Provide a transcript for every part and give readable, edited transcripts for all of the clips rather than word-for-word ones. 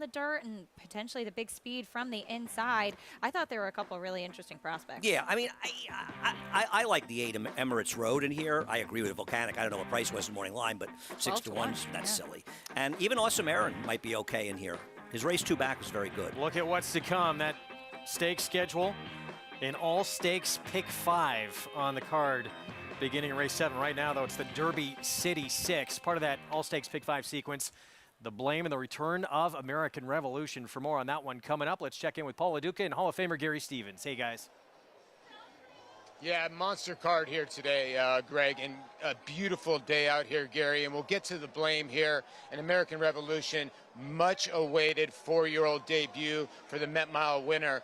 the dirt and potentially the big speed from the inside. I thought there were a couple of really interesting prospects. Yeah, I mean, I like the 8 Emirates Road in here. I agree with Volcanic. I don't know what price was in morning line, but 6 to 1, that's silly. And even Awesome Aaron might be okay in here. His race 2 back was very good. Look at what's to come. That stake schedule, an all stakes pick 5 on the card beginning of race 7. Right now, though, it's the Derby City 6, part of that all stakes pick 5 sequence. The Blame and the return of American Revolution. For more on that one coming up, let's check in with Paul LaDuca and Hall of Famer Gary Stevens. Hey, guys. Yeah, monster card here today, Greg, and a beautiful day out here, Gary. And we'll get to the Blame here. An American Revolution, much awaited 4-year-old debut for the Met Mile winner.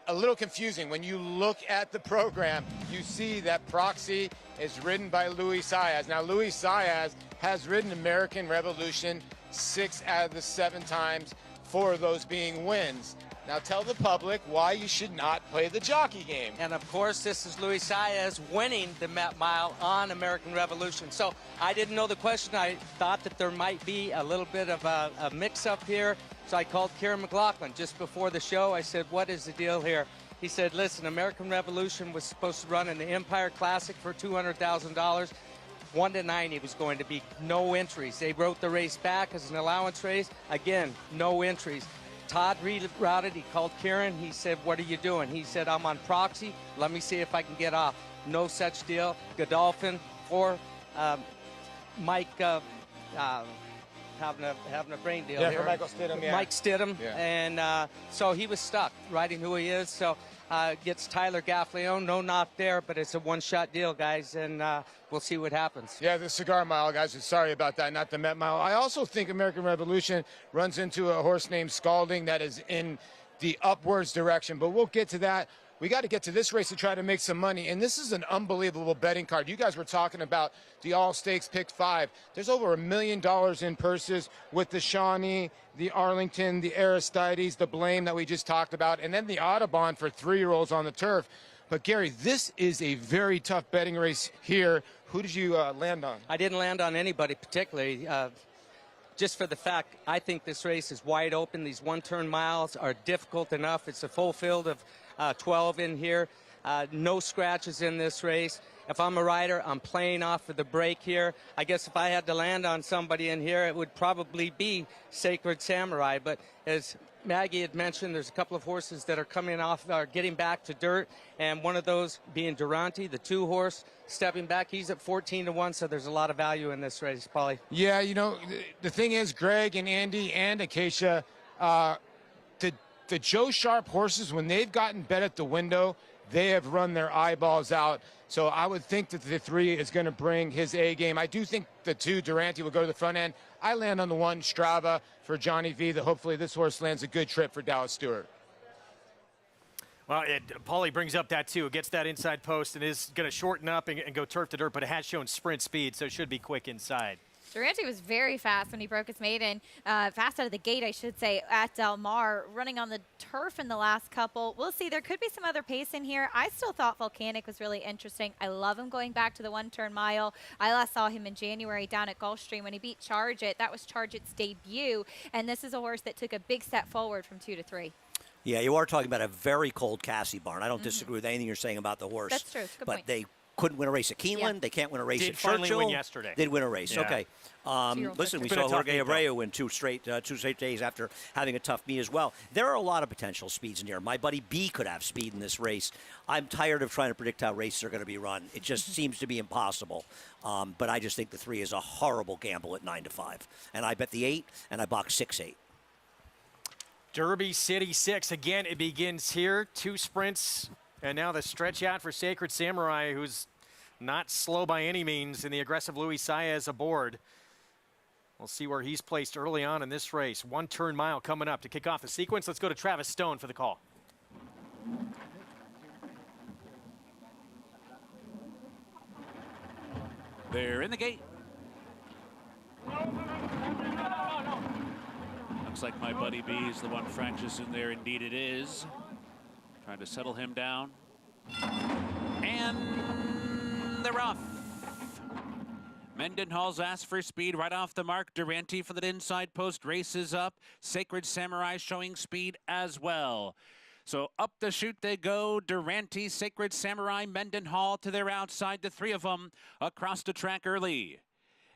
A little confusing. When you look at the program, you see that Proxy is ridden by Luis Saez. Now, Luis Saez has ridden American Revolution 6 out of the 7 times, 4 of those being wins. Now tell the public why you should not play the jockey game. And of course, this is Luis Saez winning the Met Mile on American Revolution. So I didn't know the question. I thought that there might be a little bit of a mix-up here. So I called Kieran McLaughlin just before the show. I said, what is the deal here? He said, listen, American Revolution was supposed to run in the Empire Classic for $200,000. 1 to 9, it was going to be no entries. They wrote the race back as an allowance race. Again, no entries. Todd rerouted. He called Kieran. He said, what are you doing? He said, I'm on Proxy. Let me see if I can get off. No such deal. Godolphin for Mike having a brain deal here. For Michael Stidham, yeah. Mike Stidham. Yeah. And so he was stuck riding who he is. So gets Tyler Gaffleone. No knock there, but it's a one-shot deal, guys, and we'll see what happens. Yeah, the Cigar Mile, guys. Sorry about that, not the Met Mile. I also think American Revolution runs into a horse named Scalding that is in the upwards direction, but we'll get to that. We got to get to this race to try to make some money, and this is an unbelievable betting card. You guys were talking about the all-stakes pick 5. There's over $1 million in purses with the Shawnee, the Arlington, the Aristides, the Blame that we just talked about, and then the Audubon for 3-year-olds on the turf. But, Gary, this is a very tough betting race here. Who did you land on? I didn't land on anybody particularly. Just for the fact, I think this race is wide open. These one-turn miles are difficult enough. It's a full field of 12 in here. No scratches in this race. If I'm a rider, I'm playing off of the break here. I guess if I had to land on somebody in here, it would probably be Sacred Samurai. But as Maggie had mentioned, there's a couple of horses that are coming off, are getting back to dirt, and one of those being Durante, the 2-horse, stepping back. He's at 14 to 1, so there's a lot of value in this race, Paulie. Yeah, you know, the thing is, Greg and Andy and Acacia, the Joe Sharp horses, when they've gotten bet at the window, they have run their eyeballs out. So I would think that the 3 is going to bring his A game. I do think the 2, Durante, will go to the front end. I land on the 1, Strava, for Johnny V. That hopefully this horse lands a good trip for Dallas Stewart. Well, Paulie brings up that, too. It gets that inside post and is going to shorten up and go turf to dirt, but it has shown sprint speed, so it should be quick inside. Durante was very fast when he broke his maiden, fast out of the gate, I should say, at Del Mar, running on the turf in the last couple. We'll see. There could be some other pace in here. I still thought Volcanic was really interesting. I love him going back to the one-turn mile. I last saw him in January down at Gulfstream when he beat Charge It. That was Charge It's debut, and this is a horse that took a big step forward from 2 to 3. Yeah, you are talking about a very cold Cassie barn. I don't disagree with anything you're saying about the horse. That's true. It's a good point. They couldn't win a race at Keeneland. Yeah. They can't win a race at Finally Churchill. win yesterday. Did win a race. Yeah. Okay. Listen, we saw Jorge Abreu win 2 straight days after having a tough meet as well. There are a lot of potential speeds in here. My buddy B could have speed in this race. I'm tired of trying to predict how races are going to be run. It just seems to be impossible. But I just think the 3 is a horrible gamble at 9 to 5. And I bet the 8, and I box 6-8. Derby City 6. Again, it begins here. 2 sprints. And now the stretch out for Sacred Samurai, who's not slow by any means, and the aggressive Luis Saez aboard. We'll see where he's placed early on in this race. 1-turn mile coming up to kick off the sequence. Let's go to Travis Stone for the call. They're in the gate. Looks like my buddy B is the one fractious in there. Indeed it is. Trying to settle him down. And they're off. Mendenhall's asked for speed right off the mark. Durante for that inside post races up. Sacred Samurai showing speed as well. So up the chute they go. Durante, Sacred Samurai, Mendenhall to their outside. The three of them across the track early.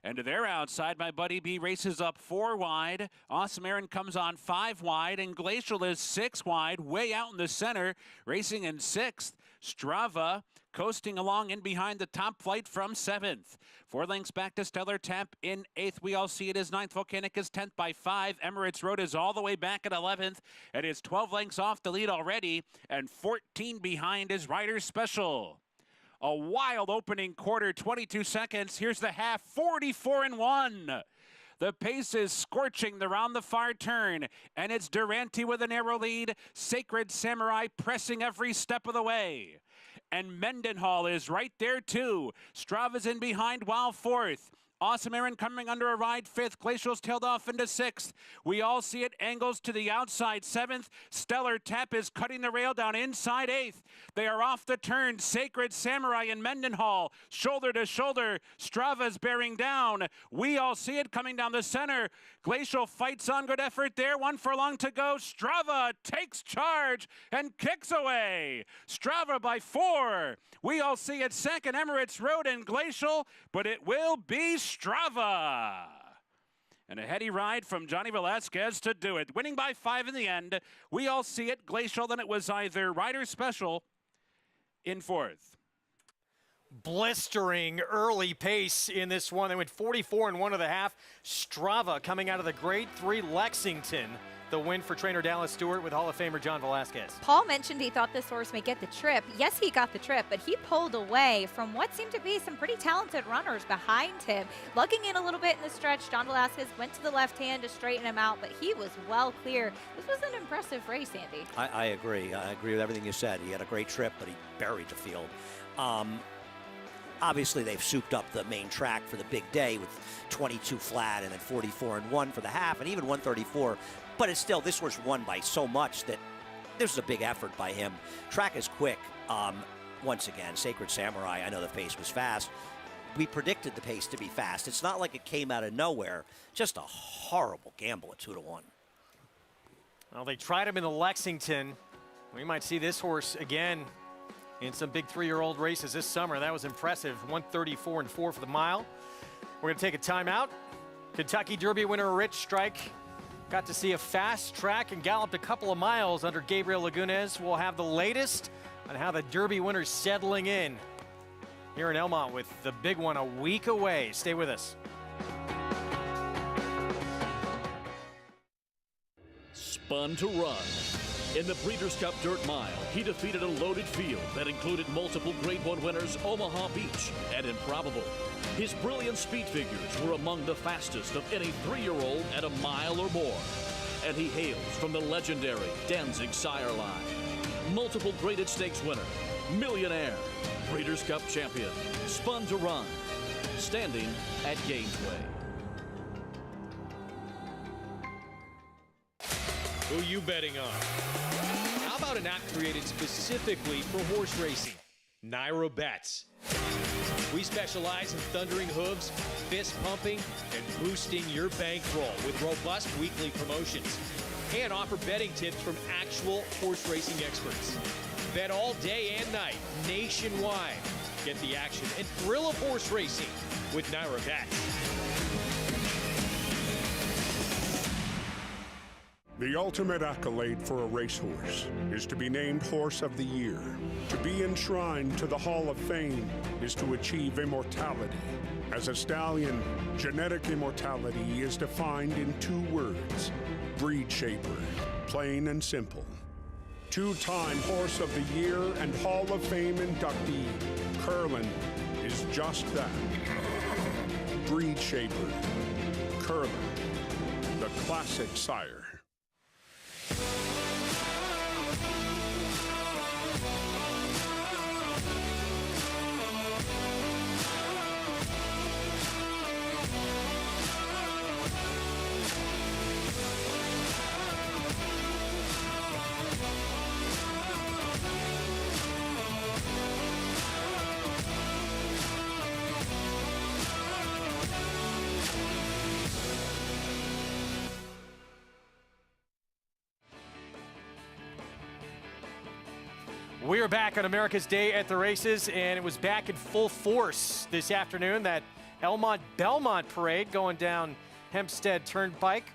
And to their outside, my buddy B races up 4 wide. Awesome Aaron comes on 5 wide, and Glacial is 6 wide, way out in the center, racing in 6th. Strava coasting along in behind the top flight from 7th. 4 lengths back to Stellar Tap in 8th. We all see it is 9th. Volcanic is 10th by 5. Emirates Road is all the way back at 11th. It is 12 lengths off the lead already, and 14 behind is Riders Special. A wild opening quarter, 22 seconds. Here's the half, 44-1. The pace is scorching around the far turn, and it's Durante with a narrow lead. Sacred Samurai pressing every step of the way. And Mendenhall is right there, too. Strava's in behind while 4th. Awesome Aaron coming under a ride 5th. Glacial's tailed off into 6th. We all see it angles to the outside 7th. Stellar Tap is cutting the rail down inside 8th. They are off the turn. Sacred Samurai and Mendenhall shoulder to shoulder. Strava's bearing down. We all see it coming down the center. Glacial fights on, good effort there. 1 furlong to go. Strava takes charge and kicks away. Strava by 4. We all see it second. Emirates Road and Glacial, but it will be Strava. And a heady ride from Johnny Velasquez to do it. Winning by 5 in the end. We all see it. Glacial, then it was either Riders Special in 4th. Blistering early pace in this one. They went 44 and 1.5. Strava coming out of the Grade 3 Lexington. The win for trainer Dallas Stewart with Hall of Famer John Velasquez. Paul mentioned he thought this horse may get the trip. Yes, he got the trip, but he pulled away from what seemed to be some pretty talented runners behind him. Lugging in a little bit in the stretch, John Velasquez went to the left hand to straighten him out, but he was well clear. This was an impressive race, Andy. I agree. I agree with everything you said. He had a great trip, but he buried the field. Obviously, they've souped up the main track for the big day with 22 flat and then 44 and 1 for the half, and even 134. But it's still, this horse won by so much that this was a big effort by him. Track is quick. Once again, Sacred Samurai, I know the pace was fast. We predicted the pace to be fast. It's not like it came out of nowhere. Just a horrible gamble at 2-1. Well, they tried him in the Lexington. We might see this horse again in some big 3-year-old races this summer. That was impressive. 134 and 4 for the mile. We're going to take a timeout. Kentucky Derby winner Rich Strike got to see a fast track and galloped a couple of miles under Gabriel Lagunes. We'll have the latest on how the Derby winner's settling in here in Elmont with the big one a week away. Stay with us. Spun to Run. In the Breeders' Cup Dirt Mile, he defeated a loaded field that included multiple Grade 1 winners Omaha Beach and Improbable. His brilliant speed figures were among the fastest of any 3-year-old at a mile or more. And he hails from the legendary Danzig sire line. Multiple graded stakes winner, millionaire, Breeders' Cup champion, Spun to Run, standing at Gainesway. Who you betting on? How about an app created specifically for horse racing? Naira Bets. We specialize in thundering hooves, fist pumping, and boosting your bankroll with robust weekly promotions. And offer betting tips from actual horse racing experts. Bet all day and night, nationwide. Get the action and thrill of horse racing with Naira Bets. The ultimate accolade for a racehorse is to be named Horse of the Year. To be enshrined to the Hall of Fame is to achieve immortality. As a stallion, genetic immortality is defined in 2 words: breed shaper, plain and simple. 2-time Horse of the Year and Hall of Fame inductee, Curlin, is just that. Breed shaper, Curlin, the classic sire. We're back on America's Day at the Races, and it was back in full force this afternoon. That Belmont parade going down Hempstead Turnpike.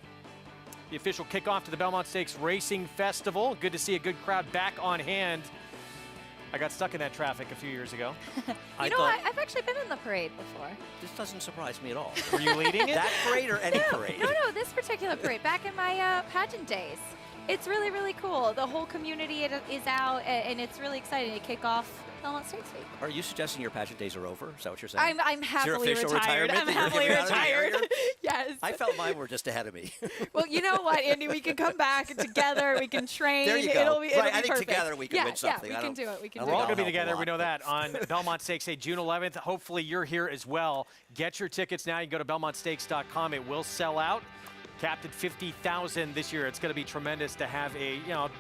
The official kickoff to the Belmont Stakes Racing Festival. Good to see a good crowd back on hand. I got stuck in that traffic a few years ago. I've actually been in the parade before. This doesn't surprise me at all. Were you leading it? That parade or any parade? No, this particular parade. Back in my pageant days. It's really, really cool. The whole community is out, and it's really exciting to kick off Belmont Stakes Week. Are you suggesting your pageant days are over? Is that what you're saying? I'm happily official retired. retirement I'm that you're happily giving out of the retired. area? Yes. I felt mine were just ahead of me. Well, you know what, Andy? We can come back we can train. There you go. It'll be I think perfect. together we can win something. Yeah, we can do it. We can We're do all it. going to be together, we know that, on Belmont Stakes Day, June 11th. Hopefully you're here as well. Get your tickets now. You can go to belmontstakes.com. It will sell out. Capped at 50,000 this year. It's going to be tremendous to have it's not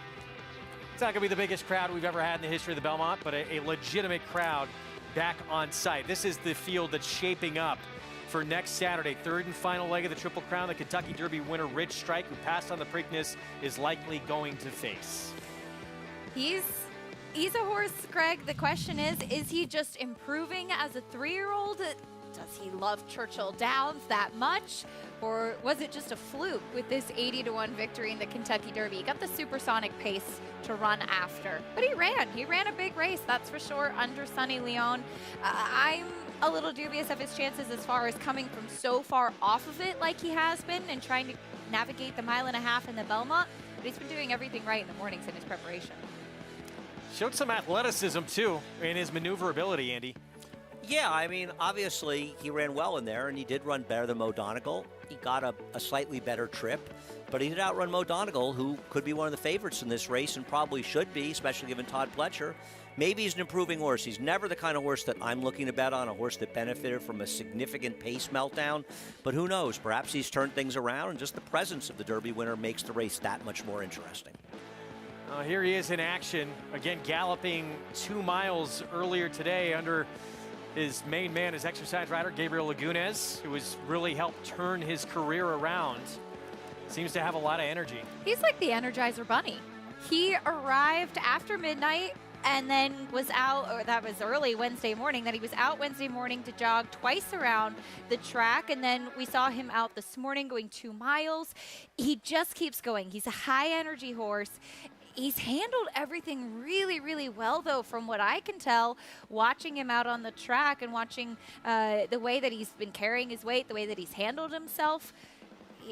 going to be the biggest crowd we've ever had in the history of the Belmont, but a legitimate crowd back on site. This is the field that's shaping up for next Saturday. Third and final leg of the Triple Crown. The Kentucky Derby winner, Rich Strike, who passed on the Preakness, is likely going to face. He's a horse, Greg. The question is he just improving as a 3-year-old? Does he love Churchill Downs that much? Or was it just a fluke with this 80-1 victory in the Kentucky Derby? He got the supersonic pace to run after. But he ran a big race, that's for sure, under Sonny Leon. I'm a little dubious of his chances as far as coming from so far off of it like he has been and trying to navigate the 1.5 miles in the Belmont. But he's been doing everything right in the mornings in his preparation. Showed some athleticism, too, in his maneuverability, Andy. Yeah, I mean, obviously he ran well in there, and he did run better than Mo Donegal. He got a slightly better trip, but he did outrun Mo Donegal, who could be one of the favorites in this race and probably should be, especially given Todd Pletcher. Maybe he's an improving horse. He's never the kind of horse that I'm looking to bet on, a horse that benefited from a significant pace meltdown. But who knows? Perhaps he's turned things around, and just the presence of the Derby winner makes the race that much more interesting. Here he is in action, again galloping 2 miles earlier today under his main man, his exercise rider, Gabriel Lagunes, who has really helped turn his career around. Seems to have a lot of energy. He's like the Energizer Bunny. He arrived after midnight and then was out, or that was early Wednesday morning, then he was out Wednesday morning to jog twice around the track, and then we saw him out this morning going 2 miles. He just keeps going. He's a high energy horse. He's handled everything really, really well, though, from what I can tell, watching him out on the track and watching the way that he's been carrying his weight, the way that he's handled himself.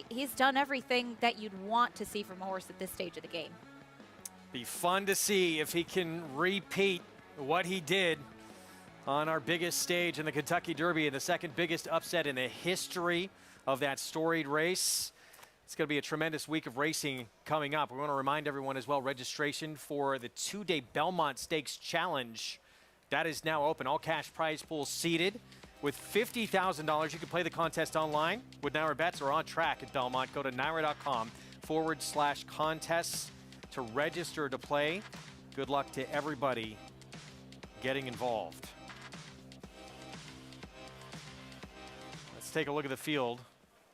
He's done everything that you'd want to see from a horse at this stage of the game. Be fun to see if he can repeat what he did on our biggest stage in the Kentucky Derby and the second biggest upset in the history of that storied race. It's going to be a tremendous week of racing coming up. We want to remind everyone as well, registration for the 2-day Belmont Stakes Challenge, that is now open. All cash prize pool seated with $50,000. You can play the contest online with Naira Bets or on track at Belmont. Go to naira.com/contests to register to play. Good luck to everybody getting involved. Let's take a look at the field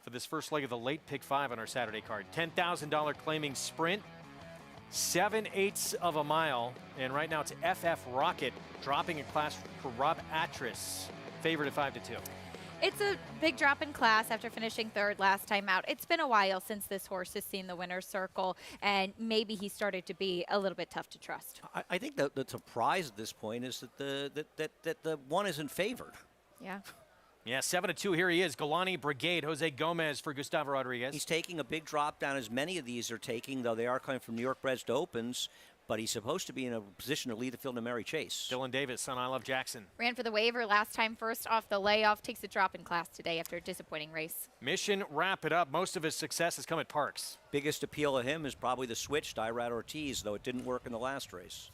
for this first leg of the late pick 5 on our Saturday card. $10,000 claiming sprint, 7/8 of a mile. And right now it's FF Rocket dropping a class for Rob Atris, favored at 5-2. It's a big drop in class after finishing third last time out. It's been a while since this horse has seen the winner's circle, and maybe he started to be a little bit tough to trust. I think the surprise at this point is that the one isn't favored. Yeah. Yeah, 7-2. Here he is. Galani Brigade, Jose Gomez for Gustavo Rodriguez. He's taking a big drop down, as many of these are taking, though they are coming from New York breds to opens. But he's supposed to be in a position to lead the field in Mary Chase. Dylan Davis on I Love Jackson. Ran for the waiver last time, first off the layoff. Takes a drop in class today after a disappointing race. Mission Wrap It Up. Most of his success has come at Parks. Biggest appeal of him is probably the switch to Irad Ortiz, though it didn't work in the last race.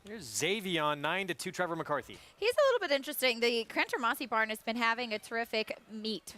Here's Xavion, 9-2, Trevor McCarthy. He's a little bit interesting. The Cranter Mossy barn has been having a terrific meet.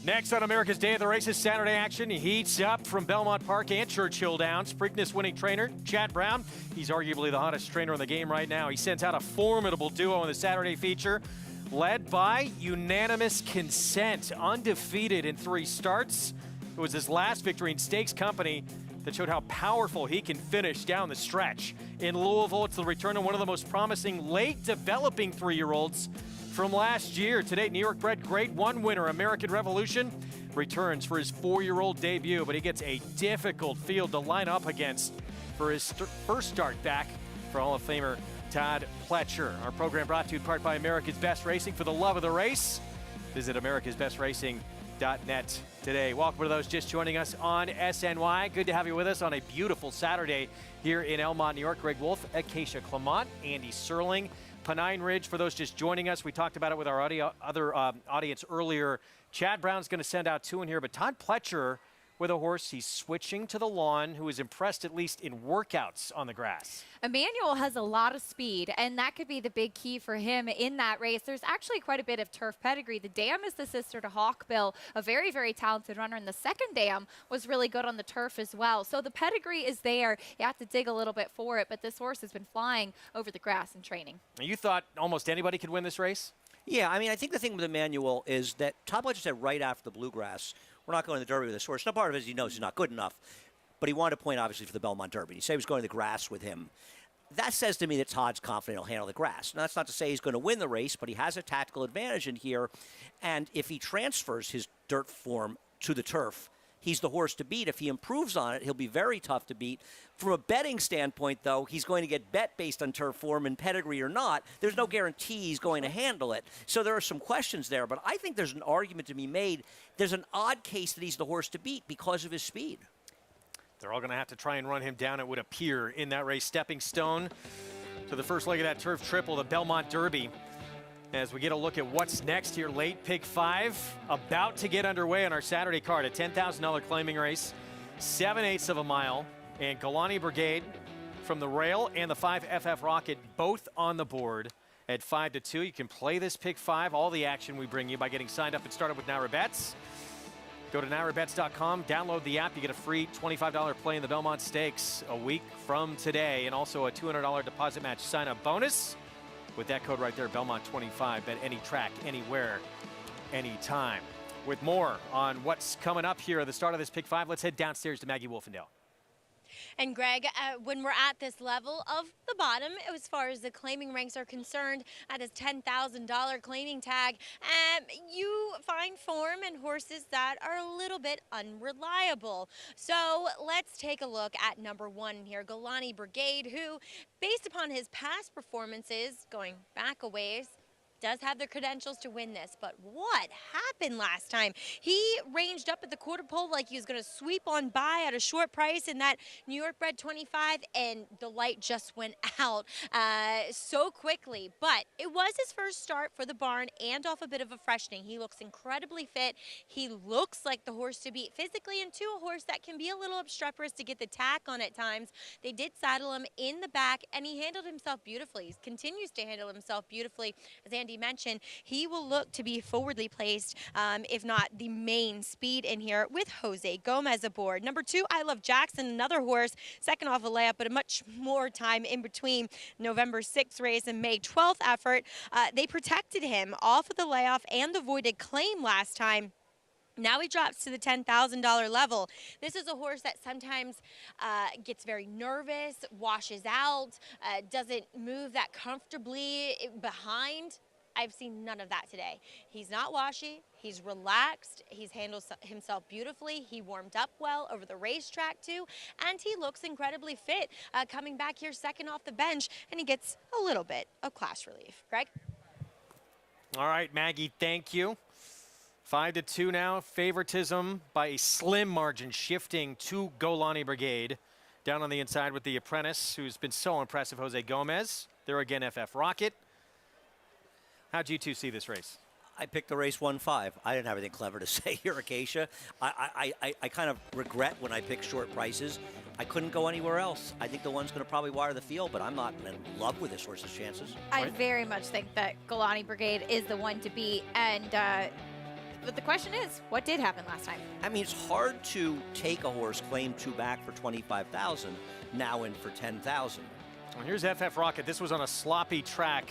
Next on America's Day of the Races, Saturday action heats up from Belmont Park and Churchill Downs. Preakness winning trainer Chad Brown. He's arguably the hottest trainer in the game right now. He sends out a formidable duo in the Saturday feature, led by unanimous consent, undefeated in 3 starts. It was his last victory in Stakes Company that showed how powerful he can finish down the stretch. In Louisville, it's the return of one of the most promising late developing 3-year-olds from last year. Today, New York bred Grade 1 winner American Revolution returns for his 4-year-old debut, but he gets a difficult field to line up against for his first start back for Hall of Famer Todd Pletcher. Our program brought to you in part by America's Best Racing. For the love of the race, visit americasbestracing.net today. Welcome to those just joining us on SNY. Good to have you with us on a beautiful Saturday here in Elmont, New York. Greg Wolf, Acacia Clement, Andy Serling, Pennine Ridge. For those just joining us, we talked about it with our audience earlier. Chad Brown's going to send out 2 in here, but Todd Pletcher with a horse he's switching to the lawn, who is impressed at least in workouts on the grass. Emmanuel has a lot of speed, and that could be the big key for him in that race. There's actually quite a bit of turf pedigree. The dam is the sister to Hawkbill, a very, very talented runner, and the second dam was really good on the turf as well. So the pedigree is there. You have to dig a little bit for it, but this horse has been flying over the grass in training. You thought almost anybody could win this race? Yeah, I mean, I think the thing with Emmanuel is that Todd Pletcher said right after the Bluegrass, we're not going to the Derby with this horse. Now, part of it is he knows he's not good enough, but he wanted a point, obviously, for the Belmont Derby. He said he was going to the grass with him. That says to me that Todd's confident he'll handle the grass. Now, that's not to say he's going to win the race, but he has a tactical advantage in here, and if he transfers his dirt form to the turf, he's the horse to beat. If he improves on it, he'll be very tough to beat. From a betting standpoint, though, he's going to get bet based on turf form and pedigree or not. There's no guarantee he's going to handle it. So there are some questions there, but I think there's an argument to be made. There's an odd case that he's the horse to beat because of his speed. They're all going to have to try and run him down, it would appear, in that race. Stepping stone to the first leg of that turf triple, the Belmont Derby. As we get a look at what's next here, late pick 5, about to get underway on our Saturday card. A $10,000 claiming race, 7/8 of a mile, and Galani Brigade from the rail and the 5 FF Rocket both on the board at 5-2. You can play this pick 5, all the action we bring you by getting signed up and started with Naira Bets. Go to nairabets.com, download the app. You get a free $25 play in the Belmont Stakes a week from today, and also a $200 deposit match sign-up bonus. With that code right there, Belmont25, bet any track, anywhere, anytime. With more on what's coming up here at the start of this Pick 5, let's head downstairs to Maggie Wolfendale. And Greg, when we're at this level of the bottom, as far as the claiming ranks are concerned, at his $10,000 claiming tag, you find form and horses that are a little bit unreliable. So let's take a look at number 1 here, Galani Brigade, who, based upon his past performances, going back a ways, does have the credentials to win this, but what happened last time? He ranged up at the quarter pole like he was going to sweep on by at a short price in that New York bred 25, and the light just went out so quickly. But it was his first start for the barn and off a bit of a freshening. He looks incredibly fit. He looks like the horse to beat physically, and a horse that can be a little obstreperous to get the tack on at times. They did saddle him in the back, and he handled himself beautifully. He continues to handle himself beautifully. As Andy mentioned, he will look to be forwardly placed, if not the main speed in here, with Jose Gomez aboard. Number 2, I Love Jackson, another horse, second off a layup, but a much more time in between November 6th race and May 12th effort. They protected him off of the layoff and the voided claim last time. Now he drops to the $10,000 level. This is a horse that sometimes gets very nervous, washes out, doesn't move that comfortably behind. I've seen none of that today. He's not washy. He's relaxed. He's handled himself beautifully. He warmed up well over the racetrack too, and he looks incredibly fit coming back here second off the bench, and he gets a little bit of class relief. Greg? All right, Maggie, thank you. 5-2 now. Favoritism by a slim margin shifting to Galani Brigade. Down on the inside with the apprentice, who's been so impressive, Jose Gomez. There again, FF Rocket. How'd you two see this race? I picked the race 1-5. I didn't have anything clever to say here, Acacia. I kind of regret when I pick short prices. I couldn't go anywhere else. I think the one's going to probably wire the field, but I'm not in love with this horse's chances. I very much think that Galani Brigade is the one to beat, and But the question is, what did happen last time? I mean, it's hard to take a horse, claim 2 back for 25,000, now in for 10,000. Well, here's FF Rocket. This was on a sloppy track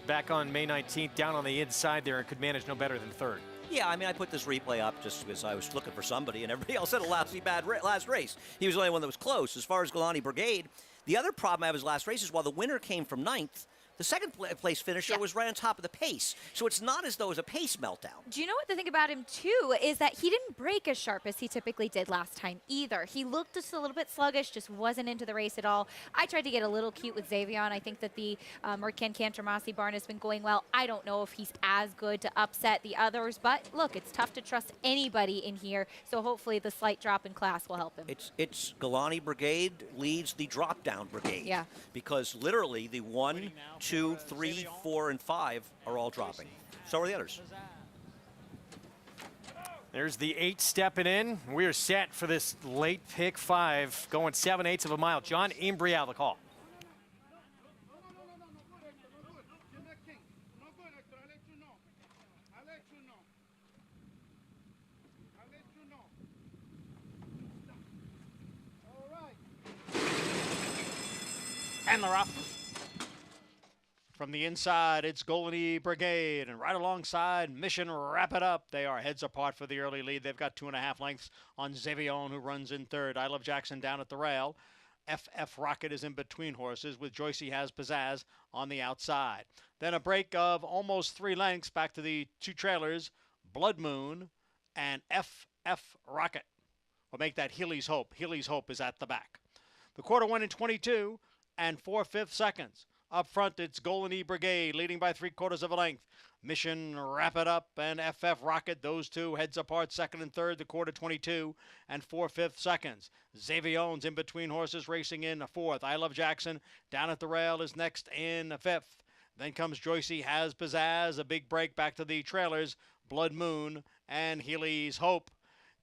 back on May 19th, down on the inside there, and could manage no better than third. Yeah, I mean, I put this replay up just because I was looking for somebody, and everybody else had a lousy bad last race. He was the only one that was close. As far as Galani Brigade, the other problem I have his last race is while the winner came from 9th, the second place finisher was right on top of the pace. So it's not as though it was a pace meltdown. Do you know what the thing about him, too, is that he didn't break as sharp as he typically did last time either. He looked just a little bit sluggish, just wasn't into the race at all. I tried to get a little cute with Xavion. I think that the Mercan Cantermasi barn has been going well. I don't know if he's as good to upset the others, but look, it's tough to trust anybody in here, so hopefully the slight drop in class will help him. It's Galani Brigade leads the drop-down brigade. Yeah. Because literally the 1, 2, 3, 4, and 5 are all dropping. So are the others. There's the 8 stepping in. We are set for this late pick 5, going 7/8 of a mile. John Imbrial, the call. And they're up. From the inside, it's Golden Brigade, and right alongside Mission Wrap It Up. They are heads apart for the early lead. They've got 2.5 lengths on Xavion, who runs in third. I Love Jackson down at the rail. FF Rocket is in between horses, with Joycey Has Pizzazz on the outside. Then a break of almost 3 lengths back to the 2 trailers, Blood Moon and FF Rocket. We'll make that Healy's Hope. Healy's Hope is at the back. The quarter went in 22 and 4/5 seconds. Up front, it's Golden Brigade leading by 3/4 of a length. Mission Wrap It Up and FF Rocket, those two heads apart, second and third, the quarter 22 and 4/5 seconds. Xavion's in between horses, racing in 4th. I Love Jackson down at the rail is next in 5th. Then comes Joycey Has Pizzazz, a big break back to the trailers, Blood Moon and Healy's Hope.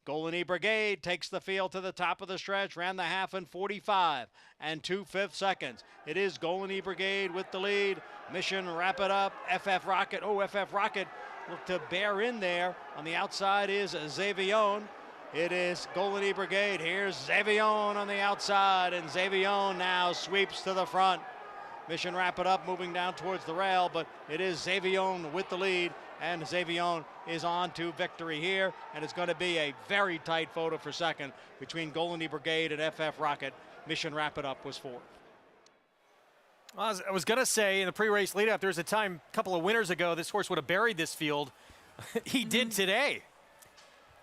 Golden Brigade takes the field to the top of the stretch, ran the half in 45 and 2/5 seconds. It is Golden Brigade with the lead. Mission Wrap It Up, FF Rocket. Oh, FF Rocket look to bear in there. On the outside is Xavion. It is Golden Brigade. Here's Xavion on the outside, and Xavion now sweeps to the front. Mission Wrap It Up moving down towards the rail, but it is Xavion with the lead, and Xavion is on to victory here, and it's going to be a very tight photo for second between Golden Brigade and FF Rocket. Mission Wrap It Up was 4th. Well, I was going to say in the pre-race lead-up, there was a time a couple of winters ago this horse would have buried this field. He did today.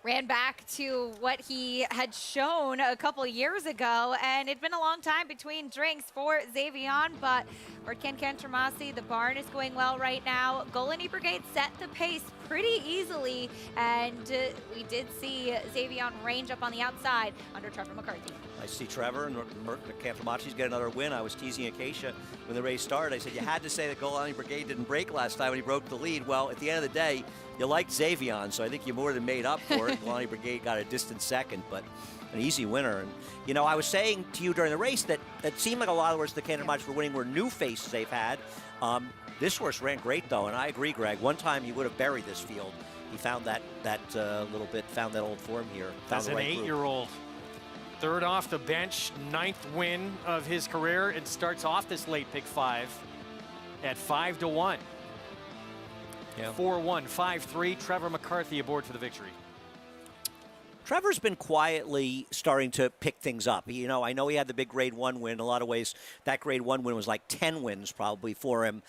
Ran back to what he had shown a couple years ago, and it'd been a long time between drinks for Xavion, but Mercan Cantermasi, the barn is going well right now. Golden Brigade set the pace pretty easily, and we did see Xavion range up on the outside under Trevor McCarthy. I see Trevor and Cantermasi's get another win. I was teasing Acacia when the race started. I said, you had to say that Golden Brigade didn't break last time when he broke the lead. Well, at the end of the day, you liked Xavion, so I think you more than made up for it. Golden Brigade got a distant second, but an easy winner. And, you know, I was saying to you during the race that it seemed like a lot of the horses the Cantermasi were winning were new faces they've had. This horse ran great, though, and I agree, Greg. One time he would have buried this field. He found that little bit, found that old form here. As an 8-year-old. Third off the bench, 9th win of his career. It starts off this late pick 5 at 5-1. Yeah. 4-1, 5-3. Trevor McCarthy aboard for the victory. Trevor's been quietly starting to pick things up. You know, I know he had the big Grade 1 win. In a lot of ways, that Grade 1 win was like 10 wins probably for him.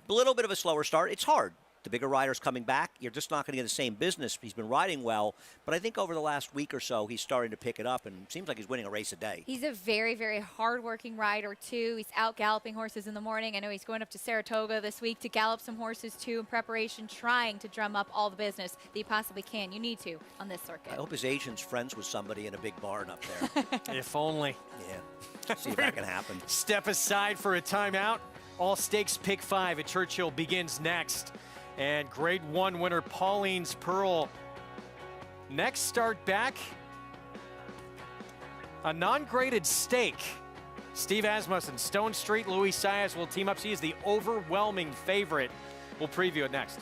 A little bit of a slower start. It's hard. The bigger riders coming back, you're just not going to get the same business. He's been riding well, but I think over the last week or so, he's starting to pick it up, and it seems like he's winning a race a day. He's a very, very hard-working rider, too. He's out galloping horses in the morning. I know he's going up to Saratoga this week to gallop some horses, too, in preparation, trying to drum up all the business that he possibly can. You need to on this circuit. I hope his agent's friends with somebody in a big barn up there. If only. Yeah. See if that can happen. Step aside for a timeout. All stakes pick 5 at Churchill begins next. And Grade 1 winner Pauline's Pearl. Next start back, a non-graded stake. Steve Asmussen, Stone Street, Luis Saez will team up. She is the overwhelming favorite. We'll preview it next.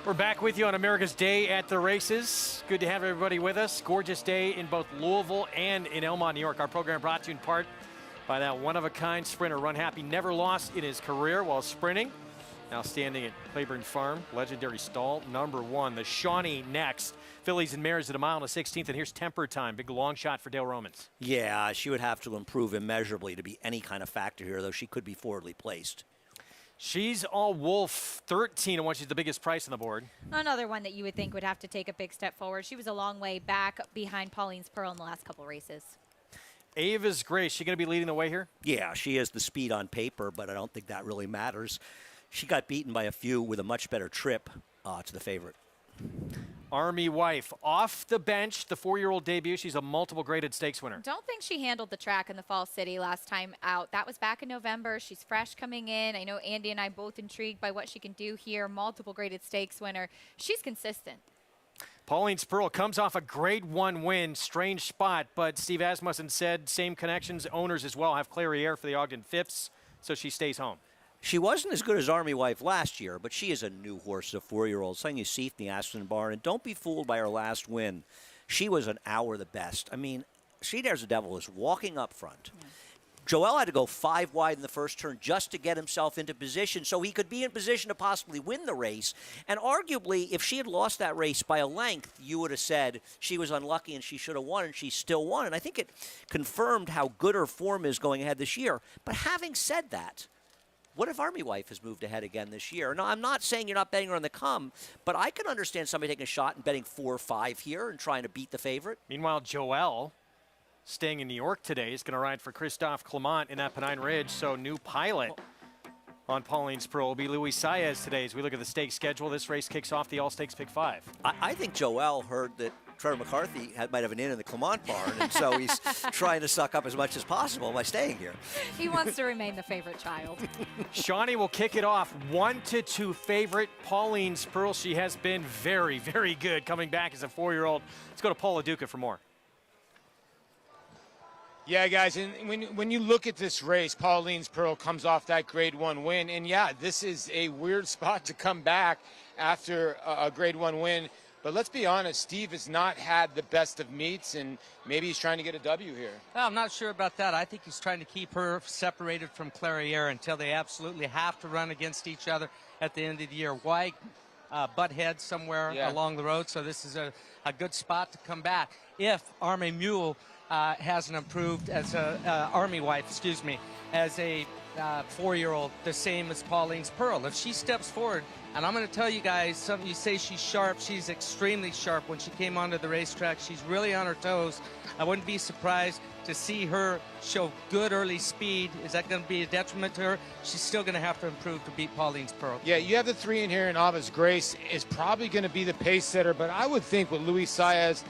We're back with you on America's Day at the Races. Good to have everybody with us. Gorgeous day in both Louisville and in Elmont, New York. Our program brought to you in part by that one-of-a-kind sprinter. Run Happy never lost in his career while sprinting. Now standing at Claiborne Farm, legendary stall #1. The Shawnee next. Fillies and Mares at a mile and a 16th. And here's Temper Time. Big long shot for Dale Romans. Yeah, she would have to improve immeasurably to be any kind of factor here, though she could be forwardly placed. She's all wolf 13-1. She's the biggest price on the board. Another one that you would think would have to take a big step forward. She was a long way back behind Pauline's Pearl in the last couple races. Ava's Grace, she going to be leading the way here? Yeah, she has the speed on paper, but I don't think that really matters. She got beaten by a few with a much better trip to the favorite. Army Wife off the bench, the 4-year-old debut. She's a multiple graded stakes winner. Don't think she handled the track in the Fall City last time out. That was back in November. She's fresh coming in. I know Andy and I both intrigued by what she can do here. Multiple graded stakes winner. She's consistent. Pauline's Pearl comes off a grade 1 win. Strange spot, but Steve Asmussen said same connections, owners as well have Clairiere for the Ogden Phipps, so she stays home. She wasn't as good as Army Wife last year, but she is a new horse, a 4-year-old. Something you see from the Aston Barn. And don't be fooled by her last win. She was an hour the best. I mean, She Dares the Devil is walking up front. Yeah. Joel had to go 5 wide in the first turn just to get himself into position so he could be in position to possibly win the race. And arguably, if she had lost that race by a length, you would have said she was unlucky and she should have won, and she still won. And I think it confirmed how good her form is going ahead this year. But having said that, what if Army Wife has moved ahead again this year? No, I'm not saying you're not betting her on the come, but I can understand somebody taking a shot and betting 4 or 5 here and trying to beat the favorite. Meanwhile, Joel, staying in New York today, is going to ride for Christophe Clement in that Pennine Ridge. So new pilot on Pauline's Pearl will be Luis Saez today. As we look at the stakes schedule, this race kicks off the All-Stakes Pick 5. I think Joel heard that Trevor McCarthy might have an in the Clement barn, and so he's trying to suck up as much as possible by staying here. He wants to remain the favorite child. Shawnee will kick it off. 1-2 favorite, Pauline's Pearl. She has been very, very good coming back as a 4-year-old. Let's go to Paul LaDuca for more. Yeah, guys, and when you look at this race, Pauline's Pearl comes off that grade 1 win. And, yeah, this is a weird spot to come back after a grade 1 win. But let's be honest, Steve has not had the best of meets, and maybe he's trying to get a W here. Well, I'm not sure about that. I think he's trying to keep her separated from Clairiere until they absolutely have to run against each other at the end of the year. Why butt heads somewhere along the road? So this is a good spot to come back. If Army Mule hasn't improved as a Army Wife, as a 4-year-old, the same as Pauline's Pearl. If she steps forward, and I'm going to tell you guys something, you say she's sharp. She's extremely sharp when she came onto the racetrack. She's really on her toes. I wouldn't be surprised to see her show good early speed. Is that going to be a detriment to her? She's still going to have to improve to beat Pauline's Pearl. Yeah, you have the 3 in here, and Ava's Grace is probably going to be the pace setter, but I would think with Luis Saez,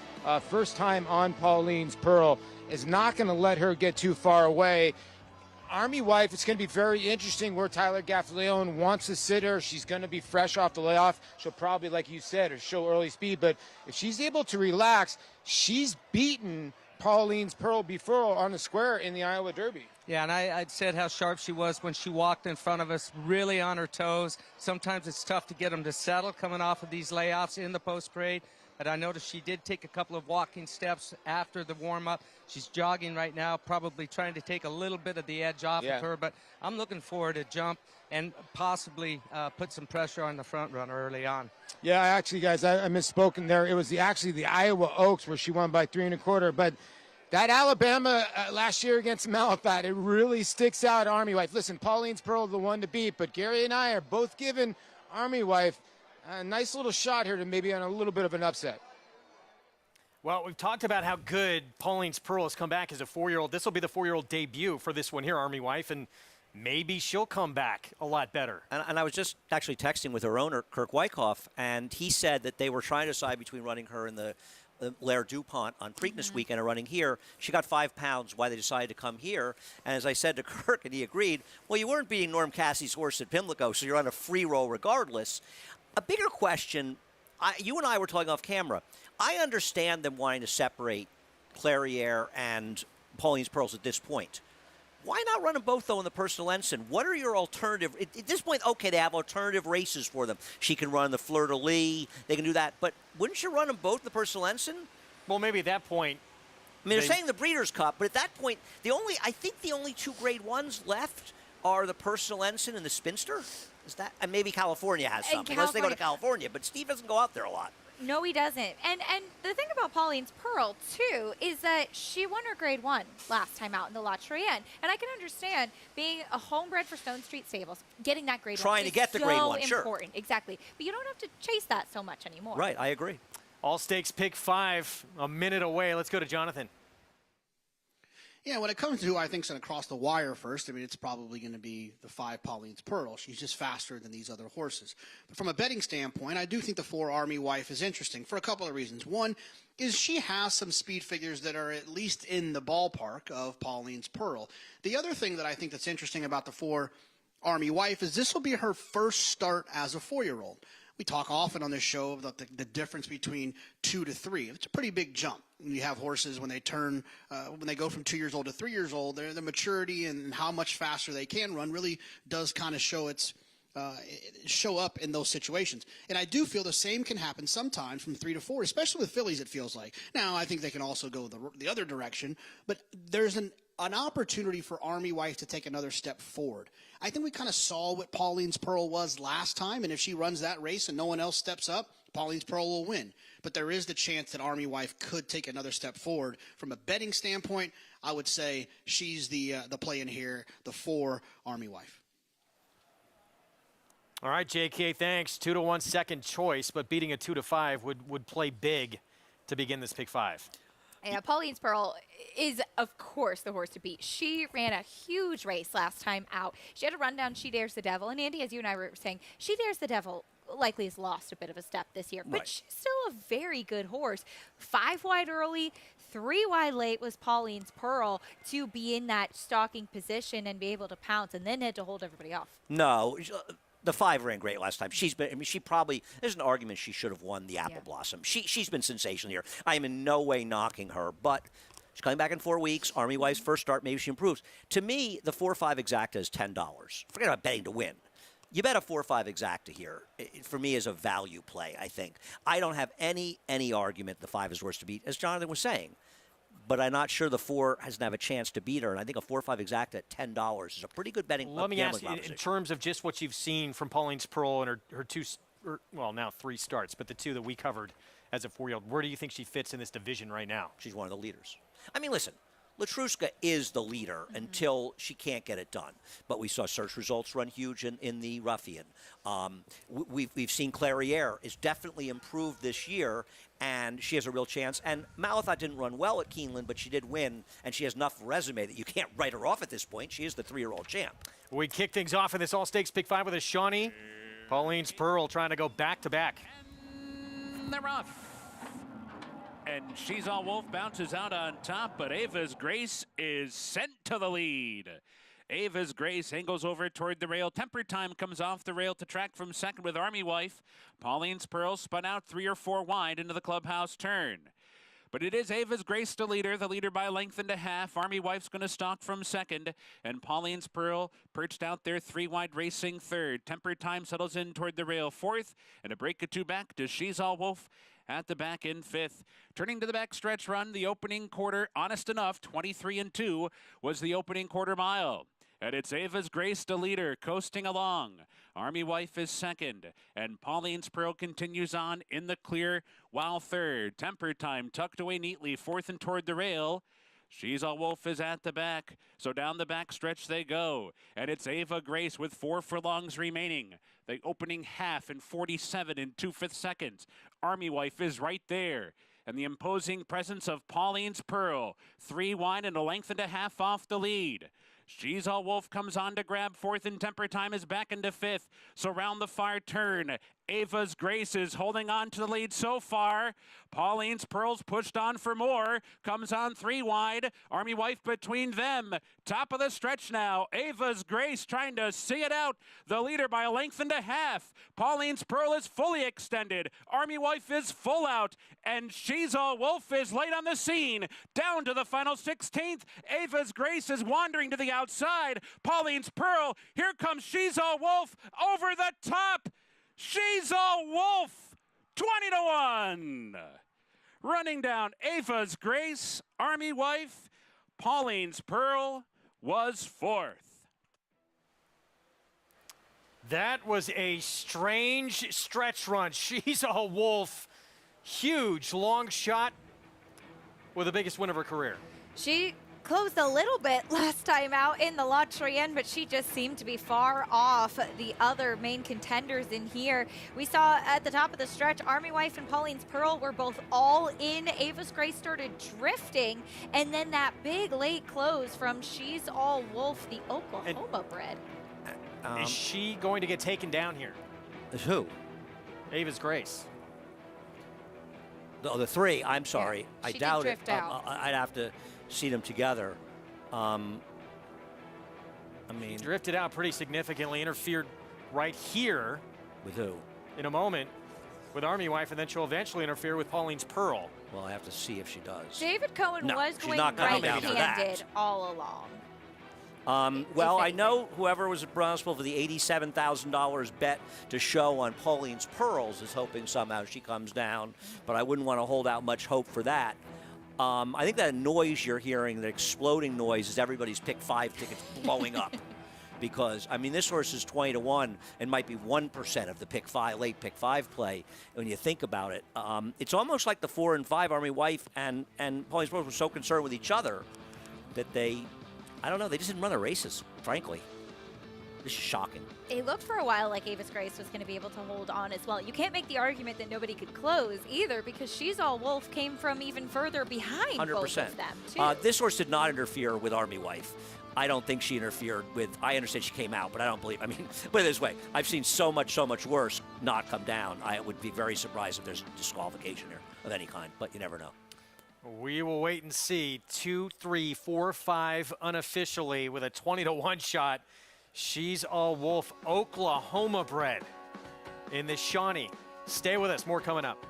first time on Pauline's Pearl, is not going to let her get too far away. Army Wife, it's going to be very interesting where Tyler Gaffalione wants to sit her. She's going to be fresh off the layoff. She'll probably, like you said, show early speed. But if she's able to relax, she's beaten Pauline's Pearl before on the square in the Iowa Derby. Yeah, and I'd said how sharp she was when she walked in front of us, really on her toes. Sometimes it's tough to get them to settle coming off of these layoffs in the post-parade. But I noticed she did take a couple of walking steps after the warm-up. She's jogging right now, probably trying to take a little bit of the edge off of her. But I'm looking forward to jump and possibly put some pressure on the front runner early on. Yeah, actually, guys, I misspoken there. It was actually the Iowa Oaks where she won by 3 1/4. But that Alabama last year against Malafat, it really sticks out, Army Wife. Listen, Pauline's Pearl, the one to beat, but Gary and I are both giving Army Wife a nice little shot here to maybe on a little bit of an upset. Well, we've talked about how good Pauline's Pearl has come back as a 4-year-old. This will be the 4-year-old debut for this one here, Army Wife, and maybe she'll come back a lot better. And I was just actually texting with her owner, Kirk Wyckoff, and he said that they were trying to decide between running her in the Lair DuPont on Preakness weekend and running here. She got 5 pounds why they decided to come here. And as I said to Kirk, and he agreed, well, you weren't beating Norm Cassie's horse at Pimlico, so you're on a free roll regardless. A bigger question, you and I were talking off camera. I understand them wanting to separate Clairiere and Pauline's Pearls at this point. Why not run them both, though, in the personal ensign? What are your alternative? At this point, okay, they have alternative races for them. She can run the fleur-de-lis. They can do that. But wouldn't you run them both in the personal ensign? Well, maybe at that point. I mean, they're saying the Breeders' Cup, but at that point, I think the only 2 Grade 1s left are the personal ensign and the Spinster. Is that? And maybe California has something, unless they go to California. But Steve doesn't go out there a lot. No, he doesn't. And the thing about Pauline's Pearl, too, is that she won her Grade 1 last time out in the La Trienne. And I can understand being a homebred for Stone Street Stables, getting that Grade 1 Trying to get the Grade 1, so sure. important. Exactly. But you don't have to chase that so much anymore. Right, I agree. All Stakes Pick 5, a minute away. Let's go to Jonathan. Yeah, when it comes to who I think's going to cross the wire first, I mean, it's probably going to be the 5 Pauline's Pearl. She's just faster than these other horses. But from a betting standpoint, I do think the 4 Army Wife is interesting for a couple of reasons. One is she has some speed figures that are at least in the ballpark of Pauline's Pearl. The other thing that I think that's interesting about the 4 Army Wife is this will be her first start as a 4-year-old. We talk often on this show about the difference between 2 to 3. It's a pretty big jump. You have horses when they turn, when they go from 2 years old to 3 years old, the maturity and how much faster they can run really does kind of show up in those situations. And I do feel the same can happen sometimes from 3 to 4, especially with fillies, it feels like. Now, I think they can also go the other direction, but there's an opportunity for Army Wife to take another step forward. I think we kind of saw what Pauline's Pearl was last time, and if she runs that race and no one else steps up, Pauline's Pearl will win. But there is the chance that Army Wife could take another step forward. From a betting standpoint, I would say she's the play in here, the 4 Army Wife. All right, JK, thanks. 2 to 1 second choice, but beating a 2 to 5 would play big to begin this pick 5. Yeah, Pauline's Pearl is, of course, the horse to beat. She ran a huge race last time out. She had a run down She Dares the Devil. And, Andy, as you and I were saying, She Dares the Devil likely has lost a bit of a step this year. But right. She's still a very good horse. 5 wide early, 3 wide late was Pauline's Pearl to be in that stalking position and be able to pounce and then had to hold everybody off. No. The 5 ran great last time. There's an argument she should have won the Apple Blossom. She's been sensational here. I am in no way knocking her, but she's coming back in 4 weeks. Army Wife's first start, maybe she improves. To me, the 4-5 exacta is $10. Forget about betting to win. You bet a 4-5 exacta here. For me, is a value play, I think. I don't have any argument the 5 is worse to beat, as Jonathan was saying. But I'm not sure the 4 doesn't have a chance to beat her. And I think a 4-5 exacta at $10 is a pretty good betting. Let me ask you, in terms of just what you've seen from Pauline's Pearl and her 2, now 3 starts, but the 2 that we covered as a 4-year-old, where do you think she fits in this division right now? She's one of the leaders. I mean, listen, Latruska is the leader until she can't get it done. But we saw search results run huge in the Ruffian. We've seen Clairiere is definitely improved this year, and she has a real chance. And Malathot didn't run well at Keeneland, but she did win, and she has enough resume that you can't write her off at this point. She is the 3-year-old champ. We kick things off in this all-stakes pick 5 with a Shawnee. Pauline's Pearl trying to go back-to-back. They're off. And She's All Wolf bounces out on top, but Ava's Grace is sent to the lead. Ava's Grace angles over toward the rail. Temper Time comes off the rail to track from second with Army Wife. Pauline's Pearl spun out 3 or 4 wide into the clubhouse turn. But it is Ava's Grace the leader by a length and a half. Army Wife's going to stalk from second, and Pauline's Pearl perched out there 3 wide racing third. Temper Time settles in toward the rail fourth, and a break of 2 back to She's All Wolf at the back in 5th. Turning to the back stretch run, the opening quarter, honest enough, 23-2 was the opening quarter mile. And it's Ava's Grace the leader, coasting along. Army Wife is second, and Pauline's Pearl continues on in the clear, while third. Temper Time tucked away neatly, fourth and toward the rail. She's All Wolf is at the back, so down the back stretch they go. And it's Ava Grace with 4 furlongs remaining. The opening half in 47 and 2/5 seconds. Army Wife is right there. And the imposing presence of Pauline's Pearl, 3 wide and a length and a half off the lead. She's All Wolf comes on to grab 4th, and Temper Time is back into 5th. So round the far turn, Ava's Grace is holding on to the lead so far. Pauline's Pearls pushed on for more. Comes on 3 wide. Army Wife between them. Top of the stretch now. Ava's Grace trying to see it out. The leader by a length and a half. Pauline's Pearl is fully extended. Army Wife is full out. And She's All Wolf is late on the scene. Down to the final 16th. Ava's Grace is wandering to the outside. Pauline's Pearl. Here comes She's All Wolf over the top. She's All Wolf, 20-1. Running down Ava's Grace, Army Wife, Pauline's Pearl was 4th. That was a strange stretch run. She's All Wolf, huge long shot with the biggest win of her career. She closed a little bit last time out in the La Troyenne, but she just seemed to be far off the other main contenders in here. We saw at the top of the stretch, Army Wife and Pauline's Pearl were both all in. Ava's Grace started drifting, and then that big late close from She's All Wolf, the Oklahoma bred. Is she going to get taken down here? Who? Ava's Grace. The 3, I'm sorry. Yeah, I she doubt did it. drift out. I'd have to see them together. I mean, Drifted out pretty significantly, interfered right here. With who? In a moment with Army Wife, and then she'll eventually interfere with Pauline's Pearl. Well, I have to see if she does. David Cohen No, was she's going not coming down for right-handed that. all along. Well, I know whoever was responsible for the $87,000 bet to show on Pauline's Pearls is hoping somehow she comes down, but I wouldn't want to hold out much hope for that. I think that noise you're hearing, the exploding noise, is everybody's pick 5 tickets blowing up. Because, I mean, this horse is 20-1 and might be 1% of the late pick 5 play when you think about it. It's almost like the 4 and 5 Army Wife and Pauline's Pearls were so concerned with each other that they, I don't know, they just didn't run the races, frankly. This is shocking. It looked for a while like Ava's Grace was going to be able to hold on as well. You can't make the argument that nobody could close either, because She's All Wolf came from even further behind 100%. both of them, too. This horse did not interfere with Army Wife. I don't think she interfered with, I understand she came out, but I don't believe, I mean, put it this way, I've seen so much worse not come down. I would be very surprised if there's disqualification here of any kind, but you never know. We will wait and see. 2, 3, 4, 5 unofficially with a 20-1 shot. She's All Wolf, Oklahoma bred in the Shawnee. Stay with us, more coming up.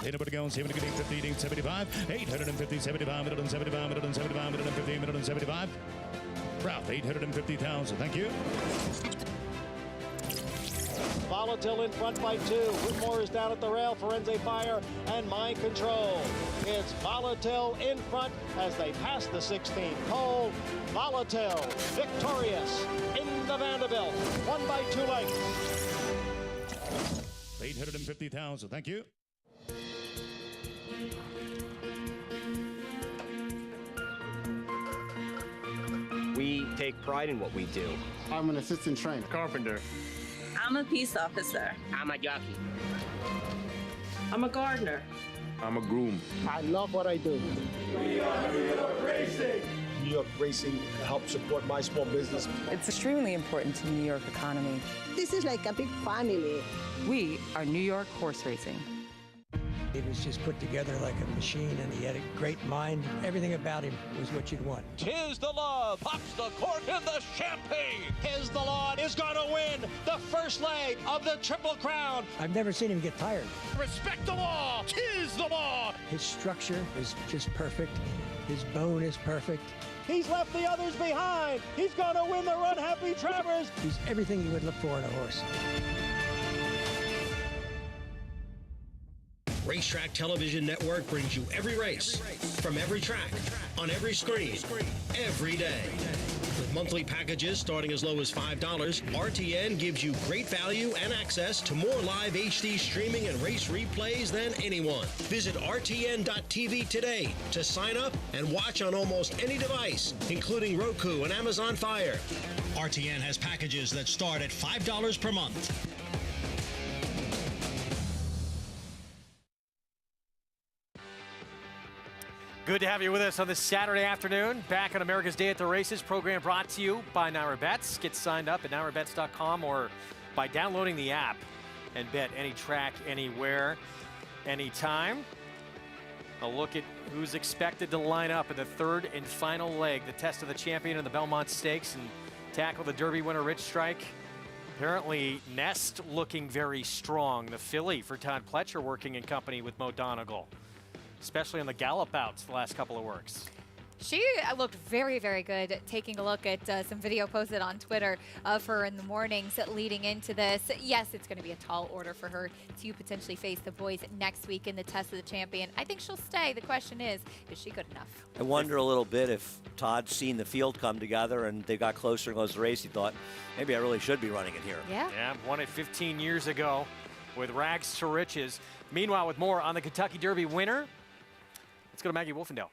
Anybody going 70, 50, 75, 850, 75, 175, 175, 150, 175. Ralph, 850,000. Thank you. Volatile in front by 2. Whitmore is down at the rail. Forense Fire and Mind Control. It's Volatile in front as they pass the 16th hole. Volatile victorious in the Vanderbilt. 1 by 2 lengths. 850,000. Thank you. We take pride in what we do. I'm an assistant trainer. Carpenter. I'm a peace officer. I'm a jockey. I'm a gardener. I'm a groom. I love what I do. We are New York Racing. New York Racing helps support my small business. It's extremely important to the New York economy. This is like a big family. We are New York Horse Racing. He was just put together like a machine, and he had a great mind. Everything about him was what you'd want. Tis the Law pops the cork in the champagne. Tis the Law is going to win the first leg of the Triple Crown. I've never seen him get tired. Respect the law. Tis the Law. His structure is just perfect. His bone is perfect. He's left the others behind. He's going to win the Run Happy Travers. He's everything you would look for in a horse. Racetrack Television Network brings you every race, from every track, on every screen, every day. With monthly packages starting as low as $5, RTN gives you great value and access to more live HD streaming and race replays than anyone. Visit RTN.tv today to sign up and watch on almost any device, including Roku and Amazon Fire. RTN has packages that start at $5 per month. Good to have you with us on this Saturday afternoon. Back on America's Day at the Races, program brought to you by Naira Bets. Get signed up at nairabets.com or by downloading the app and bet any track, anywhere, anytime. A look at who's expected to line up in the third and final leg, the test of the champion in the Belmont Stakes, and tackle the Derby winner, Rich Strike. Apparently, Nest looking very strong. The filly for Todd Pletcher working in company with Mo Donegal, especially on the gallop outs the last couple of works. She looked very, very good. Taking a look at some video posted on Twitter of her in the mornings leading into this. Yes, it's going to be a tall order for her to potentially face the boys next week in the Test of the Champion. I think she'll stay. The question is she good enough? I wonder a little bit if Todd's seen the field come together and they got closer and goes to the race. He thought, maybe I really should be running it here. Yeah. Yeah, won it 15 years ago with rags to riches. Meanwhile, with more on the Kentucky Derby winner, let's go to Maggie Wolfendale.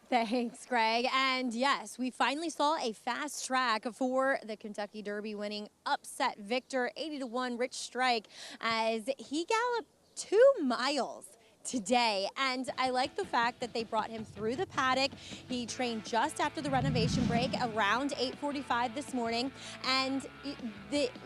Thanks, Greg. And yes, we finally saw a fast track for the Kentucky Derby winning upset victor, 80-1 Rich Strike, as he galloped 2 miles today. And I like the fact that they brought him through the paddock. He trained just after the renovation break around 8:45 this morning. And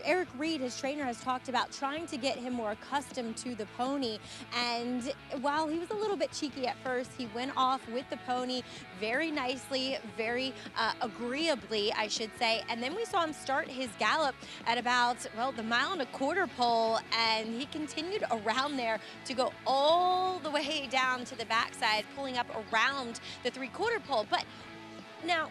Eric Reed, his trainer, has talked about trying to get him more accustomed to the pony. And while he was a little bit cheeky at first, he went off with the pony very nicely, very agreeably, I should say. And then we saw him start his gallop at about, well, the 1.25 mile pole, and he continued around there to go all the way down to the backside, pulling up around the 3/4 pole. But now,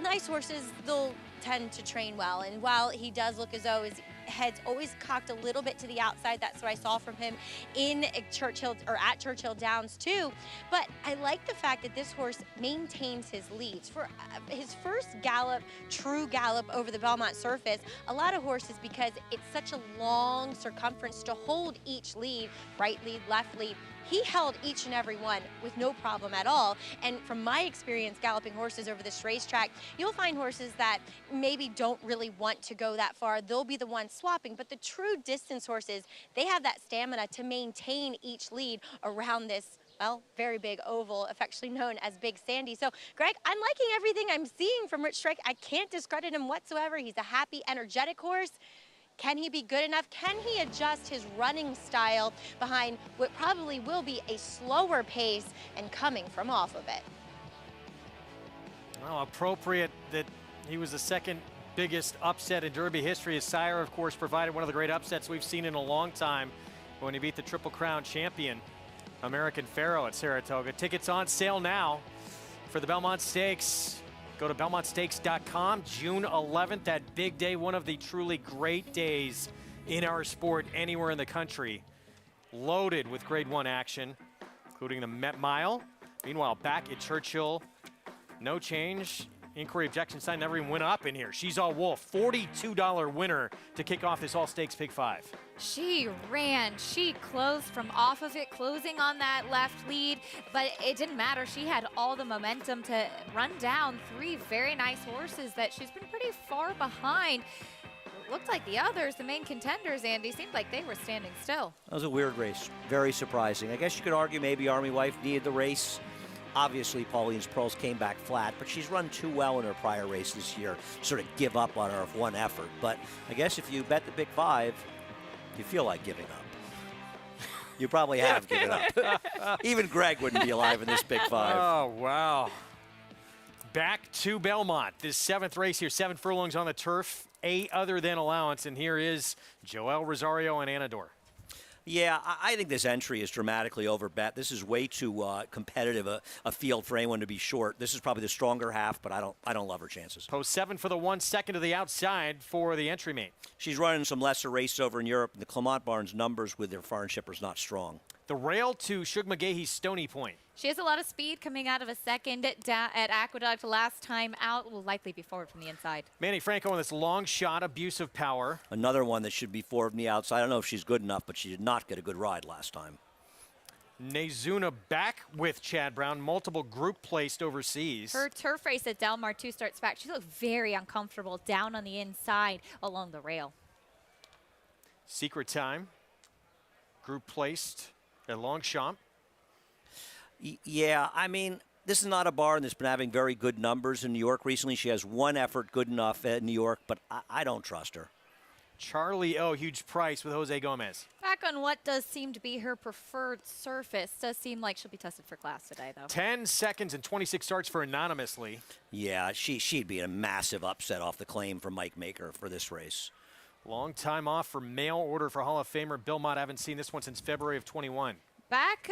nice horses, they'll tend to train well. And while he does look as though his head's always cocked a little bit to the outside, that's what I saw from him in Churchill, or at Churchill Downs too. But I like the fact that this horse maintains his leads. For his first gallop, true gallop over the Belmont surface, a lot of horses, because it's such a long circumference to hold each lead, right lead, left lead, he held each and every one with no problem at all. And from my experience galloping horses over this racetrack, you'll find horses that maybe don't really want to go that far. They'll be the ones swapping. But the true distance horses, they have that stamina to maintain each lead around this, well, very big oval, affectionately known as Big Sandy. So, Greg, I'm liking everything I'm seeing from Rich Strike. I can't discredit him whatsoever. He's a happy, energetic horse. Can he be good enough? Can he adjust his running style behind what probably will be a slower pace and coming from off of it? Well, appropriate that he was the second biggest upset in Derby history. His sire, of course, provided one of the great upsets we've seen in a long time when he beat the Triple Crown champion, American Pharaoh, at Saratoga. Tickets on sale now for the Belmont Stakes. Go to belmontstakes.com, June 11th, that big day, one of the truly great days in our sport anywhere in the country. Loaded with Grade 1 action, including the Met Mile. Meanwhile, back at Churchill, no change. Inquiry objection sign never even went up in here. She's All Wolf, $42 winner to kick off this All-Stakes Pick 5. She ran, she closed from off of it, closing on that left lead, but it didn't matter. She had all the momentum to run down 3 very nice horses that she's been pretty far behind. It looked like the others, the main contenders, Andy, seemed like they were standing still. That was a weird race, very surprising. I guess you could argue maybe Army Wife needed the race. Obviously, Pauline's Pearls came back flat, but she's run too well in her prior race this year, sort of give up on her of one effort. But I guess if you bet the Big 5, you feel like giving up. You probably have given up. Even Greg wouldn't be alive in this Big 5. Oh, wow. Back to Belmont. This 7th race here, 7 furlongs on the turf, 8 other than allowance. And here is Joel Rosario and Anador. Yeah, I think this entry is dramatically overbet. This is way too competitive a field for anyone to be short. This is probably the stronger half, but I don't love her chances. Post 7 for the 1 second to the outside for the entry mate. She's running some lesser races over in Europe, and the Clement Barnes numbers with their foreign shippers not strong. The rail to Shug McGahee's Stony Point. She has a lot of speed coming out of a second at Aqueduct last time out. Will likely be forward from the inside. Manny Franco on this long shot, abuse of power. Another one that should be forward from the outside. I don't know if she's good enough, but she did not get a good ride last time. Nezuna back with Chad Brown, multiple group placed overseas. Her turf race at Del Mar 2 starts back. She looked very uncomfortable down on the inside along the rail. Secret Time, group placed at Longchamp. Yeah, I mean, this is not a barn that's been having very good numbers in New York recently. She has one effort good enough in New York, but I don't trust her. Charlie O, huge price with Jose Gomez. Back on what does seem to be her preferred surface. Does seem like she'll be tested for class today, though. 10 seconds and 26 starts for anonymously. Yeah, she'd be a massive upset off the claim for Mike Maker for this race. Long time off for mail order for Hall of Famer Belmont. I haven't seen this one since February of 21. Back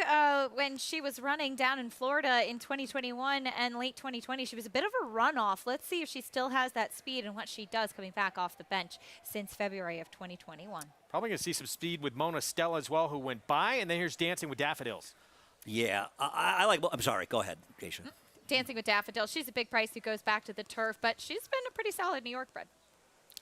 when she was running down in Florida in 2021 and late 2020, she was a bit of a runoff. Let's see if she still has that speed and what she does coming back off the bench since February of 2021. Probably going to see some speed with Mona Stella as well, who went by. And then here's Dancing with Daffodils. Yeah, I like. I'm sorry. Go ahead, Keisha. Dancing with Daffodils. She's a big price who goes back to the turf, but she's been a pretty solid New York bred.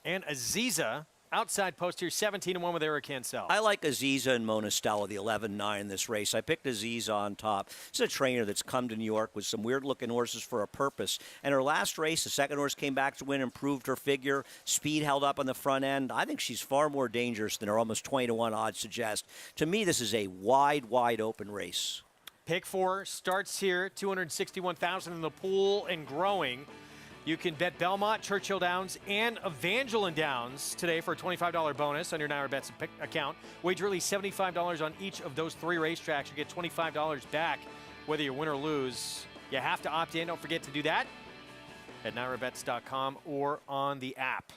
And Aziza, outside post here, 17-1 with Eric Cancel. I like Aziza and Mona Stella, the 11-9 in this race. I picked Aziza on top. This is a trainer that's come to New York with some weird-looking horses for a purpose. And her last race, the second horse came back to win, improved her figure. Speed held up on the front end. I think she's far more dangerous than her almost 20-1 odds suggest. To me, this is a wide open race. Pick 4 starts here, 261,000 in the pool and growing. You can bet Belmont, Churchill Downs, and Evangeline Downs today for a $25 bonus on your Naira Bets account. Wager at least $75 on each of those 3 racetracks. You get $25 back whether you win or lose. You have to opt in. Don't forget to do that at NairaBets.com or on the app.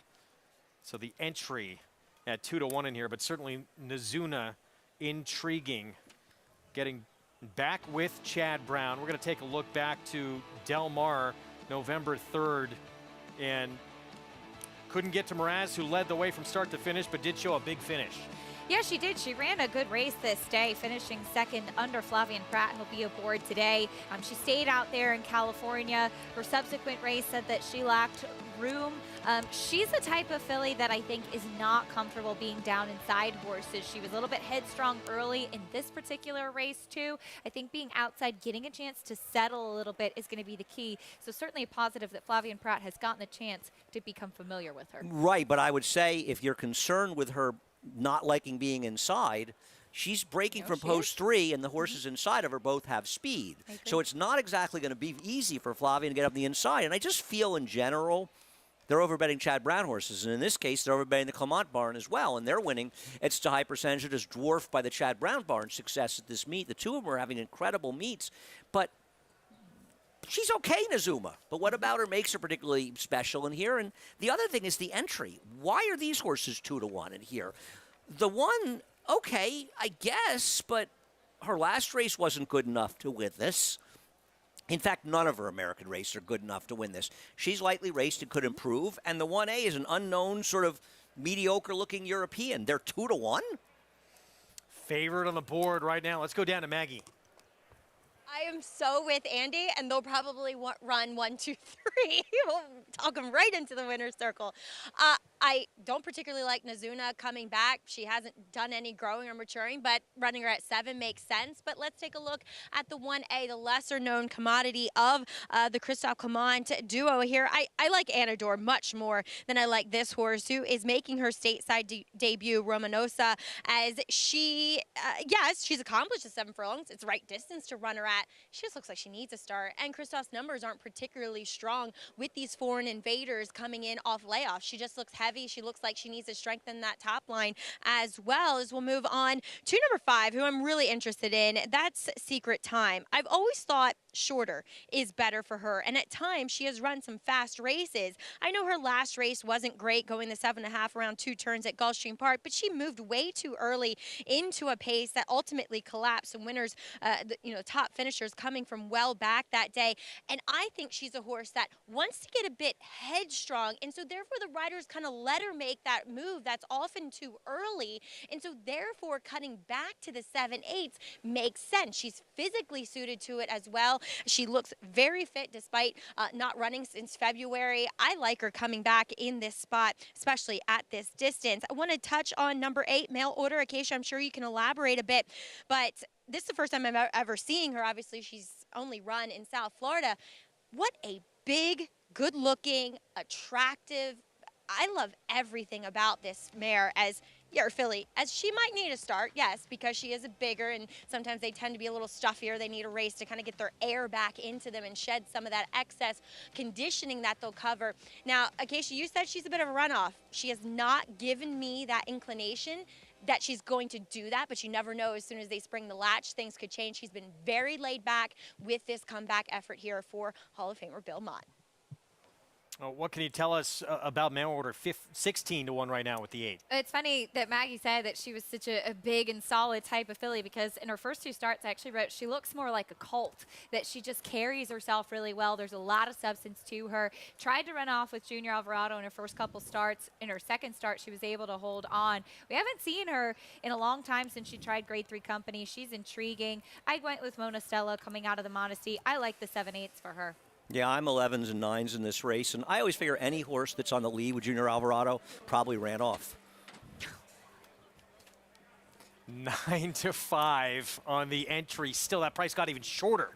So the entry at 2-1 in here, but certainly Nizuna intriguing. Getting back with Chad Brown. We're going to take a look back to Del Mar November 3rd, and couldn't get to Mraz, who led the way from start to finish, but did show a big finish. Yeah, she did. She ran a good race this day, finishing second under Flavien Prat, and will be aboard today. She stayed out there in California. Her subsequent race said that she lacked room. She's the type of filly that I think is not comfortable being down inside horses. She was a little bit headstrong early in this particular race, too. I think being outside, getting a chance to settle a little bit is going to be the key. So certainly a positive that Flavien Prat has gotten the chance to become familiar with her. Right, but I would say if you're concerned with her not liking being inside, she's breaking from post 3, and the horses inside of her both have speed. So it's not exactly going to be easy for Flavien to get up the inside. And I just feel in general they're overbetting Chad Brown horses. And in this case, they're overbetting the Clement barn as well. And they're winning. It's to high percentage. It is dwarfed by the Chad Brown barn success at this meet. The two of them are having incredible meets. But she's okay, Nazuma. But what about her makes her particularly special in here? And the other thing is the entry. Why are these horses 2-1 in here? The one, okay, I guess, but her last race wasn't good enough to win this. In fact, none of her American races are good enough to win this. She's lightly raced and could improve, and the 1A is an unknown sort of mediocre-looking European. They're 2-1? Favorite on the board right now. Let's go down to Maggie. I am so with Andy, and they'll probably run 1, 2, 3. We'll talk them right into the winner's circle. I don't particularly like Nizuna coming back. She hasn't done any growing or maturing, but running her at 7 makes sense. But let's take a look at the 1A, the lesser-known commodity of the Christophe Clement duo here. I like Anador much more than I like this horse, who is making her stateside debut, Romanosa, as she, yes, she's accomplished the 7 furlongs. It's the right distance to run her at. She just looks like she needs a start, and Christophe's numbers aren't particularly strong with these foreign invaders coming in off layoff. She just looks heavy. She looks like she needs to strengthen that top line as well. As we'll move on to number 5, who I'm really interested in. That's Secret Time. I've always thought shorter is better for her, and at times she has run some fast races. I know her last race wasn't great, going the 7.5 around 2 turns at Gulfstream Park, but she moved way too early into a pace that ultimately collapsed. Some winners, top finishers coming from well back that day, and I think she's a horse that wants to get a bit headstrong, and so therefore the riders kind of let her make that move that's often too early, and so therefore cutting back to the 7/8 makes sense. She's physically suited to it as well. She looks very fit despite not running since February. I like her coming back in this spot, especially at this distance. I want to touch on number 8, Mail Order. Acacia, I'm sure you can elaborate a bit, but this is the first time I'm ever seeing her. Obviously, she's only run in South Florida. What a big, good-looking, attractive, I love everything about this mare. As your filly, as she might need a start, yes, because she is a bigger and sometimes they tend to be a little stuffier. They need a race to kind of get their air back into them and shed some of that excess conditioning that they'll cover. Now, Acacia, you said she's a bit of a runoff. She has not given me that inclination that she's going to do that, but you never know. As soon as they spring the latch, things could change. She's been very laid back with this comeback effort here for Hall of Famer Belmont. What can you tell us about mail order 16 to 1 right now with the 8? It's funny that Maggie said that she was such a big and solid type of filly, because in her first 2 starts, I actually wrote she looks more like a colt, that she just carries herself really well. There's a lot of substance to her. Tried to run off with Junior Alvarado in her first couple starts. In her second start, she was able to hold on. We haven't seen her in a long time since she tried Grade 3 Company. She's intriguing. I went with Mona Stella coming out of the Modesty. I like the 7/8 for her. Yeah, I'm 11s and 9s in this race, and I always figure any horse that's on the lead with Junior Alvarado probably ran off. 9-5 on the entry. Still, that price got even shorter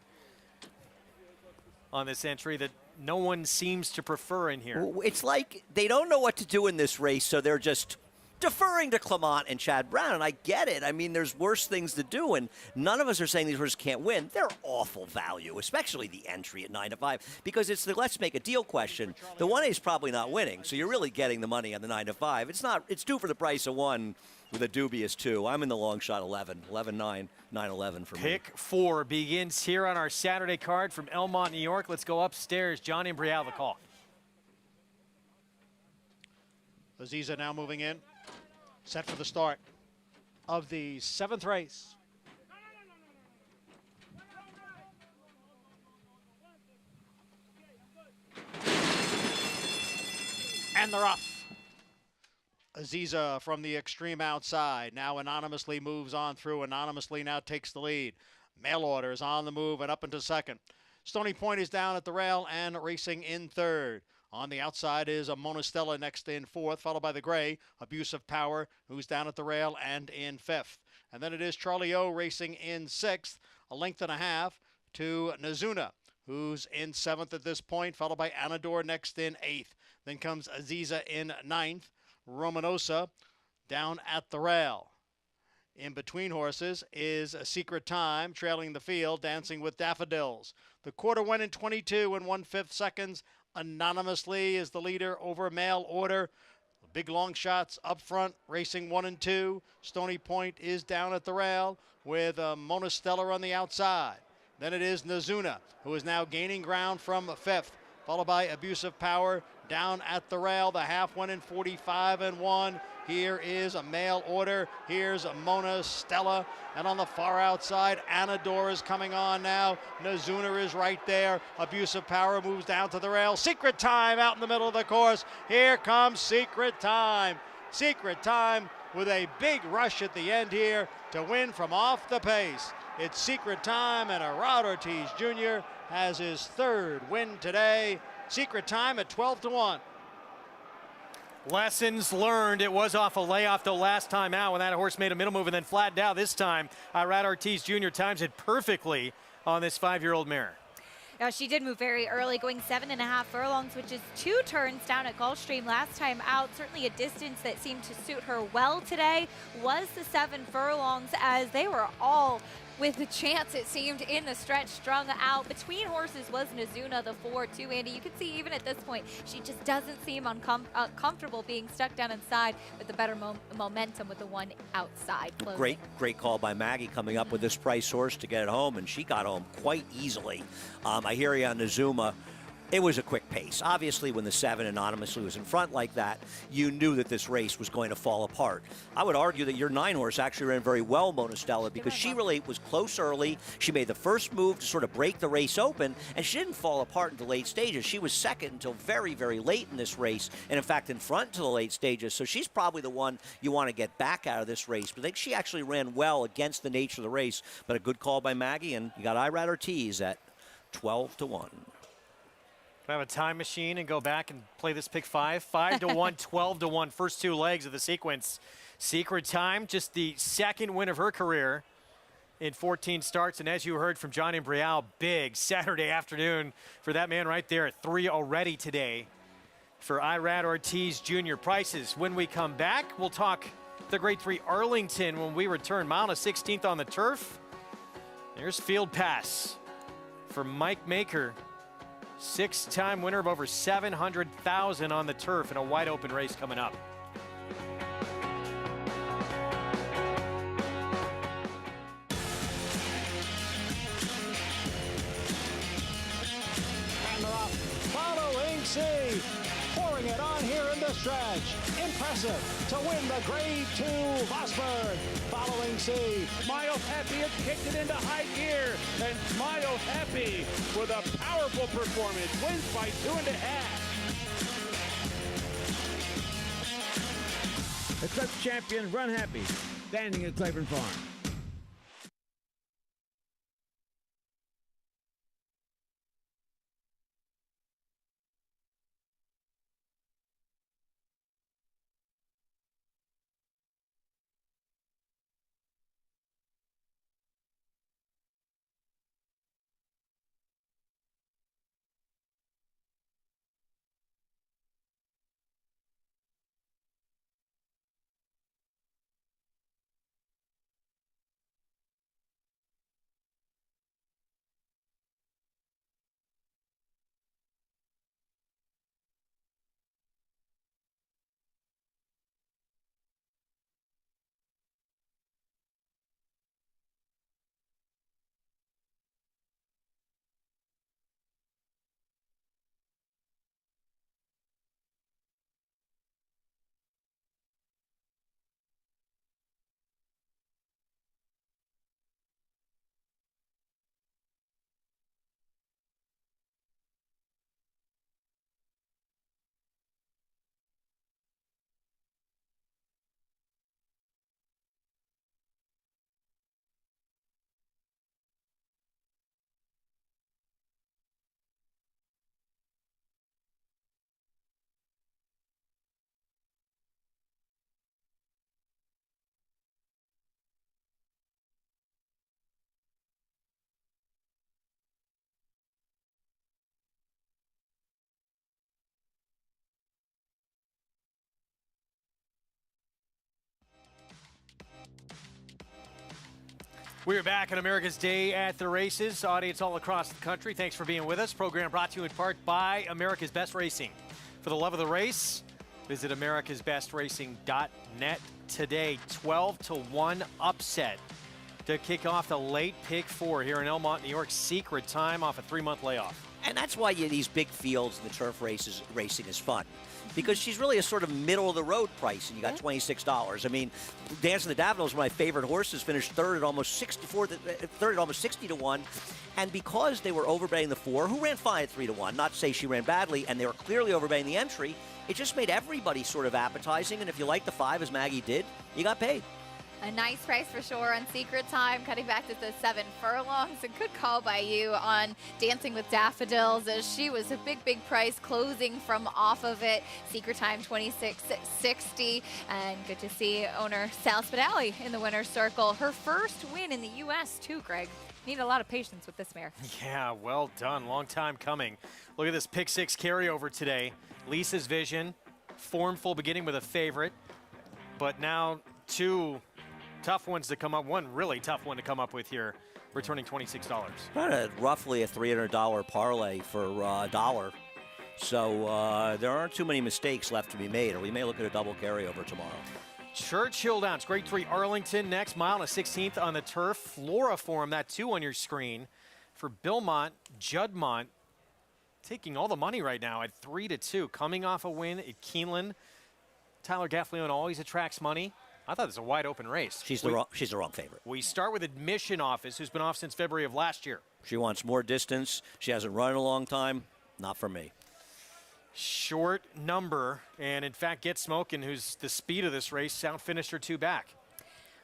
on this entry that no one seems to prefer in here. It's like they don't know what to do in this race, so they're just deferring to Clement and Chad Brown, and I get it. I mean, there's worse things to do, and none of us are saying these horses can't win. They're awful value, especially the entry at 9-5, because it's the let's make a deal question. The 1A is probably not winning, so you're really getting the money on the 9-5. It's not. It's 2 for the price of 1 with a dubious 2. I'm in the long shot 11, 11-9, 9-11 for me. Pick 4 begins here on our Saturday card from Belmont, New York. Let's go upstairs. Johnny and Brielle, the call. Aziza now moving in. Set for the start of the 7th race. And they're off. Aziza from the extreme outside now anonymously moves on through. Anonymously now takes the lead. Mail order is on the move and up into second. Stony Point is down at the rail and racing in third. On the outside is a Mona Stella next in 4th, followed by the gray, Abuse of Power, who's down at the rail and in 5th. And then it is Charlie O racing in 6th, a length and a half to Nazuna, who's in 7th at this point, followed by Anador next in 8th. Then comes Aziza in 9th, Romanosa down at the rail. In between horses is A Secret Time, trailing the field, Dancing with Daffodils. The quarter went in 22 and 1/5 seconds. Anonymously is the leader over Mail Order. Big long shots up front, racing 1 and 2. Stony Point is down at the rail with Mona Stella on the outside. Then it is Nazuna, who is now gaining ground from 5th, followed by Abuse of Power down at the rail. The half went in 45 and 1. Here is a Mail Order. Here's a Mona Stella. And on the far outside, Anador is coming on now. Nazuna is right there. Abuse of Power moves down to the rail. Secret Time out in the middle of the course. Here comes Secret Time. Secret Time with a big rush at the end here to win from off the pace. It's Secret Time, and Arad Ortiz Jr. has his 3rd win today. Secret Time at 12 to 1. Lessons learned. It was off a layoff the last time out when that horse made a middle move and then flattened out. This time, Arad Ortiz Jr. times it perfectly on this 5-year-old mare. Now, she did move very early, going 7.5 furlongs, which is 2 turns down at Gulfstream last time out. Certainly a distance that seemed to suit her well today was the 7 furlongs, as they were all with the chance, it seemed, in the stretch, strung out. Between horses was Nazuna, the 4-2, Andy. You can see even at this point, she just doesn't seem comfortable being stuck down inside with the better momentum with the one outside closing. Great call by Maggie coming up with this price horse to get it home, and she got home quite easily. I hear you on Nazuma. It was a quick pace. Obviously, when the 7 anonymously was in front like that, you knew that this race was going to fall apart. I would argue that your 9 horse actually ran very well, Mona Stella, because she really was close early. She made the first move to sort of break the race open, and she didn't fall apart into late stages. She was second until very, very late in this race, and in fact, in front to the late stages. So she's probably the one you want to get back out of this race. But I think she actually ran well against the nature of the race. But a good call by Maggie, and you got Irad Ortiz at 12 to 1. Can I have a time machine and go back and play this pick 5? 5 to 1, 12 to 1, first 2 legs of the sequence. Secret Time, just the 2nd win of her career in 14 starts. And as you heard from Johnny and Brielle, big Saturday afternoon for that man right there at 3 already today for Irad Ortiz Jr. Prices. When we come back, we'll talk the Grade 3 Arlington when we return. Mile and a 16th on the turf. There's field pass for Mike Maker. 6-time winner of over 700,000 on the turf in a wide open race coming up. And they're off. Following C. Pouring it on here in the stretch. Impressive to win the Grade 2 Vosburg. Following C. Smile Happy has kicked it into high gear. And Smile Happy with a powerful performance wins by 2.5. The Club champions Run Happy, standing at Claiborne Farm. We're back on America's Day at the Races. Audience all across the country, thanks for being with us. Program brought to you in part by America's Best Racing. For the love of the race, visit americasbestracing.net today. 12-1 upset to kick off the late pick 4 here in Belmont, New York. Secret time off a 3-month layoff. And that's why these big fields and the turf racing is fun. Because she's really a sort of middle-of-the-road price, and you got $26. I mean, Dancing the Daffodils, one of my favorite horses, finished third at almost 60 to 1. And because they were overbetting the 4, who ran fine at 3 to 1, not to say she ran badly, and they were clearly overbetting the entry, it just made everybody sort of appetizing. And if you like the 5, as Maggie did, you got paid. A nice price for sure on Secret Time, cutting back to the 7 furlongs. A good call by you on Dancing with Daffodils, as she was a big price closing from off of it. Secret Time 26.60, and good to see owner Sal Spadali in the winner's circle. Her first win in the U.S. too, Greg. Need a lot of patience with this mare. Yeah, well done. Long time coming. Look at this pick 6 carryover today. Lisa's Vision, formful beginning with a favorite, but now 2 tough ones to come up. One really tough one to come up with here, returning $26. Roughly a $300 parlay for $1. So there aren't too many mistakes left to be made, or we may look at a double carryover tomorrow. Churchill down. It's Grade 3 Arlington next. Mile and a 16th on the turf. Flora Forum, that 2 on your screen. For Belmont, Juddmont taking all the money right now at 3-2. Coming off a win at Keeneland. Tyler Gaffleon always attracts money. I thought it was a wide open race. She's the wrong favorite. We start with Admission Office, who's been off since February of last year. She wants more distance. She hasn't run in a long time. Not for me. Short number, and in fact, Get Smokin', who's the speed of this race, out-finished her 2 back.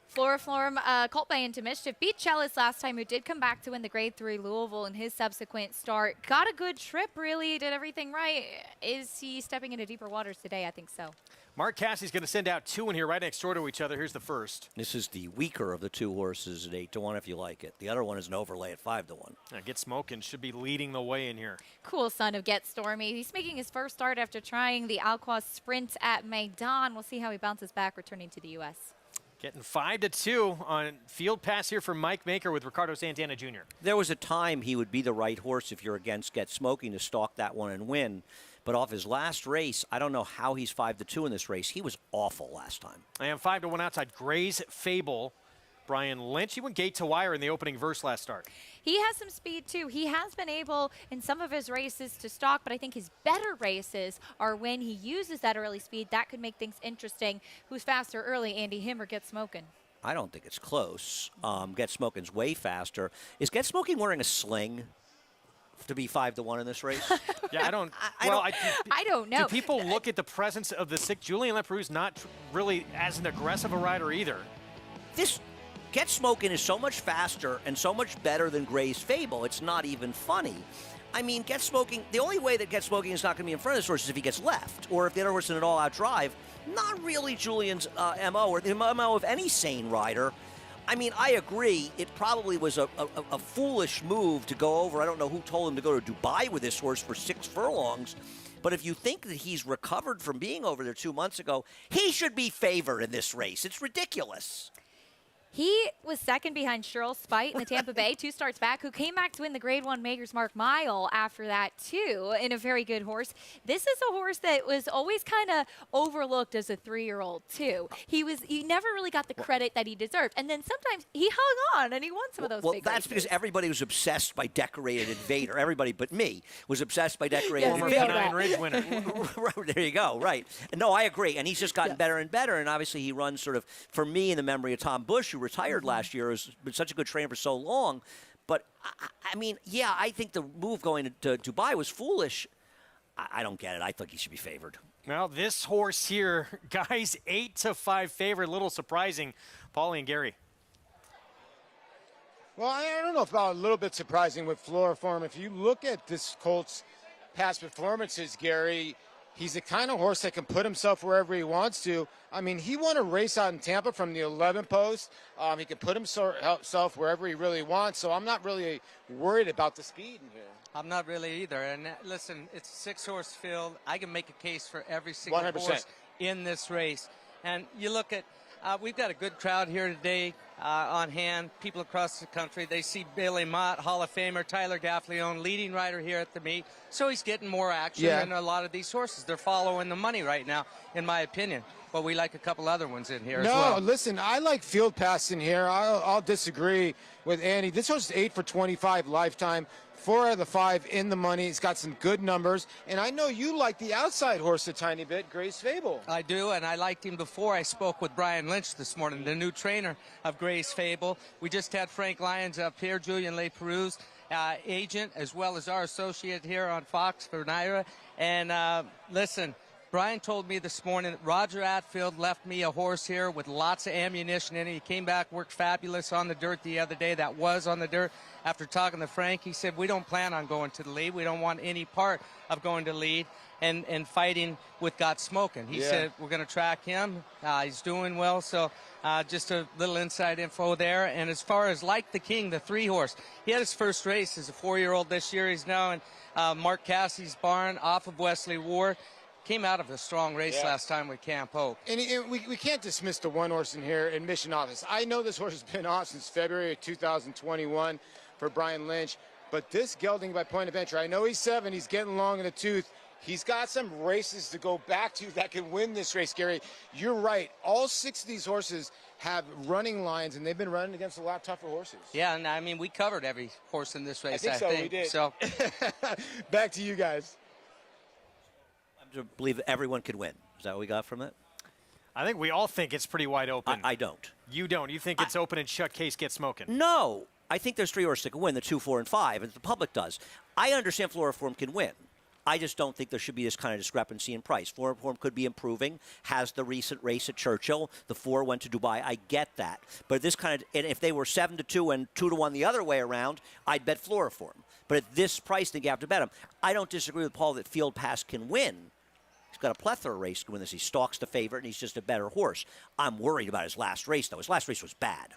Flora Florm, Colt by Into Mischief, beat Chalice last time, who did come back to win the Grade 3 Louisville in his subsequent start. Got a good trip, really, did everything right. Is he stepping into deeper waters today? I think so. Mark Cassie's going to send out 2 in here right next door to each other. Here's the first. This is the weaker of the 2 horses at 8-1 if you like it. The other one is an overlay at 5-1. Get Smokin' should be leading the way in here. Cool son of Get Stormy. He's making his first start after trying the Alquas Sprint at Maidan. We'll see how he bounces back returning to the U.S. Getting 5-2 on field pass here for Mike Maker with Ricardo Santana Jr. There was a time he would be the right horse if you're against Get Smoking to stalk that one and win. But off his last race, I don't know how he's 5-2 in this race. He was awful last time. I am 5-1 outside Gray's Fable. Brian Lynch, he went gate to wire in the opening verse last start. He has some speed, too. He has been able, in some of his races, to stalk, but I think his better races are when he uses that early speed. That could make things interesting. Who's faster early, Andy, him or Get Smokin'? I don't think it's close. Get Smoking's way faster. Is Get Smoking wearing a sling to be 5-1 in this race? Yeah, I don't. I don't know. Do people look at the presence of the 6? Julian Leperoux's not really as an aggressive a rider either. This Get Smoking is so much faster and so much better than Gray's Fable. It's not even funny. I mean, Get Smoking, the only way that Get Smoking is not going to be in front of this horse is if he gets left, or if the other horse in an all-out drive. Not really Julian's MO, or the MO of any sane rider. I mean, I agree. It probably was a foolish move to go over. I don't know who told him to go to Dubai with this horse for 6 furlongs. But if you think that he's recovered from being over there 2 months ago, he should be favored in this race. It's ridiculous. He was second behind Cheryl Spite in the Tampa Bay 2 starts back, who came back to win the Grade 1 Maker's Mark Mile after that, too, in a very good horse. This is a horse that was always kind of overlooked as a 3-year-old, too. He never really got the credit that he deserved. And then sometimes he hung on, and he won some of those big that's races. because everybody was obsessed by Decorated Invader. Everybody but me was obsessed by Decorated Former Invader. Pennine Ridge winner. There you go, right. No, I agree. And he's just gotten better and better. And obviously he runs sort of, for me, in the memory of Tom Bush, who retired last year, has been such a good trainer for so long. But, I mean, yeah, I think the move going to Dubai was foolish. I don't get it. I think he should be favored. Well, this horse here, guys, 8-5 favorite. A little surprising. Paulie and Gary. Well, I don't know about a little bit surprising with Floriform. If you look at this Colt's past performances, Gary, he's the kind of horse that can put himself wherever he wants to. I mean, he won a race out in Tampa from the 11th post. He can put himself wherever he really wants, so I'm not really worried about the speed in here. I'm not really either. And listen, it's a 6-horse field. I can make a case for every single 100%. horse in this race. And you look at, we've got a good crowd here today on hand. People across the country, they see Billy Mott, Hall of Famer, Tyler Gaffleone, leading rider here at the meet. So he's getting more action than a lot of these horses. They're following the money right now, in my opinion. But we like a couple other ones in here as well. No, listen, I like Field Pass in here. I'll disagree with Andy. This horse is 8 for 25 lifetime. 4 out of the 5 in the money. It's got some good numbers. And I know you like the outside horse a tiny bit, Gray's Fable. I do, and I liked him before. I spoke with Brian Lynch this morning, the new trainer of Gray's Fable. We just had Frank Lyons up here, Julian Leperoux's agent, as well as our associate here on Fox for Naira. And listen, Brian told me this morning that Roger Atfield left me a horse here with lots of ammunition in it. He came back, worked fabulous on the dirt the other day. That was on the dirt. After talking to Frank, he said, we don't plan on going to the lead. We don't want any part of going to lead and fighting with Got Smokin'. He said, we're going to track him. He's doing well. So just a little inside info there. And as far as Like the King, the 3-horse, he had his first race as a 4-year-old this year. He's now in Mark Cassie's barn off of Wesley Ward. Came out of a strong race last time with Camp Hope. And we can't dismiss the one horse in here in Mission Office. I know this horse has been off since February of 2021 for Brian Lynch, but this gelding by point of entry, I know he's 7, he's getting long in the tooth. He's got some races to go back to that can win this race, Gary. You're right. All 6 of these horses have running lines, and they've been running against a lot tougher horses. Yeah, and I mean, we covered every horse in this race, I think. We did. So. Back to you guys. To believe that everyone could win. Is that what we got from it? I think we all think it's pretty wide open. I don't. You don't. You think it's open and shut case Get Smokin'. No. I think there's 3 horses that can win, the 2, 4, and 5, and the public does. I understand Floriform can win. I just don't think there should be this kind of discrepancy in price. Floriform could be improving, has the recent race at Churchill. The 4 went to Dubai. I get that. But this kind of, and if they were 7-2 and 2-1 the other way around, I'd bet Floriform. But at this price, I think you have to bet him. I don't disagree with Paul that Field Pass can win. He's got a plethora of race to win this. He stalks the favorite, and he's just a better horse. I'm worried about his last race, though. His last race was bad.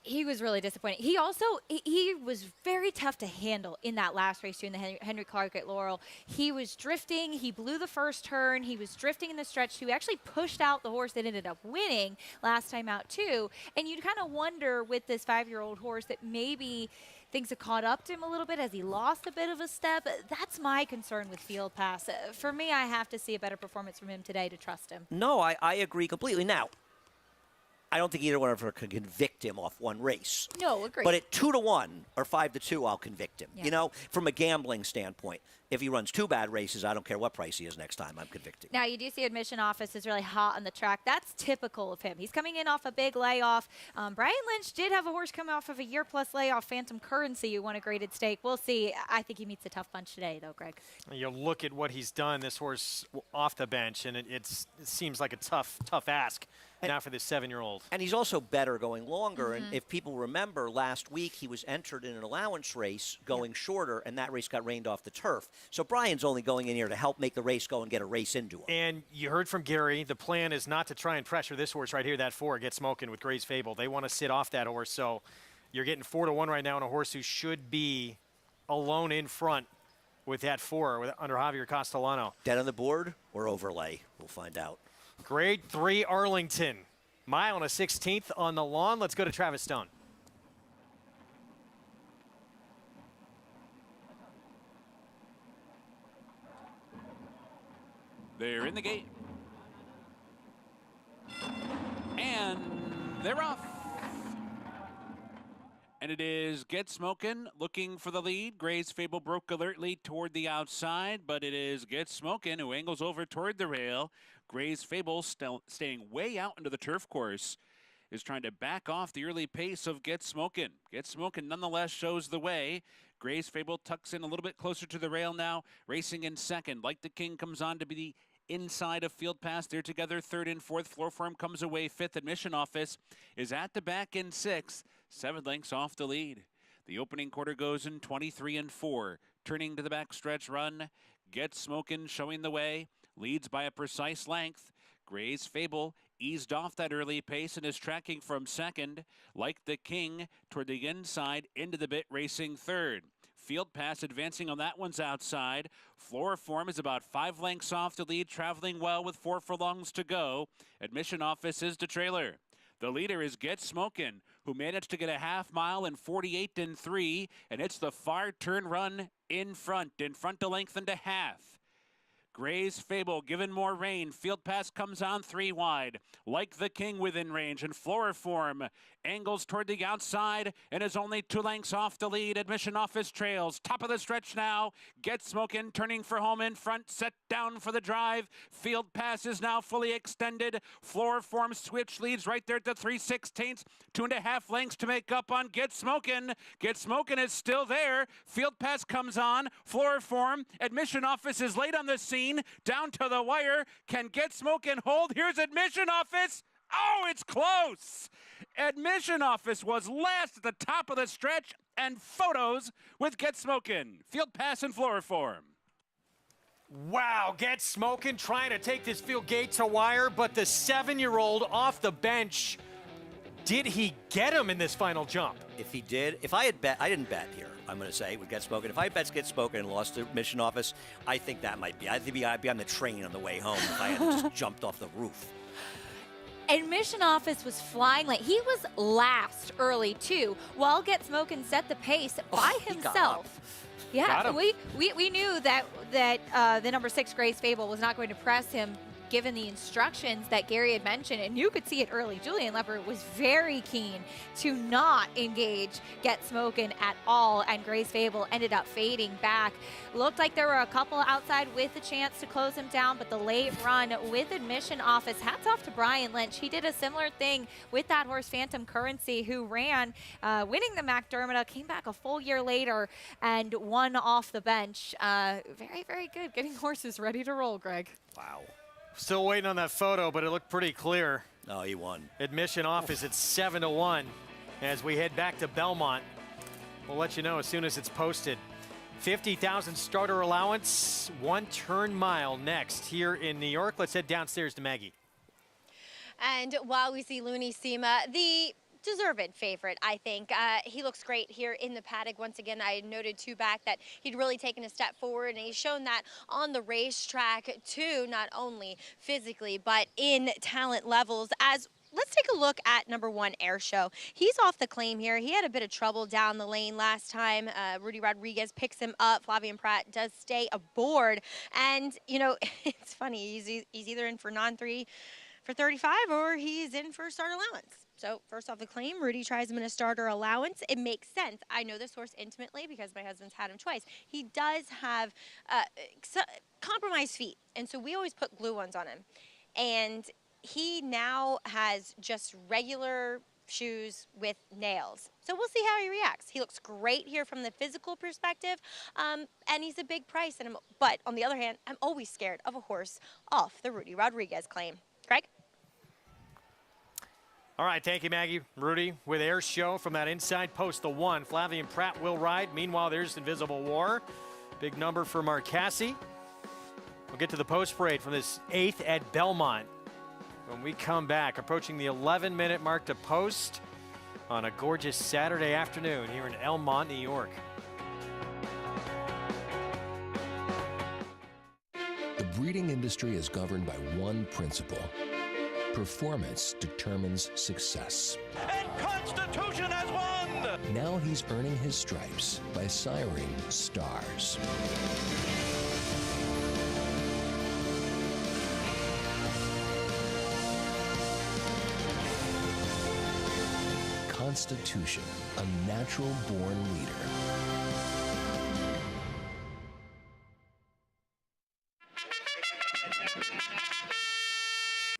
He was really disappointing. He also, he was very tough to handle in that last race, too, in the Henry Clark at Laurel. He was drifting. He blew the first turn. He was drifting in the stretch, too. He actually pushed out the horse that ended up winning last time out, too. And you'd kind of wonder with this 5-year-old horse that maybe things have caught up to him a little bit as he lost a bit of a step. That's my concern with Field Pass. For me, I have to see a better performance from him today to trust him. No, I agree completely. Now, I don't think either one of them can convict him off one race. No, agree. But at 2-1 or 5-2, I'll convict him. Yeah. You know, from a gambling standpoint. If he runs 2 bad races, I don't care what price he is next time, I'm convicting. Now, you do see Admission Office is really hot on the track. That's typical of him. He's coming in off a big layoff. Brian Lynch did have a horse come off of a year-plus layoff, Phantom Currency, who won a graded stake. We'll see. I think he meets a tough bunch today, though, Greg. You look at what he's done, this horse off the bench, and it seems like a tough ask now for this 7-year-old. And he's also better going longer. And if people remember, last week he was entered in an allowance race going shorter, and that race got rained off the turf. So Brian's only going in here to help make the race go and get a race into him. And you heard from Gary, the plan is not to try and pressure this horse right here, that 4, Get Smoking with Gray's Fable. They want to sit off that horse. So you're getting 4-1 right now on a horse who should be alone in front with that 4 under Javier Castellano. Dead on the board or overlay? We'll find out. Grade 3 Arlington. Mile and a 16th on the lawn. Let's go to Travis Stone. They're in the gate. And they're off. And it is Get Smokin' looking for the lead. Gray's Fable broke alertly toward the outside, but it is Get Smokin' who angles over toward the rail. Gray's Fable staying way out into the turf course is trying to back off the early pace of Get Smokin'. Get Smokin' nonetheless shows the way. Gray's Fable tucks in a little bit closer to the rail now, racing in second. Like the King comes on to be the inside of Field Pass. They're together third and fourth. Floor Form comes away fifth. Admission Office is at the back in sixth. 7 lengths off the lead. The opening quarter goes in 23 and 4. Turning to the backstretch run. Get Smokin' showing the way. Leads by a precise length. Gray's Fable eased off that early pace and is tracking from second. Like the King toward the inside into the bit, racing third. Field Pass advancing on that one's outside. Floor Form is about 5 lengths off the lead, traveling well with 4 furlongs to go. Admission Office is the trailer. The leader is Get Smokin', who managed to get a half mile in 48 and 3, and it's the far turn run in front a length and a half. Gray's Fable given more rain. Field Pass comes on 3 wide. Like the King within range, and Floor Form angles toward the outside and is only 2 lengths off the lead. Admission Office trails. Top of the stretch now. Get Smokin' turning for home in front. Set down for the drive. Field Pass is now fully extended. Floor Form switch leads right there at the 3/16. 2.5 lengths to make up on Get Smokin'. Get Smokin' is still there. Field Pass comes on. Floor Form. Admission Office is late on the scene. Down to the wire. Can Get Smokin' hold? Here's Admission Office. Oh, it's close. Admission Office was last at the top of the stretch, and photos with Get Smokin'. Field Pass and Floor Form. Wow, Get Smokin' trying to take this field gate to wire, but the 7-year-old off the bench, did he get him in this final jump? If he did, if I had bet, I didn't bet here, I'm going to say, with Get Smokin'. If I bet Get Smokin' and lost to Admission Office, I think that might be. I think I'd be on the train on the way home if I had just jumped off the roof. Admission Office was flying late. He was last early, too, while Get Smokin' set the pace by himself. Yeah, we knew that the number 6 Gray's Fable was not going to press him given the instructions that Gary had mentioned, and you could see it early. Julian Leopard was very keen to not engage Get Smokin' at all, and Gray's Fable ended up fading back. Looked like there were a couple outside with a chance to close him down, but the late run with Admission Office, hats off to Brian Lynch. He did a similar thing with that horse Phantom Currency, who ran, winning the McDermott, came back a full year later and won off the bench. Very, very good, getting horses ready to roll, Greg. Wow. Still waiting on that photo, but it looked pretty clear. No, he won. Admission Office at 7-1 as we head back to Belmont. We'll let you know as soon as it's posted. $50,000 starter allowance, 1 turn mile next here in New York. Let's head downstairs to Maggie. And while we see Looney Sema, the deserved favorite, I think. He looks great here in the paddock. Once again, I noted too back that he'd really taken a step forward, and he's shown that on the racetrack too, not only physically, but in talent levels. As let's take a look at number 1, Air Show. He's off the claim here. He had a bit of trouble down the lane last time. Rudy Rodriguez picks him up. Flavien Prat does stay aboard. And, you know, it's funny. He's either in for non-3 for 35 or he's in for starter allowance. So first off the claim, Rudy tries him in a starter allowance. It makes sense. I know this horse intimately because my husband's had him twice. He does have compromised feet, and so we always put glue ones on him. And he now has just regular shoes with nails. So we'll see how he reacts. He looks great here from the physical perspective, and he's a big price. But on the other hand, I'm always scared of a horse off the Rudy Rodriguez claim. Greg? All right, thank you, Maggie. Rudy with Air Show from that inside post, the 1. Flavien Prat will ride. Meanwhile, there's Invisible War. Big number for Marcassi. We'll get to the post parade from this 8th at Belmont when we come back, approaching the 11-minute mark to post on a gorgeous Saturday afternoon here in Elmont, New York. The breeding industry is governed by one principle. Performance determines success. And Constitution has won! Now he's earning his stripes by siring stars. Constitution, a natural-born leader.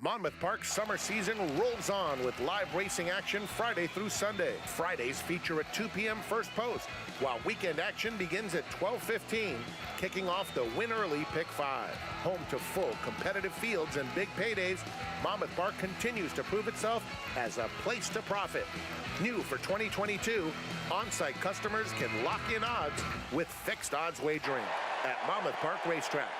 Monmouth Park's summer season rolls on with live racing action Friday through Sunday. Fridays feature at 2 p.m. first post, while weekend action begins at 12:15, kicking off the Win Early Pick 5. Home to full competitive fields and big paydays, Monmouth Park continues to prove itself as a place to profit. New for 2022, on-site customers can lock in odds with fixed odds wagering at Monmouth Park Racetrack.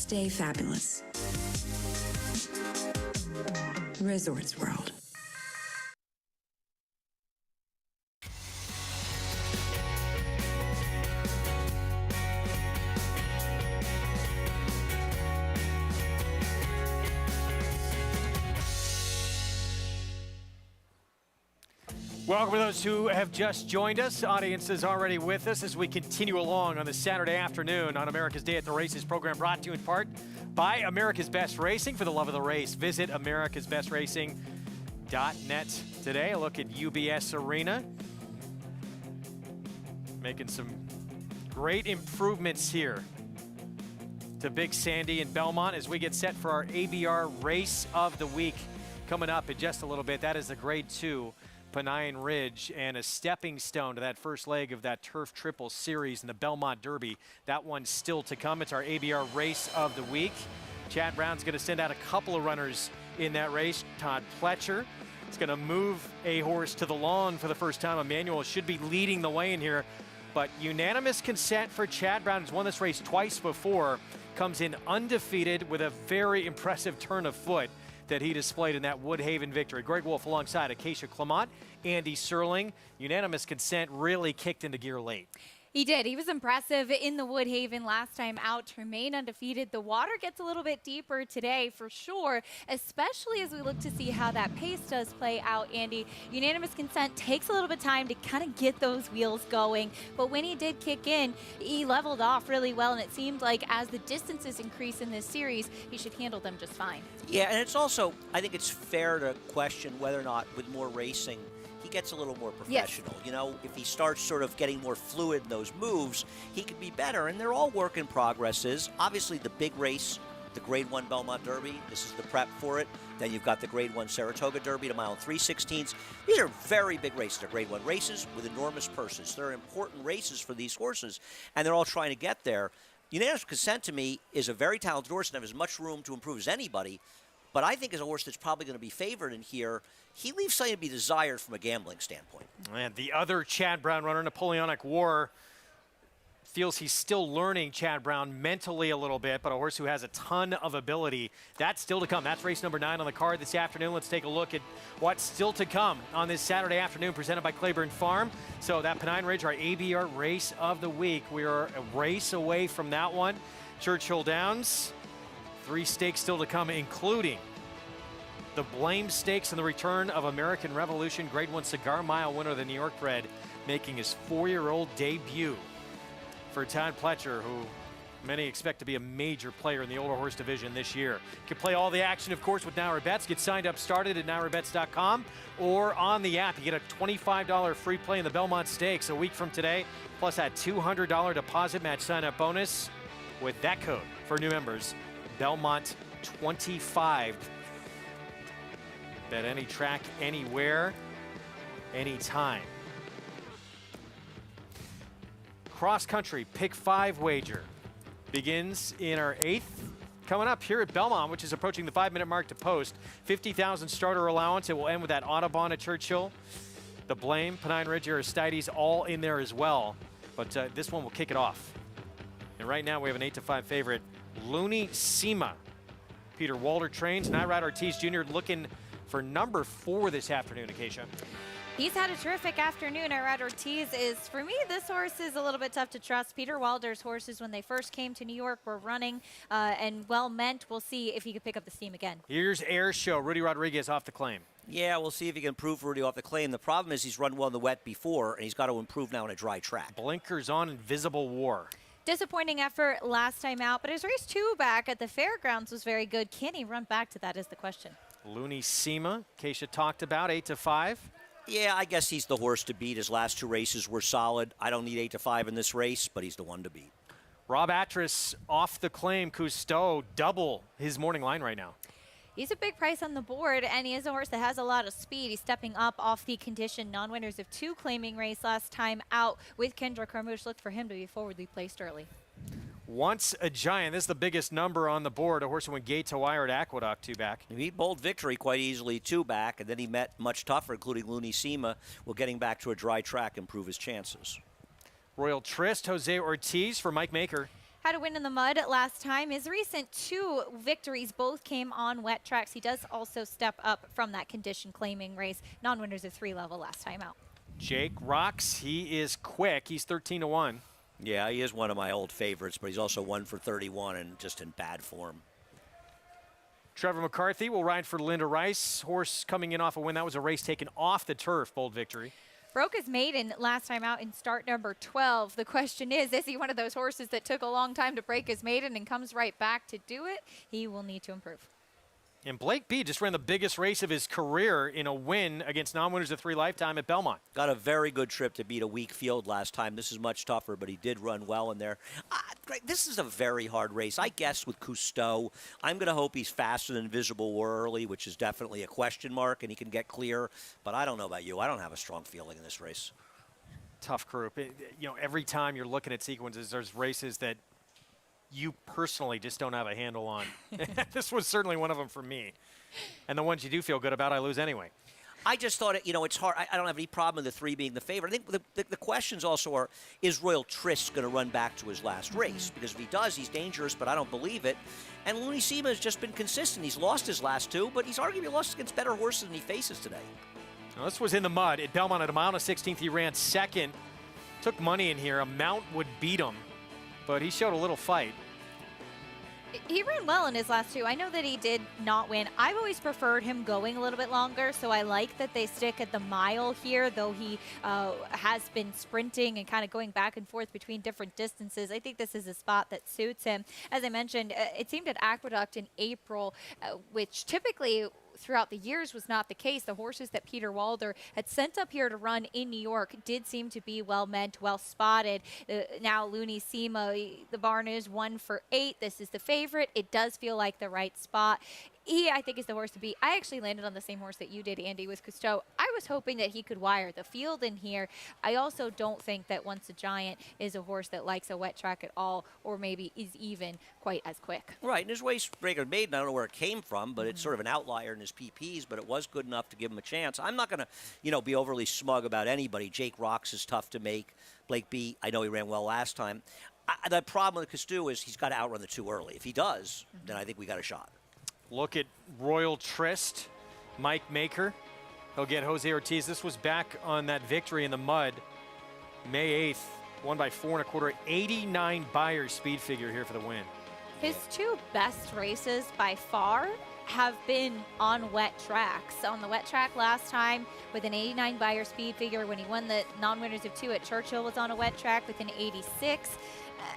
Stay fabulous. Resorts World. Welcome to those who have just joined us. Audience is already with us as we continue along on this Saturday afternoon on America's Day at the Races program, brought to you in part by America's Best Racing. For the love of the race, visit americasbestracing.net today. A look at UBS Arena. Making some great improvements here to Big Sandy and Belmont as we get set for our ABR Race of the Week coming up in just a little bit. That is the Grade 2 Pennine Ridge, and a stepping stone to that first leg of that Turf Triple Series in the Belmont Derby. That one's still to come. It's our ABR Race of the Week. Chad Brown's going to send out a couple of runners in that race. Todd Pletcher is going to move a horse to the lawn for the first time. Emmanuel should be leading the way in here, but unanimous consent for Chad Brown, who's won this race twice before, comes in undefeated with a very impressive turn of foot that he displayed in that Woodhaven victory. Greg Wolf alongside Acacia Clement, Andy Serling. Unanimous consent really kicked into gear late. He did. He was impressive in the Woodhaven last time out to remain undefeated. The water gets a little bit deeper today for sure, especially as we look to see how that pace does play out, Andy. Unanimous consent takes a little bit of time to kind of get those wheels going, but when he did kick in, he leveled off really well, and it seemed like as the distances increase in this series, he should handle them just fine. Yeah, and it's also, I think it's fair to question whether or not with more racing, he gets a little more professional. Yes. You know, if he starts sort of getting more fluid in those moves, he could be better. And they're all work in progresses. Obviously, the big race, the Grade 1 Belmont Derby, this is the prep for it. Then you've got the Grade 1 Saratoga Derby, the mile and 3/16. These are very big races. They're Grade 1 races with enormous purses. They're important races for these horses, and they're all trying to get there. Unanimous Consent, to me, is a very talented horse and has as much room to improve as anybody. But I think as a horse that's probably going to be favored in here, he leaves something to be desired from a gambling standpoint. And the other Chad Brown runner, Napoleonic War, feels he's still learning Chad Brown mentally a little bit, but a horse who has a ton of ability. That's still to come. That's race number 9 on the card this afternoon. Let's take a look at what's still to come on this Saturday afternoon, presented by Claiborne Farm. So that Pennine Ridge, our ABR race of the week. We are a race away from that one. Churchill Downs, 3 stakes still to come, including the Blame Stakes and the return of American Revolution Grade 1 Cigar Mile winner, the New York bred, making his 4-year-old debut for Todd Pletcher, who many expect to be a major player in the older horse division this year. You can play all the action, of course, with Now Bets. Get signed up, started at nowbets.com or on the app. You get a $25 free play in the Belmont Stakes a week from today, plus that $200 deposit match sign-up bonus with that code for new members, Belmont25. Bet any track, anywhere, anytime. Cross country pick 5 wager begins in our 8th. Coming up here at Belmont, which is approaching the 5-minute mark to post. 50,000 starter allowance. It will end with that Audubon at Churchill. The Blame, Pennine Ridge, Aristides, all in there as well. But this one will kick it off. And right now we have an 8-5 favorite, Looney Sema. Peter Walter trains. Irad Ortiz Jr. looking for number 4 this afternoon, Acacia. He's had a terrific afternoon. Irad Ortiz is, for me, this horse is a little bit tough to trust. Peter Walder's horses, when they first came to New York, were running and well meant. We'll see if he can pick up the steam again. Here's Air Show. Rudy Rodriguez off the claim. Yeah, we'll see if he can improve Rudy off the claim. The problem is he's run well in the wet before, and he's got to improve now in a dry track. Blinkers on, Invisible War. Disappointing effort last time out, but his race 2 back at the fairgrounds was very good. Can he run back to that is the question. Looney Sema, Keisha talked about, 8-5. Yeah, I guess he's the horse to beat. His last 2 races were solid. I don't need 8-5 in this race, but he's the one to beat. Rob Atras off the claim. Cousteau double his morning line right now. He's a big price on the board, and he is a horse that has a lot of speed. He's stepping up off the condition. Non-winners of 2 claiming race last time out with Kendra Carmouche. Look for him to be forwardly placed early. Once a Giant. This is the biggest number on the board. A horse who went gate to wire at Aqueduct, 2 back. He beat Bold Victory quite easily, 2 back, and then he met much tougher, including Looney Sema. Will getting back to a dry track improve his chances. Royal Tryst, Jose Ortiz for Mike Maker. Had a win in the mud last time. His recent 2 victories both came on wet tracks. He does also step up from that condition claiming race. Non-winners of 3 level last time out. Jake Rocks, he is quick. He's 13-1. Yeah, he is one of my old favorites, but he's also 1 for 31 and just in bad form. Trevor McCarthy will ride for Linda Rice. Horse coming in off a win. That was a race taken off the turf. Bold Victory. Broke his maiden last time out in start number 12. The question is he one of those horses that took a long time to break his maiden and comes right back to do it? He will need to improve. And Blake B just ran the biggest race of his career in a win against non-winners of 3 lifetime at Belmont. Got a very good trip to beat a weak field last time. This is much tougher, but he did run well in there. Greg, this is a very hard race. I guess with Cousteau, I'm going to hope he's faster than Invisible War early, which is definitely a question mark, and he can get clear. But I don't know about you. I don't have a strong feeling in this race. Tough group. Every time you're looking at sequences, there's races that you personally just don't have a handle on. This was certainly one of them for me. And the ones you do feel good about, I lose anyway. I just thought, it's hard. I don't have any problem with the 3 being the favorite. I think the questions also are, is Royal Tryst going to run back to his last race? Because if he does, he's dangerous, but I don't believe it. And Looney Sema has just been consistent. He's lost his last 2, but he's arguably lost against better horses than he faces today. Now, this was in the mud at Belmont at a mile and a 16th. He ran second took money in here. A mount would beat him, but he showed a little fight. He ran well in his last two. I know that he did not win. I've always preferred him going a little bit longer, so I like that they stick at the mile here, though he has been sprinting and kind of going back and forth between different distances. I think this is a spot that suits him. As I mentioned, it seemed at Aqueduct in April, which typically throughout the years was not the case. The horses that Peter Walder had sent up here to run in New York did seem to be well meant, well spotted. Now Looney Sema, the barn is 1 for 8. This is the favorite. It does feel like the right spot. He, I think, is the horse to beat. I actually landed on the same horse that you did, Andy, with Cousteau. I was hoping that he could wire the field in here. I also don't think that Once a Giant is a horse that likes a wet track at all, or maybe is even quite as quick. Right, and his race record maiden, I don't know where it came from, but it's sort of an outlier in his PPs, but it was good enough to give him a chance. I'm not going to, be overly smug about anybody. Jake Rocks is tough to make. Blake B, I know he ran well last time. The problem with Cousteau is he's got to outrun the 2 early. If he does, then I think we got a shot. Look at Royal Tryst, Mike Maker. He'll get Jose Ortiz. This was back on that victory in the mud. May 8th, won by 4 1/4. 89 Beyer speed figure here for the win. His 2 best races by far have been on wet tracks. On the wet track last time with an 89 Beyer speed figure, when he won the non-winners of 2 at Churchill was on a wet track with an 86.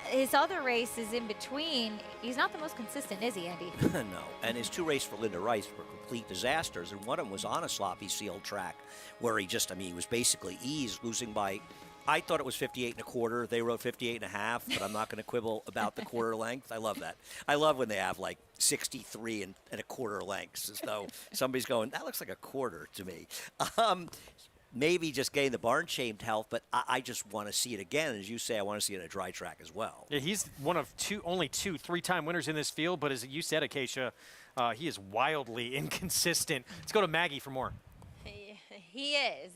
His other races in between, he's not the most consistent, is he, Andy? No, and his 2 races for Linda Rice were complete disasters, and one of them was on a sloppy sealed track where he was basically eased, losing by, I thought it was 58 1/4. They wrote 58 1/2, but I'm not going to quibble about the quarter length. I love that. I love when they have like 63 and 1/4 lengths, as though somebody's going, that looks like a quarter to me. Maybe just getting the barn shamed help, but I just want to see it again. As you say, I want to see it at a dry track as well. Yeah, he's one of only 2 3-time winners in this field, but as you said, Acacia, he is wildly inconsistent. Let's go to Maggie for more. He is.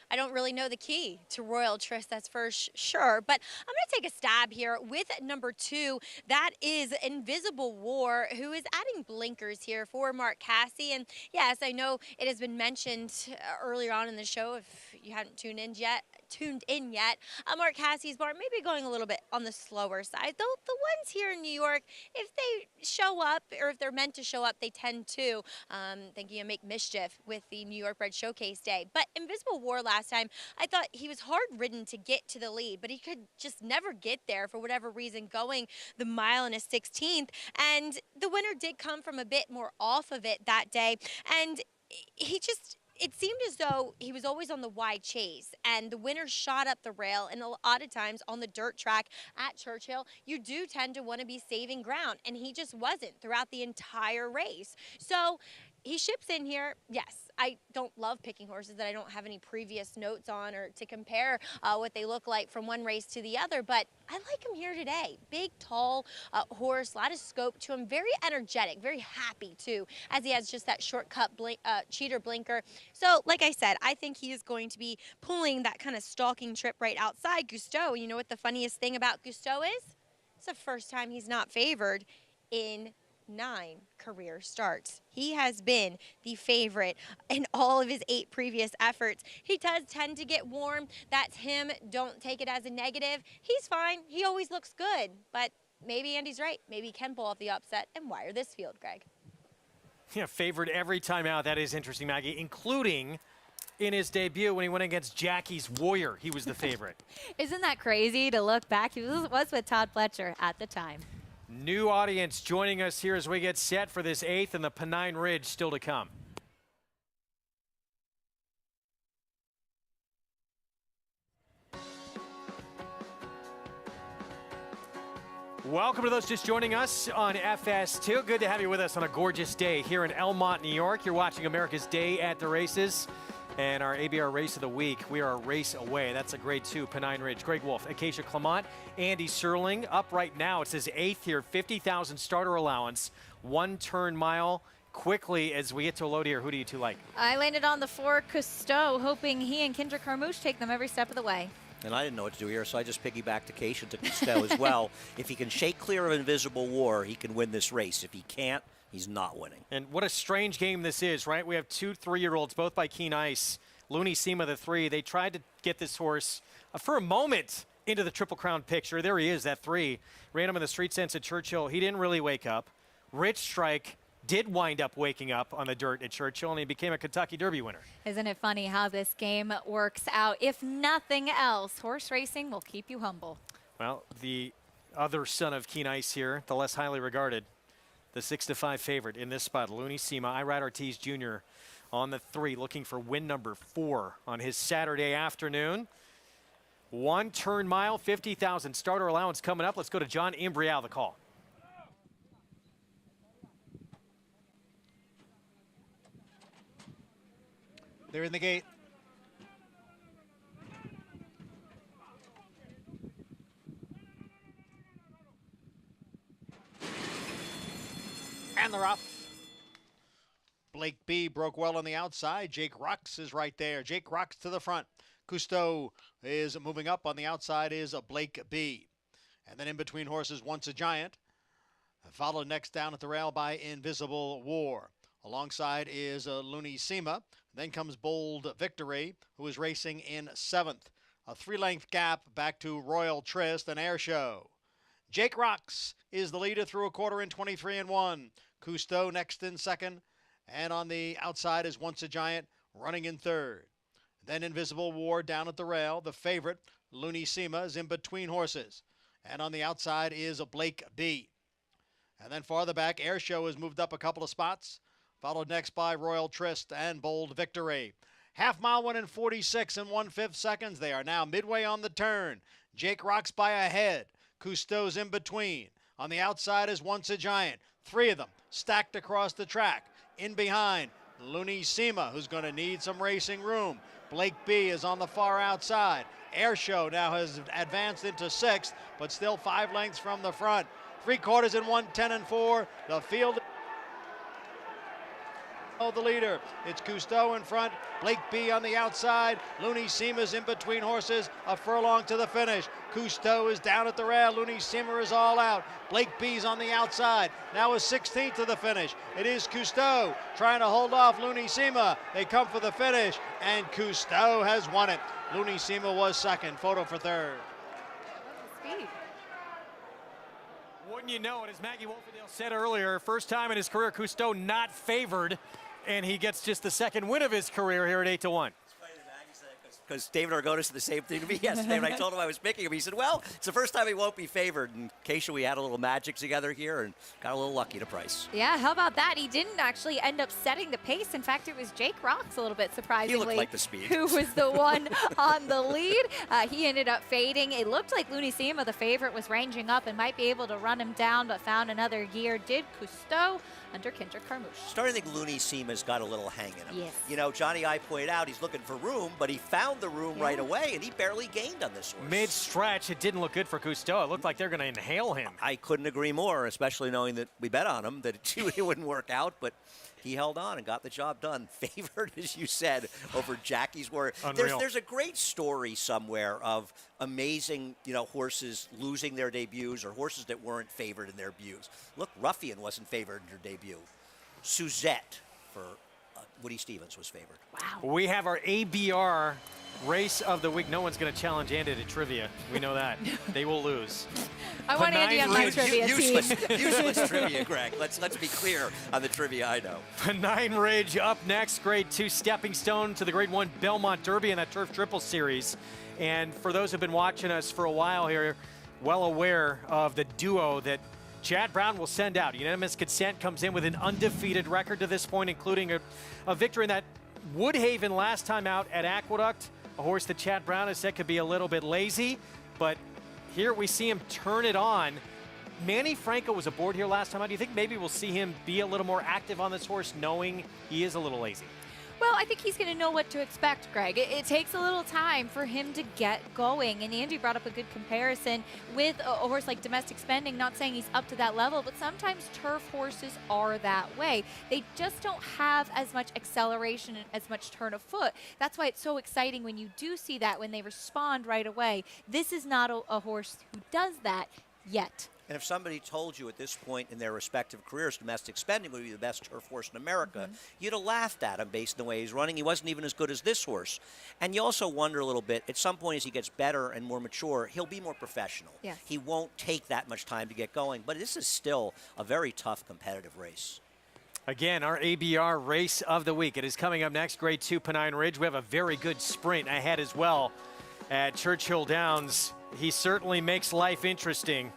I don't really know the key to Royal Tryst, that's for sure. But I'm going to take a stab here with number 2. That is Invisible War, who is adding blinkers here for Mark Casse. And yes, I know it has been mentioned earlier on in the show, if you hadn't tuned in yet, Mark Casse's barn may be going a little bit on the slower side. Though the ones here in New York, if they show up, or if they're meant to show up, they tend to, thinking of make mischief with the New York Bred Showcase Day. But Invisible War last time, I thought he was hard-ridden to get to the lead, but he could just never get there for whatever reason, going the mile and a 16th. And the winner did come from a bit more off of it that day. And it seemed as though he was always on the wide chase, and the winner shot up the rail, and a lot of times on the dirt track at Churchill, you do tend to want to be saving ground, and he just wasn't throughout the entire race. So he ships in here. Yes, I don't love picking horses that I don't have any previous notes on or to compare what they look like from one race to the other, but I like him here today. Big, tall horse, a lot of scope to him, very energetic, very happy too, as he has just that shortcut cheater blinker. So like I said, I think he is going to be pulling that kind of stalking trip right outside Cousteau. You know what the funniest thing about Cousteau is? It's the first time he's not favored in 9 career starts. He has been the favorite in all of his 8 previous efforts. He does tend to get warm. That's him. Don't take it as a negative. He's fine. He always looks good. But maybe Andy's right. Maybe he can pull off the upset and wire this field, Greg. Yeah, favored every time out. That is interesting, Maggie, including in his debut when he went against Jackie's Warrior. He was the favorite. Isn't that crazy to look back? He was with Todd Pletcher at the time. New audience joining us here as we get set for this 8th and the Pennine Ridge still to come. Welcome to those just joining us on FS2. Good to have you with us on a gorgeous day here in Belmont, New York. You're watching America's Day at the Races. And our ABR Race of the Week, we are a race away. That's a grade 2, Pennine Ridge. Greg Wolf, Acacia Clement, Andy Serling. Up right now, it says 8th here, 50,000 starter allowance, 1 turn mile. Quickly, as we get to a load here, who do you 2 like? I landed on the 4 Cousteau, hoping he and Kendrick Carmouche take them every step of the way. And I didn't know what to do here, so I just piggybacked Acacia to Cousteau as well. If he can shake clear of Invisible War, he can win this race. If he can't, he's not winning. And what a strange game this is, right? We have 2 3-year-olds, both by Keen Ice. Looney Sema, the 3. They tried to get this horse for a moment into the Triple Crown picture. There he is, that 3. Ran him in the street sense at Churchill. He didn't really wake up. Rich Strike did wind up waking up on the dirt at Churchill, and he became a Kentucky Derby winner. Isn't it funny how this game works out? If nothing else, horse racing will keep you humble. Well, the other son of Keen Ice here, the less highly regarded, the 6-5 favorite in this spot, Looney Sema, Aristides Jr. on the 3, looking for win number 4 on his Saturday afternoon. 1 turn mile, 50,000 starter allowance coming up. Let's go to John Imbrial, the call. They're in the gate. And they're off. Blake B broke well on the outside. Jake Rux is right there. Jake Rux to the front. Cousteau is moving up. On the outside is Blake B. And then in between horses, Once a Giant. Followed next down at the rail by Invisible War. Alongside is Looney Sema. Then comes Bold Victory, who is racing in 7th. A 3-length gap back to Royal Tryst and Air Show. Jake Rux is the leader through a quarter in 23-1. Cousteau next in 2nd. And on the outside is Once a Giant running in 3rd. Then Invisible War down at the rail. The favorite, Looney Sema, is in between horses. And on the outside is Blake B. And then farther back, Air Show has moved up a couple of spots. Followed next by Royal Tryst and Bold Victory. Half mile 1 in 46 and 1/5 seconds. They are now midway on the turn. Jake Rocks by a head. Cousteau's in between. On the outside is Once a Giant. 3 of them stacked across the track. In behind, Looney Sema, who's going to need some racing room. Blake B is on the far outside. Air Show now has advanced into 6th, but still 5 lengths from the front. 3/4 in 1:10 and 4. The field. The leader. It's Cousteau in front, Blake B on the outside, Looney Sema's in between horses, a furlong to the finish. Cousteau is down at the rail, Looney Sema is all out. Blake B's on the outside, now is 16th to the finish. It is Cousteau trying to hold off Looney Sema. They come for the finish, and Cousteau has won it. Looney Sema was 2nd, photo for 3rd. Speed. Wouldn't you know it, as Maggie Wolfendale said earlier, first time in his career, Cousteau not favored, and he gets just the 2nd win of his career here at 8-1. Because David Argonis said the same thing to me yesterday when I told him I was picking him. He said, well, it's the first time he won't be favored. And Keisha, we had a little magic together here and got a little lucky to price. Yeah, how about that? He didn't actually end up setting the pace. In fact, it was Jake Rocks a little bit surprisingly. He looked like the speed. Who was the one on the lead. He ended up fading. It looked like Looney Sema, the favorite, was ranging up and might be able to run him down, but found another gear. Did Cousteau under Kendrick Carmouche. Starting to think Looney Sema's got a little hang in him. Yes. You know, Johnny I pointed out he's looking for room, but he found the room right away, and he barely gained on this horse. Mid-stretch, it didn't look good for Cousteau. It looked like they're going to inhale him. I couldn't agree more, especially knowing that we bet on him, that it wouldn't work out, but he held on and got the job done. Favored, as you said, over Jackie's Warrior. There's a great story somewhere of amazing, horses losing their debuts or horses that weren't favored in their debuts. Look, Ruffian wasn't favored in her debut. Suzette for Woody Stevens was favored. Wow. We have our ABR race of the week. No one's going to challenge Andy to trivia. We know that. They will lose. I want Andy on my trivia team. Useless trivia, Greg. Let's be clear on the trivia I know. Pennine Ridge up next. Grade 2 stepping stone to the Grade 1 Belmont Derby in that Turf Triple Series. And for those who've been watching us for a while here, well aware of the duo that Chad Brown will send out. Unanimous consent comes in with an undefeated record to this point, including a victory in that Woodhaven last time out at Aqueduct. A horse that Chad Brown has said could be a little bit lazy, but here we see him turn it on. Manny Franco was aboard here last time out. Do you think maybe we'll see him be a little more active on this horse, knowing he is a little lazy? Well, I think he's going to know what to expect, Greg. It takes a little time for him to get going. And Andy brought up a good comparison with a horse like Domestic Spending. Not saying he's up to that level, but sometimes turf horses are that way. They just don't have as much acceleration and as much turn of foot. That's why it's so exciting when you do see that, when they respond right away. This is not a horse who does that yet. And if somebody told you at this point in their respective careers domestic spending would be the best turf horse in America, you'd have laughed at him based on the way he's running. He wasn't even as good as this horse. And you also wonder a little bit, at some point as he gets better and more mature, he'll be more professional. Yes. He won't take that much time to get going. But this is still a very tough competitive race. Again, our ABR race of the week. It is coming up next, Grade 2 Pennine Ridge. We have a very good sprint ahead as well at Churchill Downs. He certainly makes life interesting.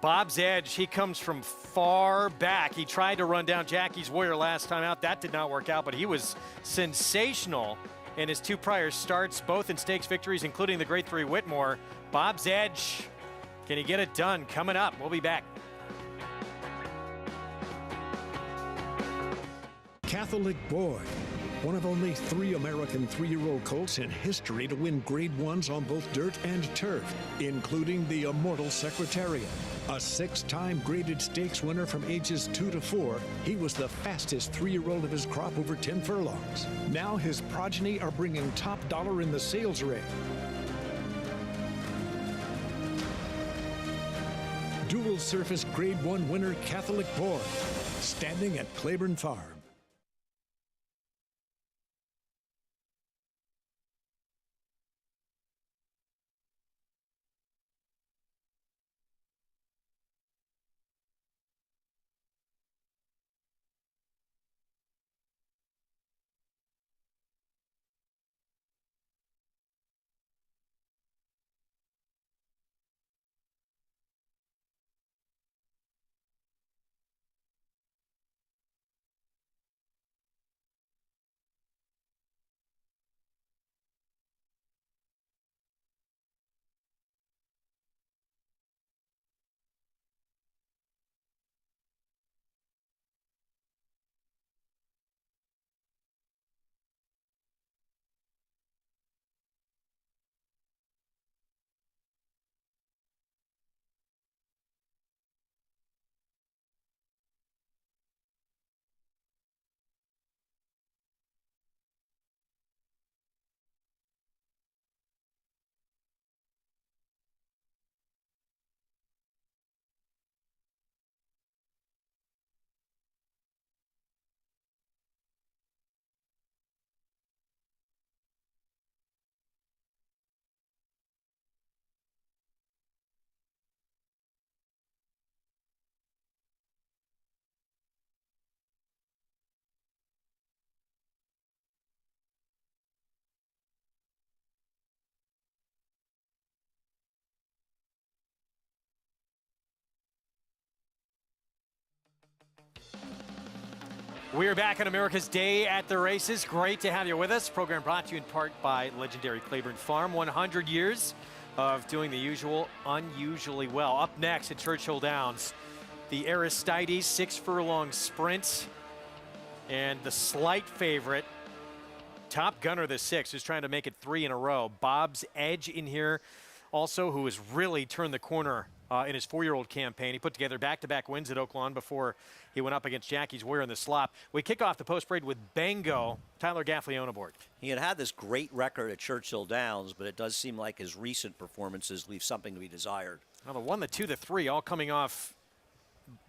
Bob's Edge, he comes from far back. He tried to run down Jackie's Warrior last time out. That did not work out, but he was sensational in his 2 prior starts, both in stakes victories, including the Grade 3 Whitmore. Bob's Edge, can he get it done? Coming up, we'll be back. Catholic Boy, one of only 3 American 3-year-old colts in history to win Grade 1s on both dirt and turf, including the immortal Secretariat. A 6-time graded stakes winner from ages 2 to 4, he was the fastest 3-year-old of his crop over 10 furlongs. Now his progeny are bringing top dollar in the sales rate. Dual surface Grade 1 winner Catholic Boy, standing at Claiborne Farm. We're back on America's Day at the Races. Great to have you with us. Program brought to you in part by legendary Claiborne Farm. 100 years of doing the usual unusually well. Up next at Churchill Downs, the Aristides 6-furlong sprint, and the slight favorite, Top Gunner the 6, who's trying to make it 3 in a row. Bob's Edge in here also, who has really turned the corner in his 4-year-old campaign. He put together back-to-back wins at Oaklawn before he went up against Jackie's Warrior in the slop. We kick off the post-parade with Bango. Tyler Gaffalione aboard. He had this great record at Churchill Downs, but it does seem like his recent performances leave something to be desired. Now the 1, the 2, the 3, all coming off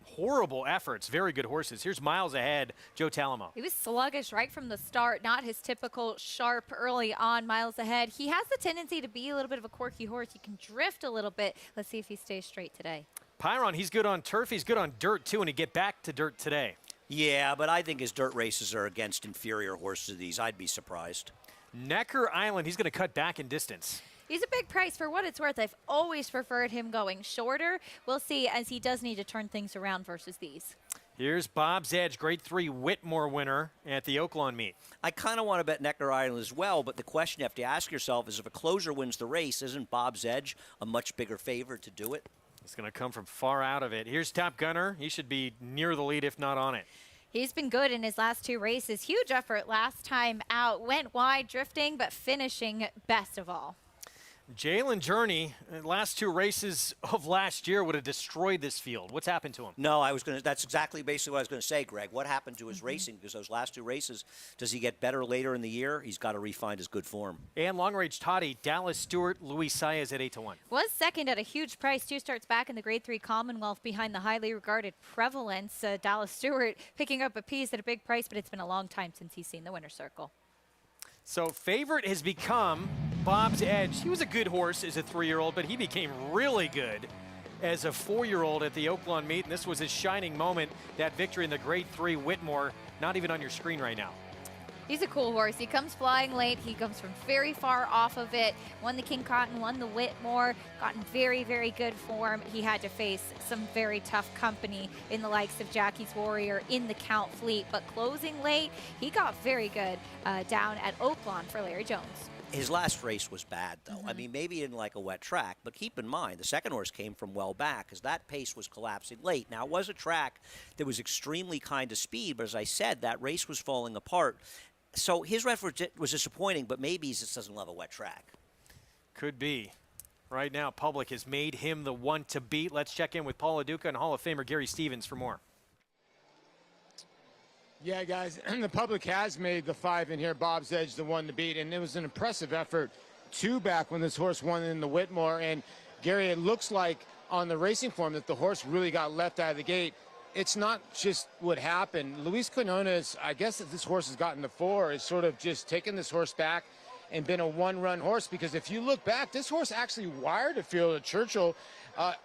horrible efforts. Very good horses. Here's Miles Ahead, Joe Talamo. He was sluggish right from the start, not his typical sharp early on. Miles Ahead. He has the tendency to be a little bit of a quirky horse. He can drift a little bit. Let's see if he stays straight today. Pyron, he's good on turf. He's good on dirt, too, and he get back to dirt today. Yeah, but I think his dirt races are against inferior horses to these. I'd be surprised. Necker Island, he's going to cut back in distance. He's a big price for what it's worth. I've always preferred him going shorter. We'll see, as he does need to turn things around versus these. Here's Bob's Edge, Grade 3 Whitmore winner at the Oaklawn meet. I kind of want to bet Necker Island as well, but the question you have to ask yourself is if a closer wins the race, isn't Bob's Edge a much bigger favorite to do it? He's going to come from far out of it. Here's Top Gunner. He should be near the lead, if not on it. He's been good in his last 2 races. Huge effort last time out. Went wide, drifting, but finishing best of all. Jalen Journey, last 2 races of last year would have destroyed this field. What's happened to him? No, that's exactly basically what I was going to say, Greg. What happened to his racing? Because those last 2 races, does he get better later in the year? He's got to refine his good form. And long-range Toddy, Dallas Stewart, Luis Saez at 8-1. Was second at a huge price. 2 starts back in the Grade 3 Commonwealth behind the highly regarded Prevalence. Dallas Stewart picking up a piece at a big price, but it's been a long time since he's seen the winner's circle. So favorite has become Bob's Edge. He was a good horse as a 3-year-old, but he became really good as a 4-year-old at the Oaklawn meet, and this was his shining moment, that victory in the Grade 3 Whitmore, not even on your screen right now. He's a cool horse. He comes flying late. He comes from very far off of it. Won the King Cotton, won the Whitmore, got in very, very good form. He had to face some very tough company in the likes of Jackie's Warrior in the Count fleet. But closing late, he got very good down at Oaklawn for Larry Jones. His last race was bad, though. I mean, maybe he didn't like a wet track, but keep in mind, the second horse came from well back because that pace was collapsing late. Now, it was a track that was extremely kind of speed, but as I said, that race was falling apart. So his record was disappointing, but maybe he just doesn't love a wet track. Could be. Right now, public has made him the one to beat. Let's check in with Paul LaDuca and Hall of Famer Gary Stevens for more. Yeah, guys, the public has made the 5 in here, Bob's Edge, the one to beat, and it was an impressive effort 2 back when this horse won in the Whitmore. And, Gary, it looks like on the racing form that the horse really got left out of the gate. It's not just what happened. Luis Quinones, I guess if this horse has gotten to 4, is sort of just taken this horse back and been a one-run horse, because if you look back, this horse actually wired a field at Churchill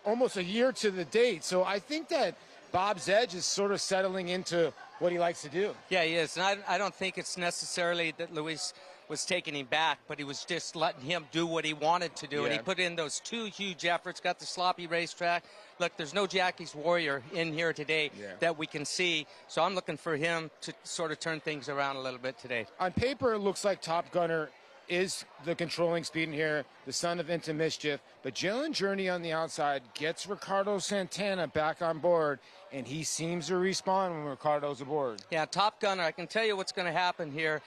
almost a year to the date. So I think that Bob's Edge is sort of settling into what he likes to do. Yeah, he is. And I don't think it's necessarily that Luis was taking him back, but he was just letting him do what he wanted to do. Yeah. And he put in those 2 huge efforts, got the sloppy racetrack. Look, there's no Jackie's Warrior in here today that we can see, so I'm looking for him to sort of turn things around a little bit today. On paper, it looks like Top Gunner is the controlling speed in here, the son of Into Mischief, but Jalen Journey on the outside gets Ricardo Santana back on board, and he seems to respond when Ricardo's aboard. Yeah, Top Gunner, I can tell you what's going to happen here.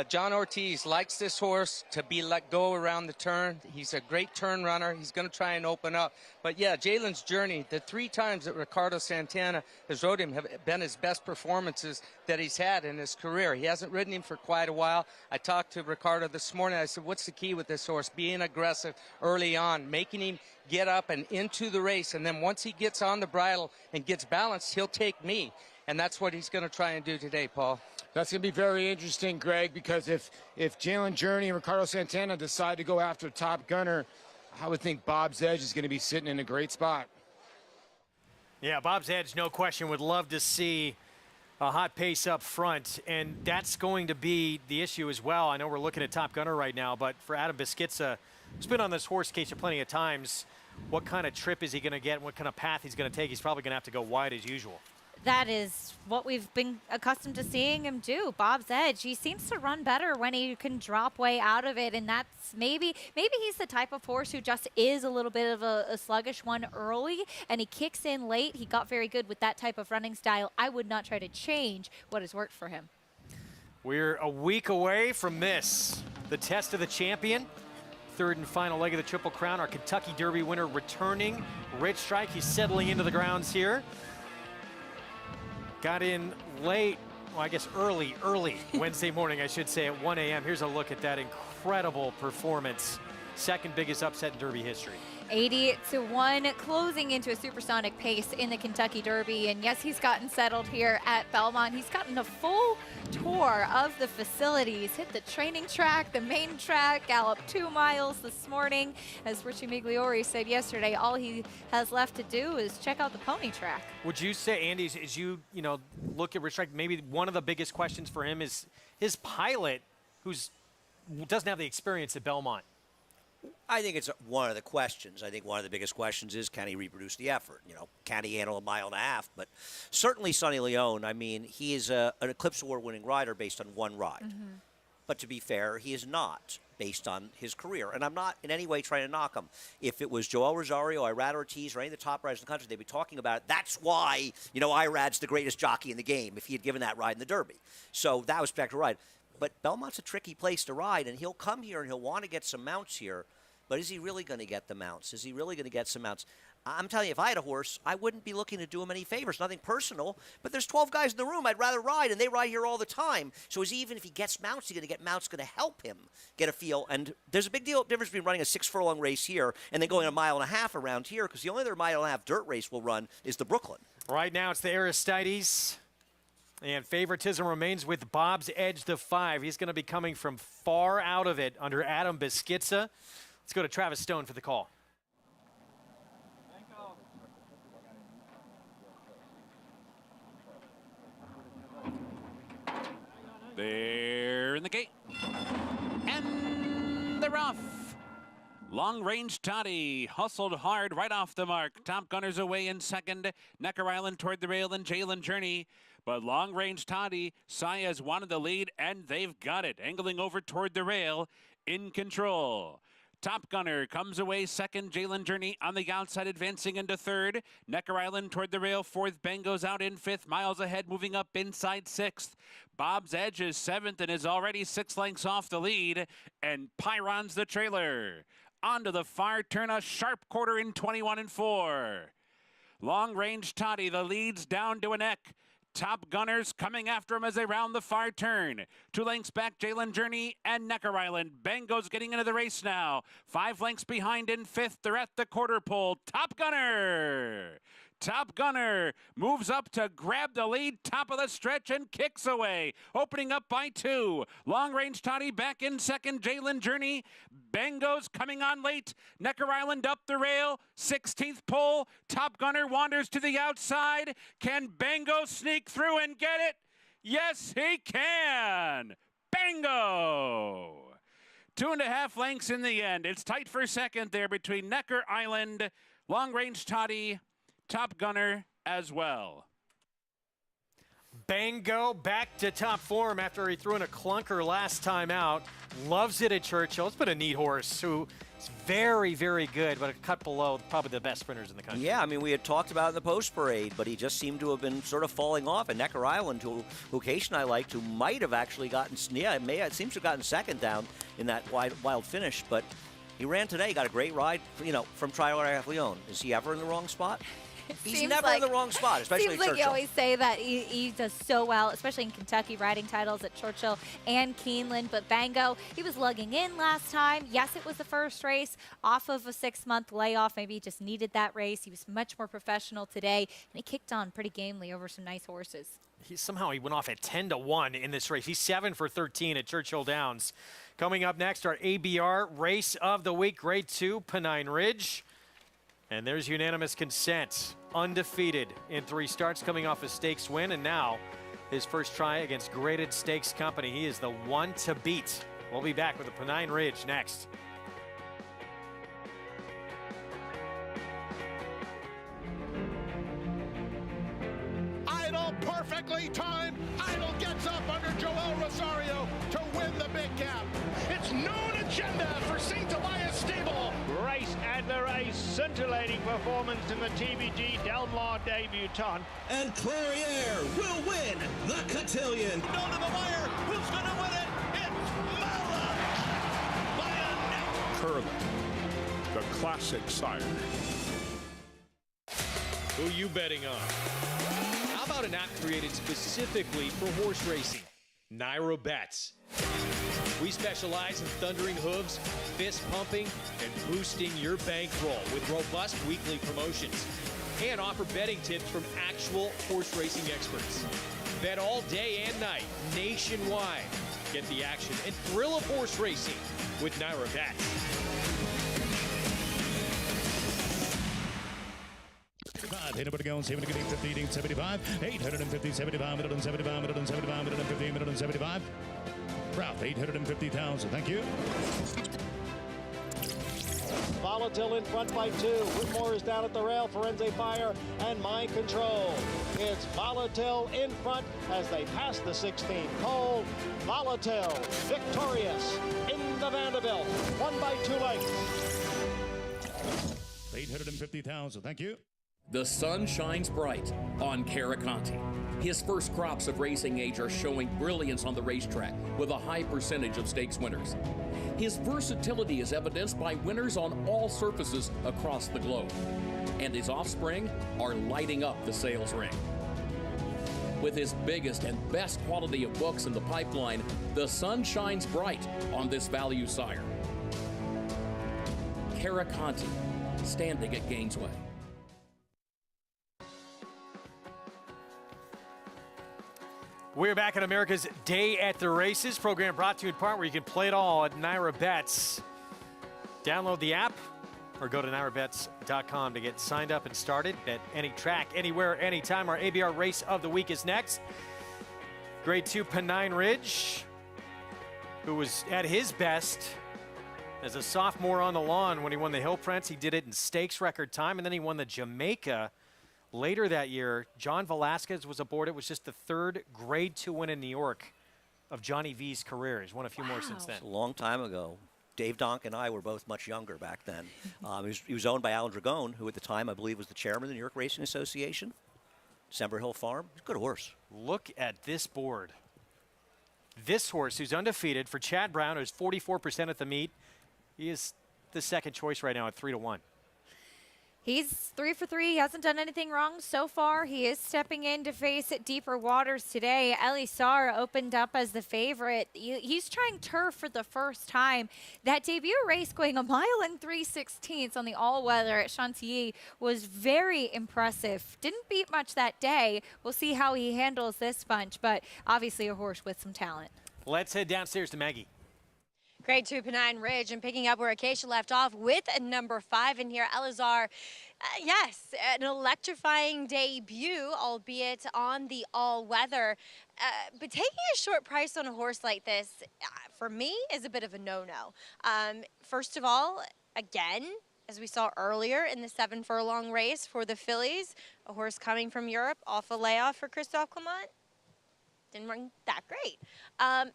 John Ortiz likes this horse to be let go around the turn. He's a great turn runner. He's going to try and open up. But, yeah, Jalen's Journey, the 3 times that Ricardo Santana has rode him have been his best performances that he's had in his career. He hasn't ridden him for quite a while. I talked to Ricardo this morning. I said, what's the key with this horse? Being aggressive early on, making him get up and into the race. And then once he gets on the bridle and gets balanced, he'll take me. And that's what he's going to try and do today, Paul. That's going to be very interesting, Greg, because if Jalen Journey and Ricardo Santana decide to go after Top Gunner, I would think Bob's Edge is going to be sitting in a great spot. Yeah, Bob's Edge, no question, would love to see a hot pace up front, and that's going to be the issue as well. I know we're looking at Top Gunner right now, but for Adam Beschizza, who's been on this horse case plenty of times, what kind of trip is he going to get, what kind of path he's going to take? He's probably going to have to go wide as usual. That is what we've been accustomed to seeing him do. Bob's Edge, he seems to run better when he can drop way out of it, and that's maybe he's the type of horse who just is a little bit of a sluggish one early, and he kicks in late. He got very good with that type of running style. I would not try to change what has worked for him. We're a week away from this, the test of the champion. 3rd and final leg of the Triple Crown. Our Kentucky Derby winner returning. Rich Strike, he's settling into the grounds here. Got in late, well, I guess early Wednesday morning, I should say, at 1 a.m. Here's a look at that incredible performance. 2nd biggest upset in Derby history. 80-1, closing into a supersonic pace in the Kentucky Derby. And yes, he's gotten settled here at Belmont. He's gotten a full tour of the facilities, hit the training track, the main track, galloped 2 miles this morning. As Richie Migliori said yesterday, all he has left to do is check out the pony track. Would you say, Andy, as you look at Rich Strike, maybe one of the biggest questions for him is his pilot, who doesn't have the experience at Belmont? I think it's one of the questions. I think one of the biggest questions is, can he reproduce the effort? Can he handle a 1.5 miles? But certainly Sonny Leone, I mean, he is an Eclipse Award-winning rider based on 1 ride. But to be fair, he is not based on his career. And I'm not in any way trying to knock him. If it was Joel Rosario, Irad Ortiz, or any of the top riders in the country, they'd be talking about it. That's why, Irad's the greatest jockey in the game, if he had given that ride in the Derby. So that was a spectacular ride. But Belmont's a tricky place to ride, and he'll come here and he'll want to get some mounts here. but is he really going to get the mounts? Is he really going to get some mounts? I'm telling you, if I had a horse, I wouldn't be looking to do him any favors. Nothing personal, but there's 12 guys in the room I'd rather ride, and they ride here all the time. So even if he gets mounts, he's going to get mounts going to help him get a feel. And there's a big difference between running a 6-furlong race here and then going a mile and a half around here, because the only other mile and a half dirt race we'll run is the Brooklyn. Right now it's the Aristides. And favoritism remains with Bob's Edge, the 5. He's going to be coming from far out of it under Adam Beschizza. Let's go to Travis Stone for the call. They're in the gate. And the rough. Long range Toddy hustled hard right off the mark. Top Gunners away in second. Necker Island toward the rail and Jalen Journey. But long range Toddy, Saya's wanted the lead, and they've got it. Angling over toward the rail, in control. Top Gunner comes away second. Jalen Journey on the outside, advancing into third. Necker Island toward the rail, fourth. Bango's out in fifth. Miles ahead, moving up inside sixth. Bob's Edge is seventh and is already 6 lengths off the lead. And Pyron's the trailer. Onto the far turn, a sharp quarter in 21 and 4. Long range Toddy, the lead's down to a neck. Top Gunners coming after him as they round the far turn. 2 lengths back, Jalen Journey and Necker Island. Bango's getting into the race now. 5 lengths behind in fifth. They're at the quarter pole. Top Gunner. Top Gunner moves up to grab the lead, top of the stretch, and kicks away. Opening up by 2. Long range Toddy back in second. Jalen Journey. Bango's coming on late. Necker Island up the rail. 16th pole. Top Gunner wanders to the outside. Can Bango sneak through and get it? Yes, he can. Bango. 2.5 lengths in the end. It's tight for second there between Necker Island, Long Range Toddy, Top Gunner as well. Bango back to top form after he threw in a clunker last time out. Loves it at Churchill. It's been a neat horse who is very, very good, but a cut below probably the best sprinters in the country. Yeah, I mean, we had talked about it in the post parade, but he just seemed to have been sort of falling off. And Necker Island, who Cation I liked, who might have actually gotten, it seems to have gotten second down in that wild finish, but he ran today, got a great ride, from Trial Leon. Is he ever in the wrong spot? He's never in the wrong spot, especially at Seems like Churchill. you always say that he does so well, especially in Kentucky, riding titles at Churchill and Keeneland. But Bango, he was lugging in last time. Yes, it was the first race off of a 6-month layoff. Maybe he just needed that race. He was much more professional today, and he kicked on pretty gamely over some nice horses. Somehow he went off at 10-1 in this race. He's 7 for 13 at Churchill Downs. Coming up next, our ABR Race of the Week, Grade 2, Pennine Ridge. And there's unanimous consent. Undefeated in 3 starts, coming off a stakes win, and now his first try against Graded Stakes Company. He is the one to beat. We'll be back with the Pennine Ridge next. Idle perfectly timed. Idle gets up under Joel Rosario to win the big gap. It's known agenda for St. Elias Stable. Race at the race, scintillating performance in the TBG Del Mar debutant. And Clariere will win the cotillion. Down to the wire. Who's going to win it? It's Mala by a neck. Curling, the classic sire. Who you betting on? How about an app created specifically for horse racing? Naira Bets. We specialize in thundering hooves, fist pumping, and boosting your bankroll with robust weekly promotions. And offer betting tips from actual horse racing experts. Bet all day and night, nationwide. Get the action and thrill of horse racing with Naira Bets. 850, 850, 75, 175, 175, 150, 175. Ralph, 850,000. Thank you. Volatile in front by 2. Whitmore is down at the rail. Firenze Fire and Mind Control. It's Volatile in front as they pass the 16th hole. Volatile victorious in the Vanderbilt. 1 by 2 lengths. 850,000. Thank you. The sun shines bright on Caraconte. His first crops of racing age are showing brilliance on the racetrack with a high percentage of stakes winners. His versatility is evidenced by winners on all surfaces across the globe. And his offspring are lighting up the sales ring. With his biggest and best quality of books in the pipeline, the sun shines bright on this value sire. Caraconte, standing at Gainesway. We're back at America's Day at the Races, program brought to you in part where you can play it all at Naira Bets. Download the app or go to nairabets.com to get signed up and started. Bet any track, anywhere, anytime. Our ABR race of the week is next. Grade 2 Pennine Ridge, who was at his best as a sophomore on the lawn when he won the Hill Prince. He did it in stakes record time, and then he won the Jamaica. Later that year, John Velasquez was aboard. It was just the third Grade 2 win in New York of Johnny V's career. He's won a few more since then. A long time ago. Dave Donk and I were both much younger back then. He was owned by Alan Dragone, who at the time I believe was the chairman of the New York Racing Association. December Hill Farm. He's a good horse. Look at this board. This horse, who's undefeated, for Chad Brown, who's 44% at the meet, he is the second choice right now at 3-1. He's 3 for 3. He hasn't done anything wrong so far. He is stepping in to face deeper waters today. Elisar opened up as the favorite. He's trying turf for the first time. That debut race going 1 mile and 3/16 on the all-weather at Chantilly was very impressive. Didn't beat much that day. We'll see how he handles this bunch, but obviously a horse with some talent. Let's head downstairs to Maggie. Grade 2 Pennine Ridge, and picking up where Acacia left off with a number 5 in here, Elazar. Yes, an electrifying debut, albeit on the all-weather. But taking a short price on a horse like this, for me, is a bit of a no-no. First of all, again, as we saw earlier in the 7 furlong race for the fillies, a horse coming from Europe off a layoff for Christophe Clement. Didn't run that great.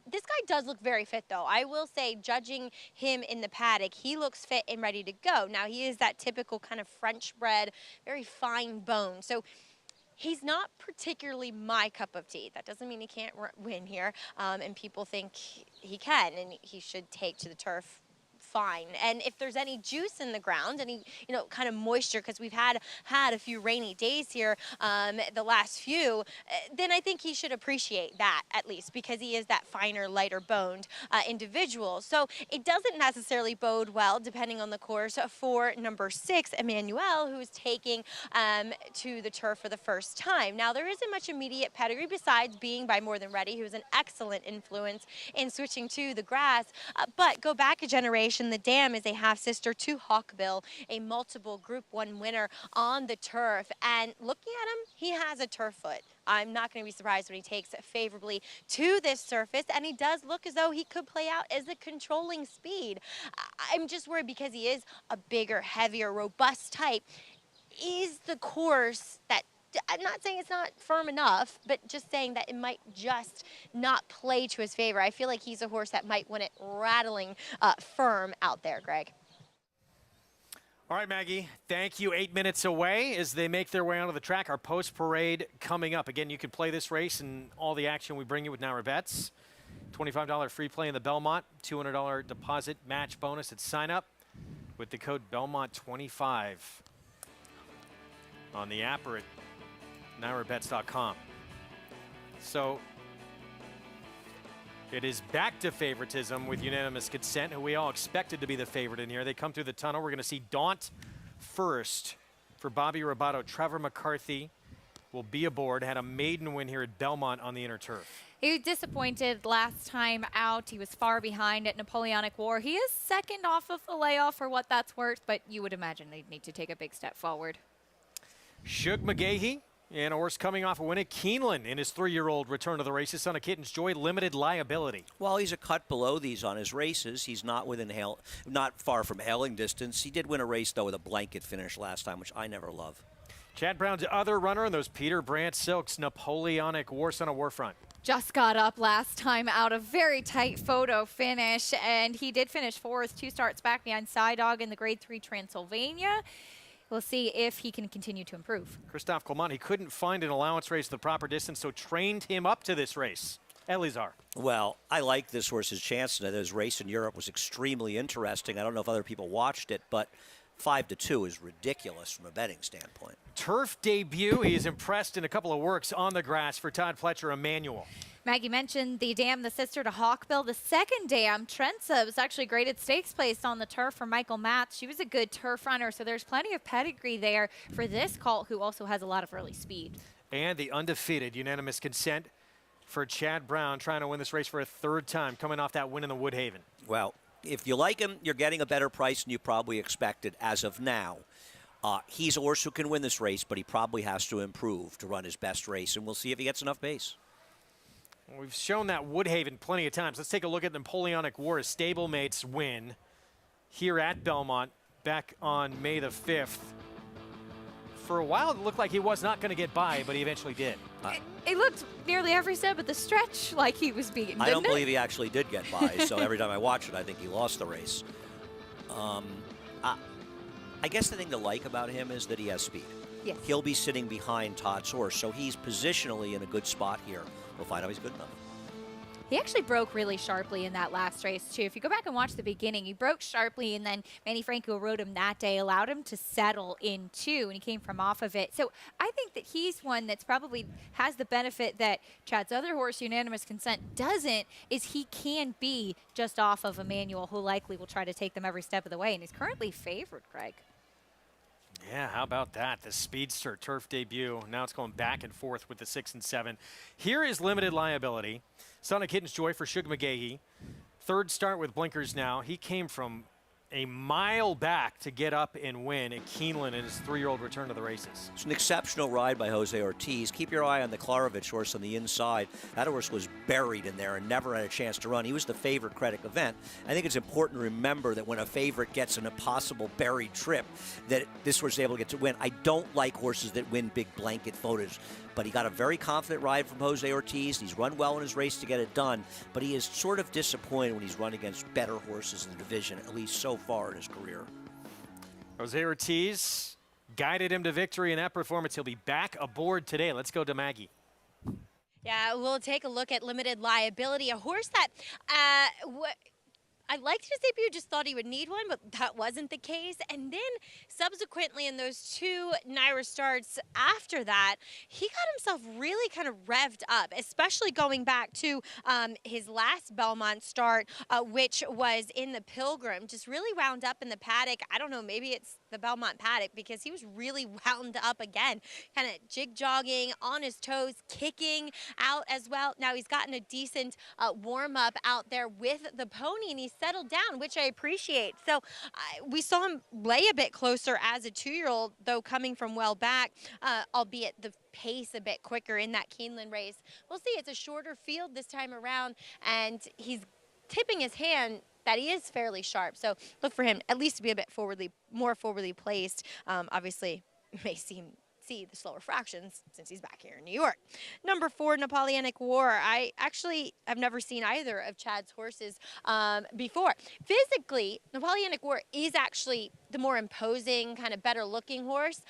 This guy does look very fit, though. I will say, judging him in the paddock, he looks fit and ready to go. Now, he is that typical kind of French-bred, very fine bone. So he's not particularly my cup of tea. That doesn't mean he can't win here, and people think he can, and he should take to the turf fine. And if there's any juice in the ground, any kind of moisture, because we've had a few rainy days here the last few, then I think he should appreciate that at least, because he is that finer, lighter boned individual. So it doesn't necessarily bode well, depending on the course, for number 6, Emmanuel, who's taking to the turf for the first time. Now, there isn't much immediate pedigree besides being by More Than Ready, who's an excellent influence in switching to the grass. But go back a generation, the Dam is a half-sister to Hawkbill, a multiple Group 1 winner on the turf. And looking at him, he has a turf foot. I'm not going to be surprised when he takes favorably to this surface, and he does look as though he could play out as a controlling speed. I'm just worried because he is a bigger, heavier, robust type. Is the course that, I'm not saying it's not firm enough, but just saying that it might just not play to his favor. I feel like he's a horse that might win it rattling firm out there, Greg. All right, Maggie, thank you. 8 minutes away as they make their way onto the track. Our post-parade coming up. Again, you can play this race and all the action we bring you with Naira Bets. $25 free play in the Belmont, $200 deposit match bonus at sign-up with the code Belmont25 on the app or at nairabets.com. So it is back to favoritism with unanimous consent, who we all expected to be the favorite in here. They come through the tunnel. We're going to see Daunt first for Bobby Robato. Trevor McCarthy will be aboard. Had a maiden win here at Belmont on the inner turf. He was disappointed last time out. He was far behind at Napoleonic War. He is second off of the layoff for what that's worth, but you would imagine they'd need to take a big step forward. Shug McGahee. And a horse coming off a win at Keeneland in his 3-year-old return to the races. Son of Kitten's Joy, limited liability. Well, he's a cut below these on his races. He's not not far from hailing distance. He did win a race, though, with a blanket finish last time, which I never love. Chad Brown's other runner in those Peter Brandt Silks, Napoleonic War, Son of Warfront. Just got up last time out, a very tight photo finish, and he did finish 4th, 2 starts back behind Side Dog in the Grade 3 Transylvania. we'll see if he can continue to improve. Christophe Clement, he couldn't find an allowance race the proper distance, so trained him up to this race. Elizar. Well, I like this horse's chance. His race in Europe was extremely interesting. I don't know if other people watched it, but 5-2 is ridiculous from a betting standpoint. Turf debut. He is impressed in a couple of works on the grass for Todd Pletcher Emmanuel. Maggie mentioned the dam, the sister to Hawkbill. The second dam, Trenza, was actually graded stakes placed on the turf for Michael Matz. She was a good turf runner, so there's plenty of pedigree there for this colt, who also has a lot of early speed. And the undefeated unanimous consent for Chad Brown, trying to win this race for a third time, coming off that win in the Woodhaven. Well, if you like him, you're getting a better price than you probably expected as of now. He's a horse who can win this race, but he probably has to improve to run his best race, and we'll see if he gets enough pace. We've shown that Woodhaven plenty of times. Let's take a look at the Napoleonic War, a stablemate's win here at Belmont back on May the 5th. For a while, it looked like he was not going to get by, but he eventually did. It looked nearly every step of the stretch like he was beaten, I don't believe he actually did get by, so every time I watch it, I think he lost the race. I guess the thing to like about him is that he has speed. Yes. He'll be sitting behind Todd's horse, so he's positionally in a good spot here. We'll find out he's good enough. He actually broke really sharply in that last race, too. If you go back and watch the beginning, he broke sharply, and then Manny Franco rode him that day, allowed him to settle in 2, and he came from off of it. So I think that he's one that's probably has the benefit that Chad's other horse, Unanimous Consent, doesn't, is he can be just off of Emmanuel, who likely will try to take them every step of the way, and he's currently favored, Greg. Yeah, how about that? The Speedster turf debut. Now it's going back and forth with the 6 and 7. Here is Limited Liability. Son of Kitten's Joy for Shug McGahee. Third start with blinkers now. He came from a mile back to get up and win at Keeneland in his 3-year-old return to the races. It's an exceptional ride by Jose Ortiz. Keep your eye on the Klarovich horse on the inside. That horse was buried in there and never had a chance to run. He was the favorite Credit event. I think it's important to remember that when a favorite gets an impossible buried trip, that this horse is able to get to win. I don't like horses that win big blanket photos, but he got a very confident ride from Jose Ortiz. He's run well in his race to get it done, but he is sort of disappointed when he's run against better horses in the division, at least so far in his career. Jose Ortiz guided him to victory in that performance. He'll be back aboard today. Let's go to Maggie. Yeah, we'll take a look at Limited Liability, a horse that I liked his debut, just thought he would need one, but that wasn't the case. And then subsequently in those 2 NYRA starts after that, he got himself really kind of revved up, especially going back to his last Belmont start, which was in the Pilgrim. Just really wound up in the paddock. I don't know, maybe it's the Belmont paddock, because he was really wound up again, kind of jig-jogging, on his toes, kicking out as well. Now he's gotten a decent warm-up out there with the pony, and he's settled down, which I appreciate. So we saw him lay a bit closer as a 2-year-old, though coming from well back, albeit the pace a bit quicker in that Keeneland race. We'll see. It's a shorter field this time around, and he's tipping his hand that he is fairly sharp. So look for him at least to be a bit more forwardly placed. Obviously, may see the slower fractions since he's back here in New York. Number 4, Napoleonic War. I actually have never seen either of Chad's horses before. Physically, Napoleonic War is actually the more imposing, kind of better looking horse.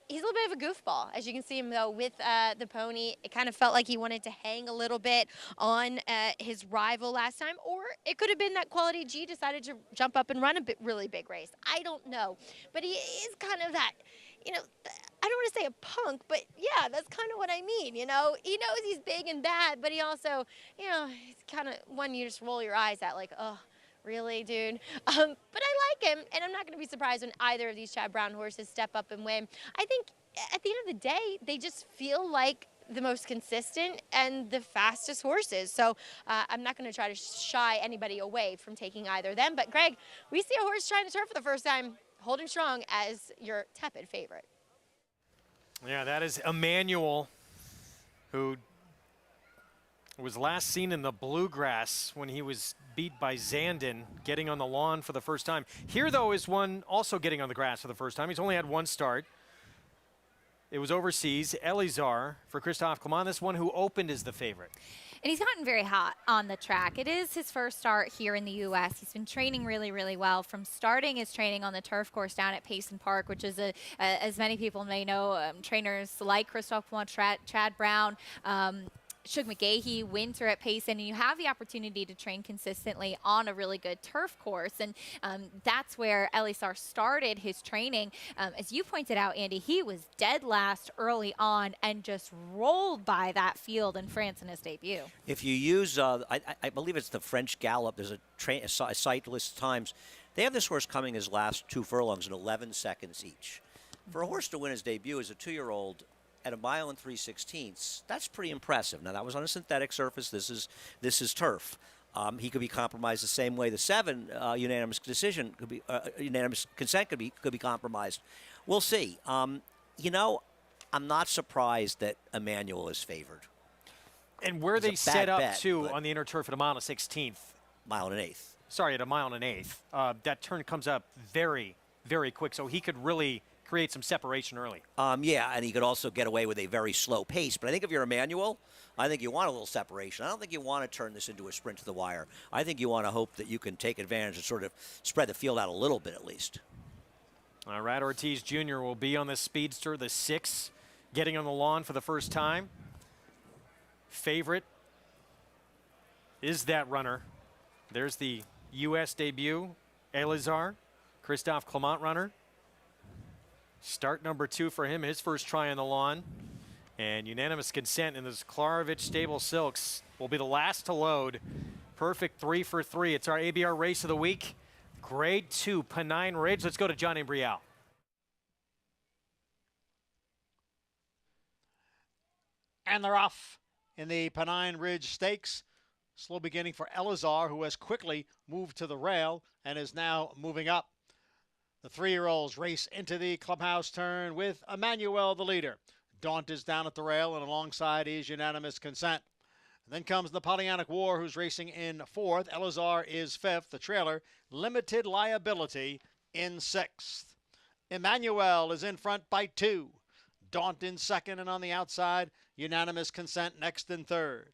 He's a little bit of a goofball. As you can see him though with the pony, it kind of felt like he wanted to hang a little bit on his rival last time, or it could have been that Quality G decided to jump up and run a really big race. I don't know, but he is kind of that, you know, I don't want to say a punk, but yeah, that's kind of what I mean, you know. He knows he's big and bad, but he also, you know, he's kind of one you just roll your eyes at, like, oh, really, dude? But I like him, and I'm not going to be surprised when either of these Chad Brown horses step up and win. I think at the end of the day, they just feel like the most consistent and the fastest horses. So I'm not going to try to shy anybody away from taking either of them. But, Greg, we see a horse trying to turf for the first time, holding strong as your tepid favorite. Yeah, that is Emmanuel, who was last seen in the bluegrass when he was beat by Zandon, getting on the lawn for the first time. Here, though, is one also getting on the grass for the first time. He's only had 1 start. It was overseas. Elizar for Christophe Clement. This one who opened is the favorite. And he's gotten very hot on the track. It is his first start here in the U.S. He's been training really, really well from starting his training on the turf course down at Payson Park, which is, as many people may know, trainers like Christophe Poitras, Chad Brown, Shug McGahee, Winter at Payson, and you have the opportunity to train consistently on a really good turf course, and that's where Elisar started his training. As you pointed out, Andy, he was dead last early on and just rolled by that field in France in his debut. If you use, I believe it's the French Gallop, there's a site lists times. They have this horse coming his last 2 furlongs in 11 seconds each. For a horse to win his debut as a 2-year-old at 1 mile and 3/16, that's pretty impressive. Now, that was on a synthetic surface. This is turf. He could be compromised the same way the 7 unanimous decision could be unanimous consent could be compromised. We'll see. You know, I'm not surprised that Emmanuel is favored. And where they set up to on the inner turf at 1 mile and 1/16th, mile and 1/8. Sorry, at 1 mile and 1/8. That turn comes up very, very quick, so he could really create some separation early. Yeah, and he could also get away with a very slow pace. But I think if you're Emmanuel, I think you want a little separation. I don't think you want to turn this into a sprint to the wire. I think you want to hope that you can take advantage and sort of spread the field out a little bit at least. All right, Ortiz Jr. will be on the speedster, the 6, getting on the lawn for the first time. Favorite is that runner. There's the U.S. debut, Elisar, Christophe Clement runner. Start number 2 for him, his first try on the lawn. And unanimous consent in this Klarovich Stable Silks will be the last to load. Perfect 3 for 3. It's our ABR race of the week. Grade 2, Pennine Ridge. Let's go to Johnny Brielle. And they're off in the Pennine Ridge Stakes. Slow beginning for Elisar, who has quickly moved to the rail and is now moving up. The 3-year-olds race into the clubhouse turn with Emmanuel the leader. Daunt is down at the rail, and alongside is unanimous consent. And then comes the Napoleonic War, who's racing in 4th. Elisar is 5th. The trailer, Limited Liability, in 6th. Emmanuel is in front by 2. Daunt in 2nd, and on the outside, unanimous consent next in 3rd.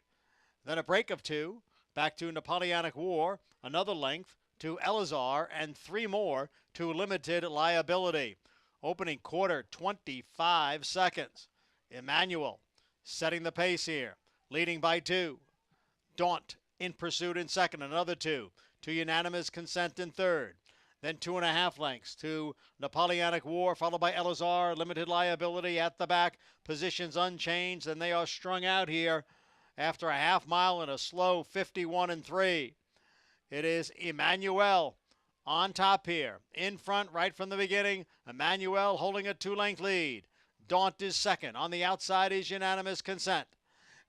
Then a break of 2, back to Napoleonic War, another length to Elisar, and 3 more to Limited Liability. Opening quarter, 25 seconds. Emmanuel setting the pace here, leading by 2. Daunt in pursuit in 2nd, another 2 to unanimous consent in 3rd. Then 2.5 lengths to Napoleonic War, followed by Elisar, Limited Liability at the back. Positions unchanged, and they are strung out here after a half mile in a slow 51-3. It is Emmanuel on top here. In front right from the beginning. Emmanuel holding a 2-length lead. Daunt is 2nd. On the outside is unanimous consent.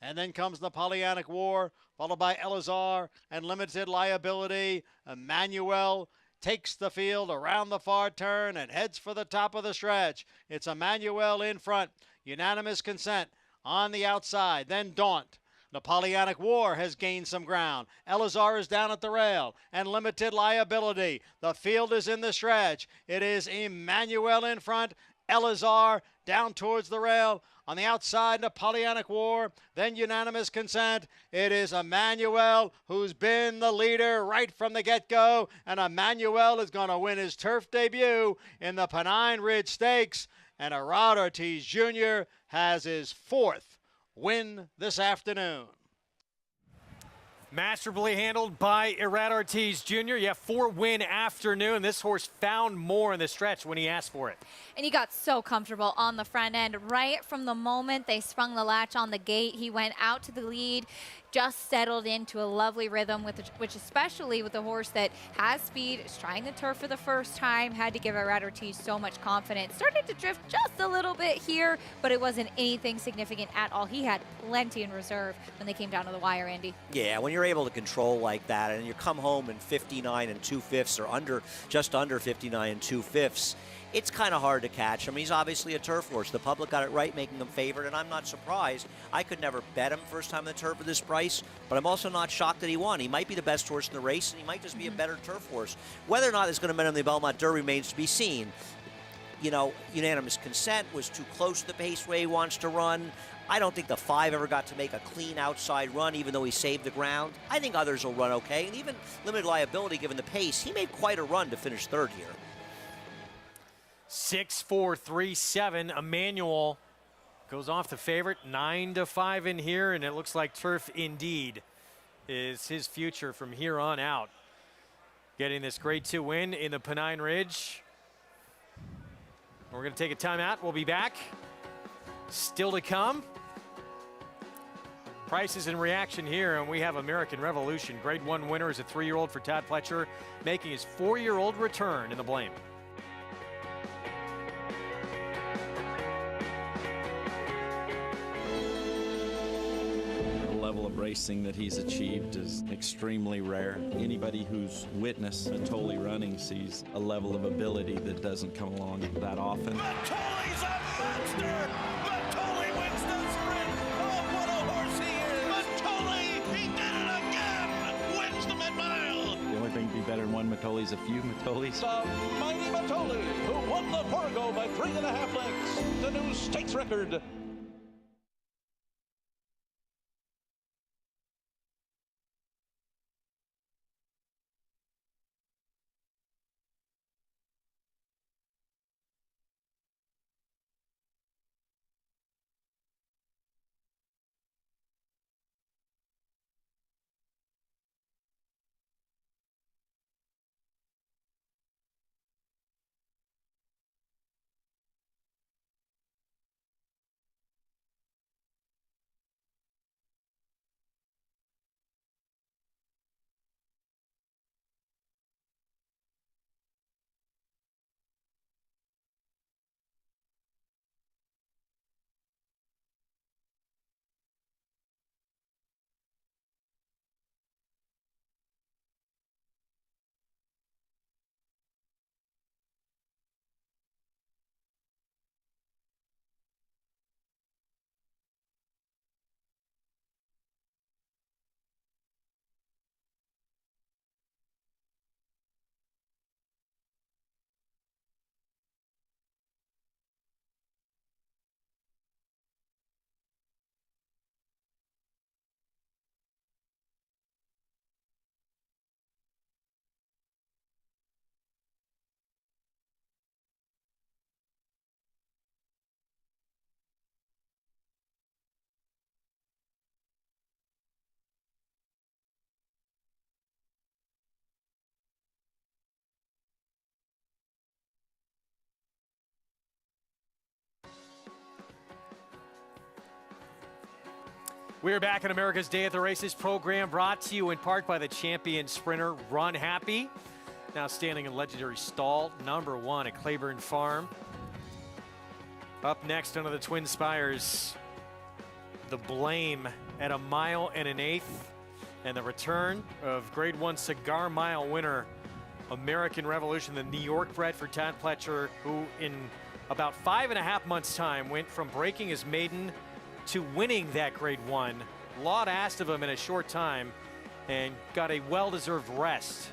And then comes Napoleonic War, followed by Elisar and Limited Liability. Emmanuel takes the field around the far turn and heads for the top of the stretch. It's Emmanuel in front. Unanimous consent on the outside. Then Daunt. Napoleonic War has gained some ground. Elisar is down at the rail, and Limited Liability. The field is in the stretch. It is Emmanuel in front, Elisar down towards the rail. On the outside, Napoleonic War, then unanimous consent. It is Emmanuel who's been the leader right from the get-go, and Emmanuel is going to win his turf debut in the Pennine Ridge Stakes, and Arad Ortiz Jr. has his 4th win this afternoon. Masterfully handled by Arad Ortiz Jr. Yeah, 4-win afternoon. This horse found more in the stretch when he asked for it. And he got so comfortable on the front end. Right from the moment they sprung the latch on the gate, he went out to the lead, just settled into a lovely rhythm, which especially with a horse that has speed, is trying the turf for the first time, had to give Arad Ortiz so much confidence. Started to drift just a little bit here, but it wasn't anything significant at all. He had plenty in reserve when they came down to the wire, Andy. Yeah, when you're able to control like that and you come home in 59 2/5 or just under 59 2/5, it's kind of hard to catch him. He's obviously a turf horse. The public got it right, making him favored, and I'm not surprised. I could never bet him first time on the turf at this price, but I'm also not shocked that he won. He might be the best horse in the race, and he might just be a better turf horse. Whether or not it's going to win him the Belmont Derby remains to be seen. You know, unanimous consent was too close to the pace way he wants to run. I don't think the 5 ever got to make a clean outside run, even though he saved the ground. I think others will run okay, and even limited liability given the pace, he made quite a run to finish 3rd here. 6-4-3-7. Emmanuel goes off the favorite, 9-5 in here, and it looks like Turf indeed is his future from here on out. Getting this Grade 2 win in the Pennine Ridge. We're going to take a timeout. We'll be back. Still to come. Prices and reaction here, and we have American Revolution. Grade 1 winner is a 3-year-old for Todd Pletcher, making his 4-year-old return in the Blame. The level of racing that he's achieved is extremely rare. Anybody who's witnessed Matoli running sees a level of ability that doesn't come along that often. Matoli's a monster! Matoli wins the sprint! Oh, what a horse he is! Matoli, he did it again! Wins the mid-mile! The only thing to be better than one Matoli's a few Matolis. The mighty Matoli, who won the Fargo by 3.5 lengths, the new stakes record. We're back in America's Day at the Races program, brought to you in part by the champion sprinter Run Happy, now standing in legendary stall number 1 at Claiborne Farm. Up next under the Twin Spires, the Blame at 1 1/8 miles, and the return of Grade 1 Cigar Mile winner American Revolution, the New York bred for Todd Pletcher, who in about 5.5 months' time went from breaking his maiden to winning that Grade 1. A lot asked of him in a short time and got a well-deserved rest.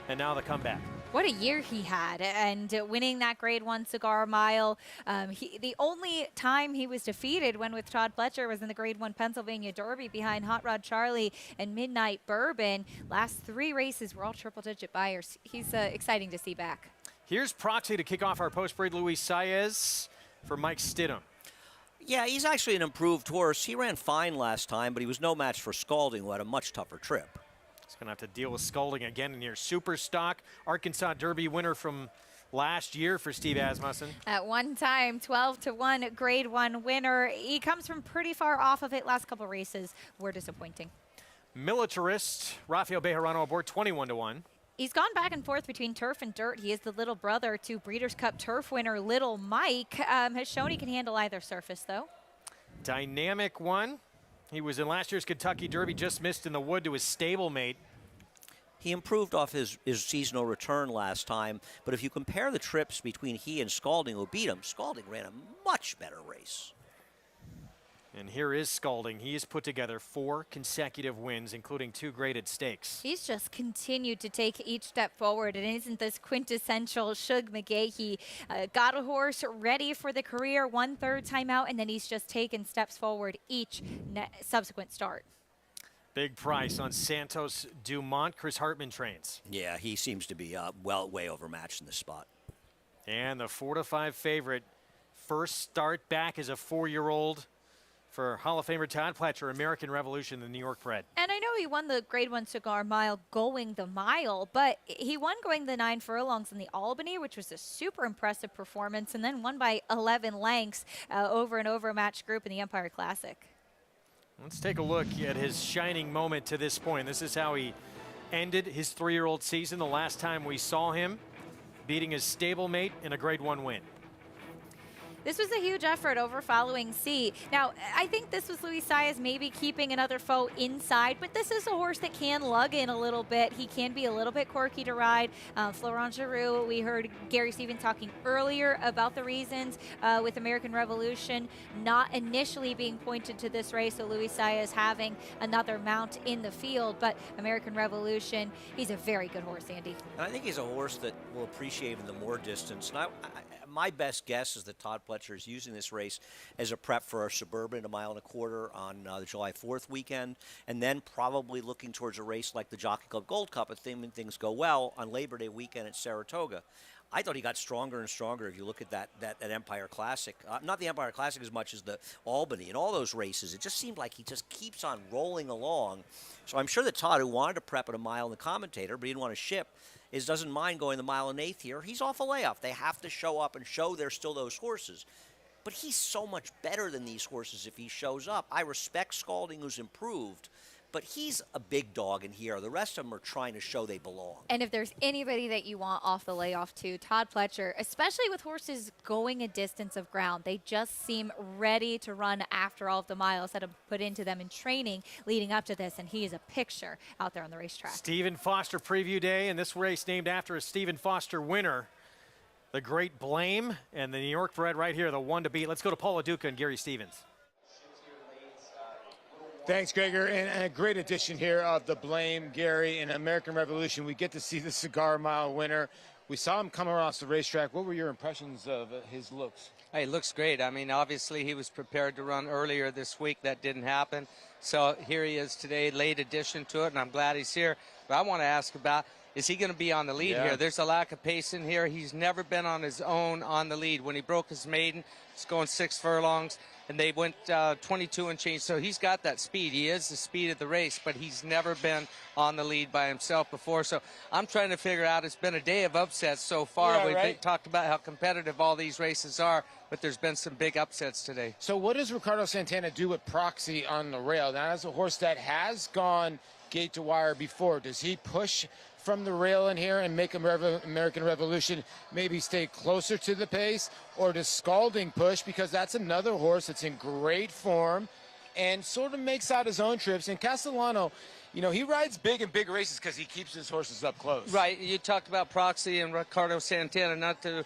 And now the comeback. What a year he had, and winning that Grade 1 Cigar Mile. The only time he was defeated when with Todd Pletcher was in the Grade 1 Pennsylvania Derby behind Hot Rod Charlie and Midnight Bourbon. Last 3 races were all triple-digit buyers. He's exciting to see back. Here's proxy to kick off our post-break, Luis Saez for Mike Stidham. Yeah, he's actually an improved horse. He ran fine last time, but he was no match for Scalding, who had a much tougher trip. He's going to have to deal with Scalding again in your super stock. Arkansas Derby winner from last year for Steve Asmussen. At one time, 12-1 Grade 1 winner. He comes from pretty far off of it. Last couple races were disappointing. Militarist Rafael Bejarano aboard 21-1. He's gone back and forth between turf and dirt. He is the little brother to Breeders' Cup Turf winner Little Mike. Has shown he can handle either surface, though. Dynamic one. He was in last year's Kentucky Derby, just missed in the wood to his stablemate. He improved off his seasonal return last time, but if you compare the trips between he and Scalding, who beat him, Scalding ran a much better race. And here is Scalding. He has put together 4 consecutive wins, including 2 graded stakes. He's just continued to take each step forward, and isn't this quintessential Shug McGahee? Got a horse ready for the career, 1/3 time out, and then he's just taken steps forward each subsequent start. Big price on Santos Dumont. Chris Hartman trains. Yeah, he seems to be way overmatched in this spot. And the 4-5 favorite, first start back as a 4-year-old for Hall of Famer Todd Pletcher, American Revolution, the New York bred. And I know he won the Grade 1 Cigar Mile going the mile, but he won going the 9 furlongs in the Albany, which was a super impressive performance, and then won by 11 lengths over an overmatched group in the Empire Classic. Let's take a look at his shining moment to this point. This is how he ended his 3-year-old season the last time we saw him, beating his stablemate in a Grade 1 win. This was a huge effort over following C. Now, I think this was Luis Saez maybe keeping another foe inside, but this is a horse that can lug in a little bit. He can be a little bit quirky to ride. Florent Giroux, we heard Gary Stevens talking earlier about the reasons with American Revolution not initially being pointed to this race, so Luis Saez having another mount in the field, but American Revolution, he's a very good horse, Andy. And I think he's a horse that will appreciate in the more distance. And my best guess is that Todd Pletcher is using this race as a prep for our Suburban, 1.25 miles on the July 4th weekend, and then probably looking towards a race like the Jockey Club Gold Cup if things go well on Labor Day weekend at Saratoga. I thought he got stronger and stronger if you look at that Empire Classic. Not the Empire Classic as much as the Albany and all those races. It just seemed like he just keeps on rolling along. So I'm sure that Todd, who wanted to prep at 1 mile in the commentator, but he didn't want to ship, doesn't mind going the 1 1/8 here. He's off a layoff. They have to show up and show they're still those horses. But he's so much better than these horses if he shows up. I respect Scalding, who's improved, but he's a big dog in here. The rest of them are trying to show they belong. And if there's anybody that you want off the layoff too, Todd Pletcher, especially with horses going a distance of ground, they just seem ready to run after all of the miles that have put into them in training leading up to this, and he is a picture out there on the racetrack. Stephen Foster Preview Day, and this race named after a Stephen Foster winner, the Great Blame, and the New York bred right here, the one to beat. Let's go to Paul Duca and Gary Stevens. Thanks, Gregor, and a great addition here of the Blame, Gary, and American Revolution. We get to see the Cigar Mile winner. We saw him come across the racetrack. What were your impressions of his looks? Hey, looks great. I mean, obviously he was prepared to run earlier this week. That didn't happen. So here he is today, late addition to it, and I'm glad he's here. But I want to ask about, is he going to be on the lead here? There's a lack of pace in here. He's never been on his own on the lead. When he broke his maiden, it's going 6 furlongs, and they went 22 and change. So he's got that speed. He is the speed of the race, but he's never been on the lead by himself before. So I'm trying to figure out, it's been a day of upsets so far. We've talked about how competitive all these races are, but there's been some big upsets today. So what does Ricardo Santana do with Proxy on the rail? Now, that's a horse that has gone gate to wire before. Does he push from the rail in here and make American Revolution maybe stay closer to the pace? Or does Scalding push, because that's another horse that's in great form and sort of makes out his own trips? And Castellano, you know, he rides big in big races because he keeps his horses up close. Right. You talked about Proxy and Ricardo Santana, not to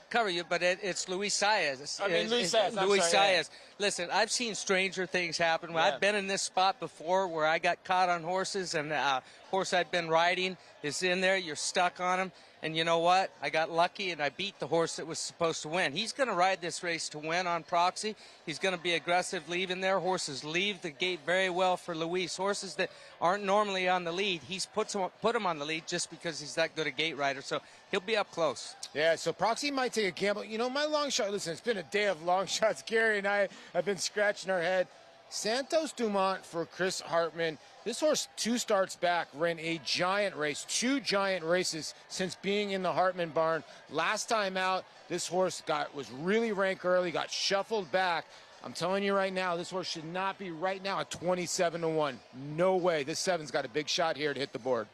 cover you, but it's Luis Saez. I mean, Luis Saez. Luis Saez. Listen, I've seen stranger things happen. I've been in this spot before where I got caught on horses, and a horse I'd been riding is in there. You're stuck on him. And you know what? I got lucky, and I beat the horse that was supposed to win. He's going to ride this race to win on Proxy. He's going to be aggressive leaving there. Horses leave the gate very well for Luis. Horses that aren't normally on the lead, he's put him on the lead just because he's that good a gate rider. So he'll be up close. Yeah, so Proxy might take a gamble. You know, my long shot, listen, it's been a day of long shots. Gary and I have been scratching our head. Santos Dumont for Chris Hartman. This horse, 2 starts back, ran a giant race, 2 giant races since being in the Hartman barn. Last time out, this horse was really ranked early, got shuffled back. I'm telling you right now, this horse should not be right now at 27-1. No way. This 7's got a big shot here to hit the board.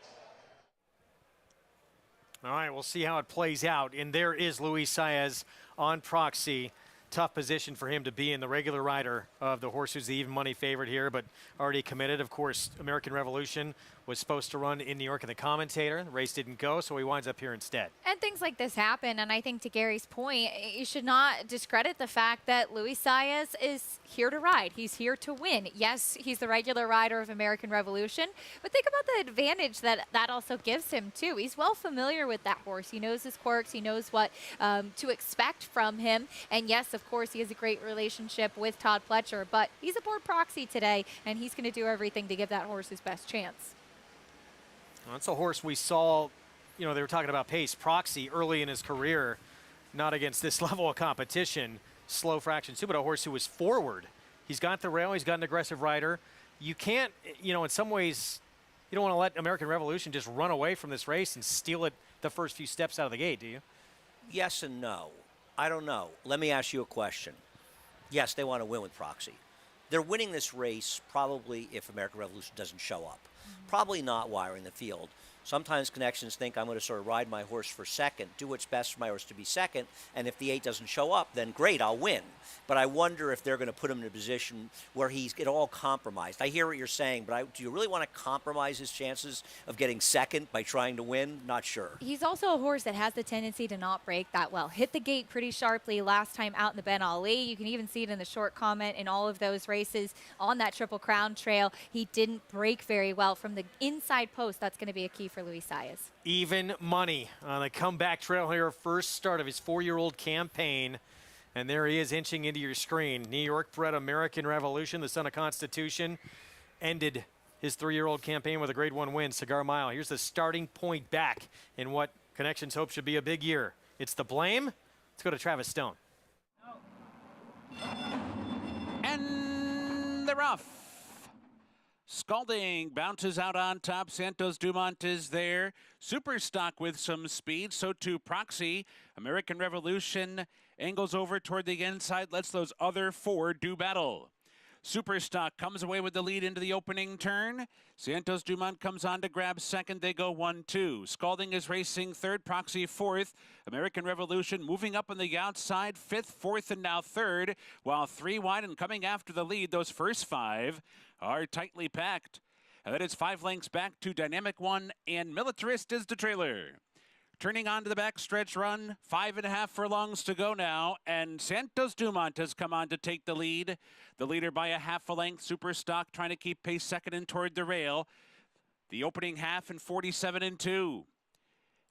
All right, we'll see how it plays out. And there is Luis Saez on Proxy. Tough position for him to be in, the regular rider of the horse who's the even money favorite here, but already committed. Of course, American Revolution was supposed to run in New York, and the commentator, the race didn't go, so he winds up here instead. And things like this happen, and I think to Gary's point, you should not discredit the fact that Luis Saez is here to ride. He's here to win. Yes, he's the regular rider of American Revolution, but think about the advantage that that also gives him, too. He's well familiar with that horse. He knows his quirks. He knows what to expect from him. And yes, of course, he has a great relationship with Todd Pletcher, but he's aboard Proxy today, and he's going to do everything to give that horse his best chance. Well, that's a horse we saw, they were talking about pace. Proxy early in his career, not against this level of competition, slow fraction too, but a horse who was forward. He's got the rail, he's got an aggressive rider. You can't, in some ways, you don't want to let American Revolution just run away from this race and steal it the first few steps out of the gate, do you? Yes and no. I don't know. Let me ask you a question. Yes, they want to win with Proxy. They're winning this race probably if American Revolution doesn't show up. Probably not wiring the field. Sometimes connections think I'm going to sort of ride my horse for second, do what's best for my horse to be second, and if the 8 doesn't show up, then great, I'll win. But I wonder if they're going to put him in a position where he's get all compromised. I hear what you're saying, but do you really want to compromise his chances of getting second by trying to win? Not sure. He's also a horse that has the tendency to not break that well. Hit the gate pretty sharply last time out in the Ben Ali. You can even see it in the short comment in all of those races on that Triple Crown trail. He didn't break very well from the inside post. That's going to be a key for Luis Saez. Even money on the comeback trail here, first start of his 4-year-old campaign. And there he is inching into your screen. New York bred American Revolution, the son of Constitution, ended his 3-year-old campaign with a Grade 1 win, Cigar Mile. Here's the starting point back in what Connections hope should be a big year. It's the blame. Let's go to Travis Stone. And they're off. Scalding bounces out on top. Santos Dumont is there. Superstock with some speed. So too Proxy. American Revolution angles over toward the inside. Lets those other 4 do battle. Superstock comes away with the lead into the opening turn. Santos Dumont comes on to grab second. They go 1-2. Scalding is racing third. Proxy fourth. American Revolution moving up on the outside. 5th, 4th, and now 3rd. While 3 wide and coming after the lead. Those first 5 are tightly packed. And then it's 5 lengths back to Dynamic One, and Militarist is the trailer. Turning onto the backstretch run, 5.5 furlongs to go now, and Santos Dumont has come on to take the lead. The leader by a half a length. Superstock trying to keep pace second and toward the rail. The opening half in 47-2.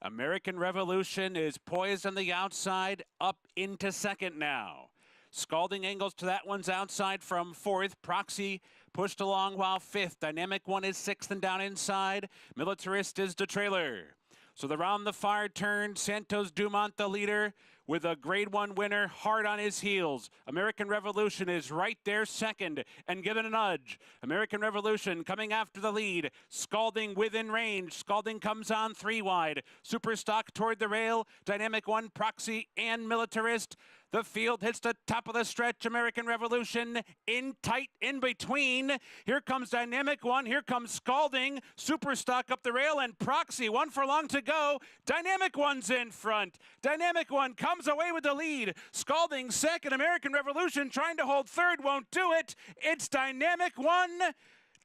American Revolution is poised on the outside, up into second now. Scalding angles to that one's outside from 4th. Proxy pushed along while 5th. Dynamic One is 6th and down inside. Militarist is the trailer. So the round the far turn, Santos Dumont the leader with a Grade 1 winner hard on his heels. American Revolution is right there second and given a nudge. American Revolution coming after the lead. Scalding within range. Scalding comes on 3 wide. Superstock toward the rail. Dynamic One, Proxy, and Militarist. The field hits the top of the stretch. American Revolution in tight in between. Here comes Dynamic One. Here comes Scalding. Superstock up the rail, and Proxy 1 furlong to go. Dynamic One's in front. Dynamic One comes away with the lead. Scalding second. American Revolution trying to hold third. Won't do it. It's Dynamic One.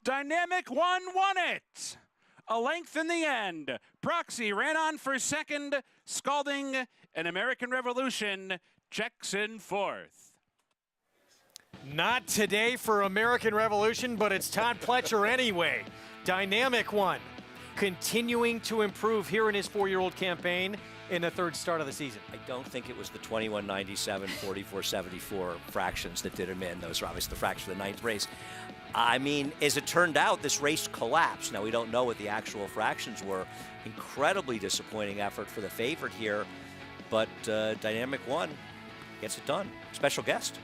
Dynamic One won it. A length in the end. Proxy ran on for second. Scalding and American Revolution checks in 4th. Not today for American Revolution, but it's Todd Pletcher anyway. Dynamic One, continuing to improve here in his 4-year-old campaign in the 3rd start of the season. I don't think it was the 21.97, 44.74 fractions that did him in. Those are obviously the fractions of the 9th race. I mean, as it turned out, this race collapsed. Now, we don't know what the actual fractions were. Incredibly disappointing effort for the favorite here, but Dynamic One gets it done. Special guest.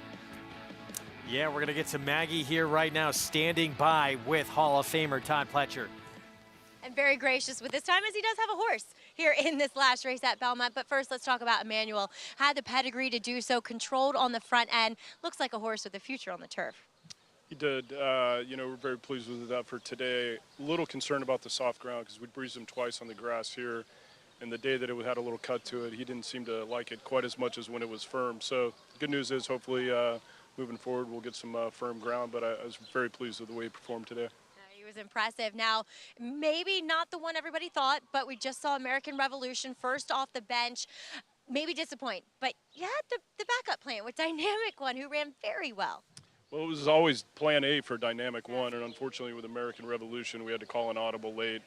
Yeah, we're going to get to Maggie here right now, standing by with Hall of Famer Todd Pletcher. And very gracious with his time, as he does have a horse here in this last race at Belmont. But first, let's talk about Emmanuel. Had the pedigree to do so, controlled on the front end. Looks like a horse with a future on the turf. He did. We're very pleased with his effort today. A little concerned about the soft ground because we breezed him twice on the grass here. And the day that it had a little cut to it, he didn't seem to like it quite as much as when it was firm. So the good news is hopefully moving forward we'll get some firm ground, but I was very pleased with the way he performed today. You was impressive. Now, maybe not the one everybody thought, but we just saw American Revolution first off the bench. Maybe disappoint, but you had the backup plan with Dynamic One, who ran very well. Well, it was always plan A for Dynamic One, and unfortunately with American Revolution, we had to call an audible late.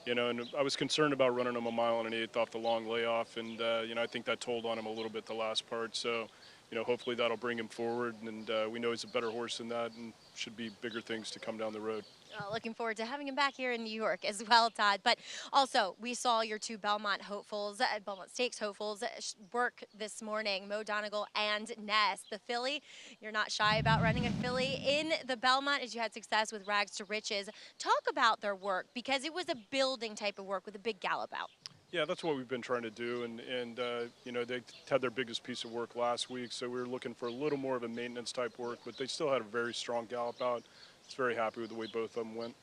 You know, and I was concerned about running him a 1 1/8 off the long layoff, and, you know, I think that told on him a little bit the last part. So, you know, hopefully that'll bring him forward, and we know he's a better horse than that and should be bigger things to come down the road. Looking forward to having him back here in New York as well, Todd. But also, we saw your two Belmont hopefuls, Belmont Stakes hopefuls, work this morning, Mo Donegal and Ness. The filly, you're not shy about running a filly in the Belmont as you had success with Rags to Riches. Talk about their work, because it was a building type of work with a big gallop out. Yeah, that's what we've been trying to do, and you know, they had their biggest piece of work last week, so we were looking for a little more of a maintenance type work, but they still had a very strong gallop out. I was very happy with the way both of them went.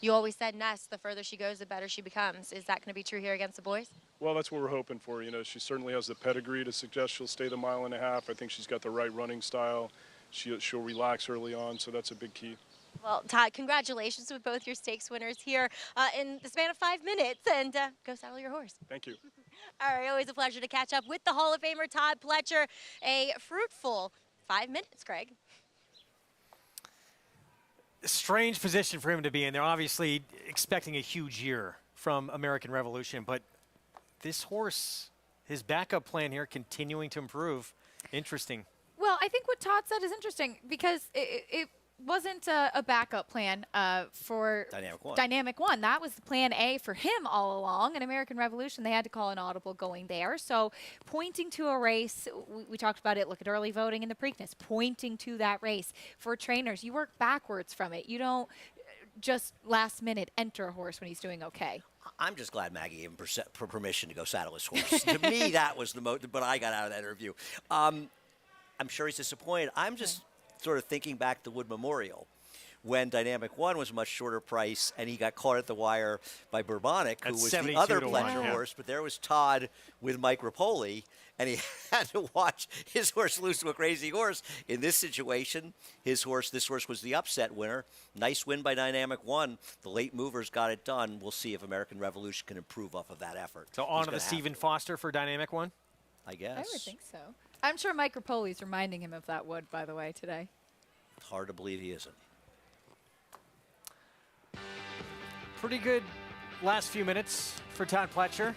You always said Ness, the further she goes, the better she becomes. Is that going to be true here against the boys? Well, that's what we're hoping for. You know, she certainly has the pedigree to suggest she'll stay the 1.5 miles. I think she's got the right running style. She'll relax early on, so that's a big key. Well, Todd, congratulations with both your stakes winners here in the span of 5 minutes, and go saddle your horse. Thank you. All right, always a pleasure to catch up with the Hall of Famer Todd Pletcher. A fruitful 5 minutes, Greg. Strange position for him to be in. They're obviously expecting a huge year from American Revolution, but this horse, his backup plan here, continuing to improve. Interesting. Well, I think what Todd said is interesting, because it wasn't a backup plan for Dynamic One. That was the plan A for him all along. In American Revolution, they had to call an audible going there. So pointing to a race, we talked about it, look at early voting in the Preakness, pointing to that race. For trainers, you work backwards from it. You don't just last minute enter a horse when he's doing okay. I'm just glad Maggie gave him permission to go saddle his horse. To me, that was the most, but I got out of that interview. I'm sure he's disappointed. I'm just sort of thinking back to Wood Memorial, when Dynamic One was a much shorter price, and he got caught at the wire by Bourbonic, who was the other Pletcher horse. But there was Todd with Mike Rapoli, and he had to watch his horse lose to a crazy horse. In this situation, this horse was the upset winner. Nice win by Dynamic One. The late movers got it done. We'll see if American Revolution can improve off of that effort. So on to the Stephen Foster for Dynamic One? I guess. I would think so. I'm sure Mike Rapoli's reminding him of that Wood, by the way, today. It's hard to believe he isn't. Pretty good last few minutes for Todd Pletcher.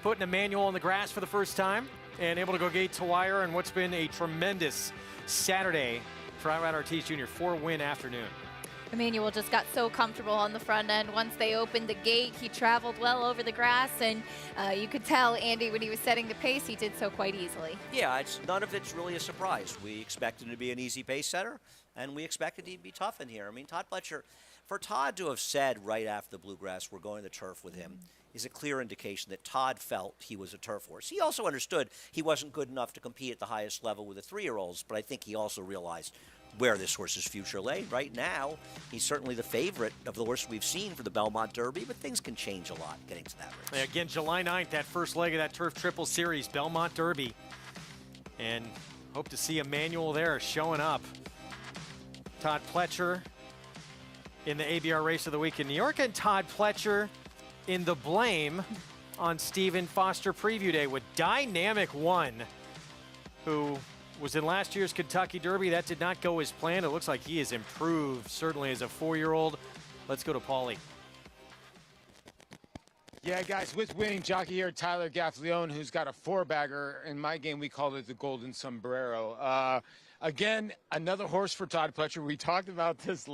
Putting a manual on the grass for the first time and able to go gate to wire in what's been a tremendous Saturday for Irad Ortiz Jr. 4-win afternoon. Emmanuel just got so comfortable on the front end. Once they opened the gate, he traveled well over the grass, and you could tell, Andy, when he was setting the pace, he did so quite easily. Yeah, none of it's really a surprise. We expected him to be an easy pace setter, and we expected him to be tough in here. I mean, Todd Pletcher, for Todd to have said right after the Bluegrass, we're going to turf with him, is a clear indication that Todd felt he was a turf horse. He also understood he wasn't good enough to compete at the highest level with the 3-year-olds, but I think he also realized where this horse's future lay. Right now, he's certainly the favorite of the horse we've seen for the Belmont Derby, but things can change a lot getting to that race. Again, July 9th, that first leg of that Turf Triple Series, Belmont Derby. And hope to see Emmanuel there showing up. Todd Pletcher in the ABR race of the week in New York, and Todd Pletcher in the Blame on Stephen Foster Preview Day with Dynamic One, who was in last year's Kentucky Derby. That did not go as planned. It looks like he has improved, certainly as a 4-year-old. Let's go to Paulie. Yeah, guys, with winning jockey here, Tyler Gaffleone, who's got a 4-bagger. In my game, we called it the Golden Sombrero. Again, another horse for Todd Pletcher. We talked about this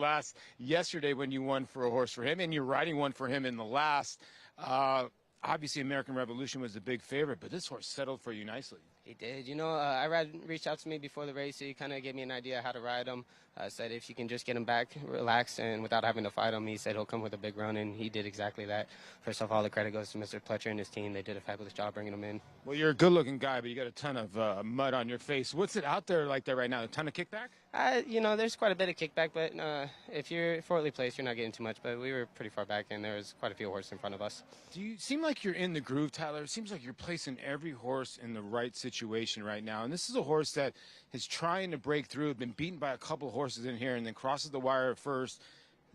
yesterday when you won for a horse for him, and you're riding one for him in the last. Obviously, American Revolution was the big favorite, but this horse settled for you nicely. He did. You know, Irad reached out to me before the race. He kind of gave me an idea how to ride him. Said if you can just get him back, relax, and without having to fight him, he said he'll come with a big run, and he did exactly that. First off, all the credit goes to Mr. Pletcher and his team. They did a fabulous job bringing him in. Well, you're a good-looking guy, but you got a ton of mud on your face. What's it out there like that right now? A ton of kickback? You know, there's quite a bit of kickback, but if you're fourthly placed, you're not getting too much. But we were pretty far back, and there was quite a few horses in front of us. Do you seem like you're in the groove, Tyler? It seems like you're placing every horse in the right situation right now. And this is a horse that is trying to break through, been beaten by a couple of horses in here, and then crosses the wire at first.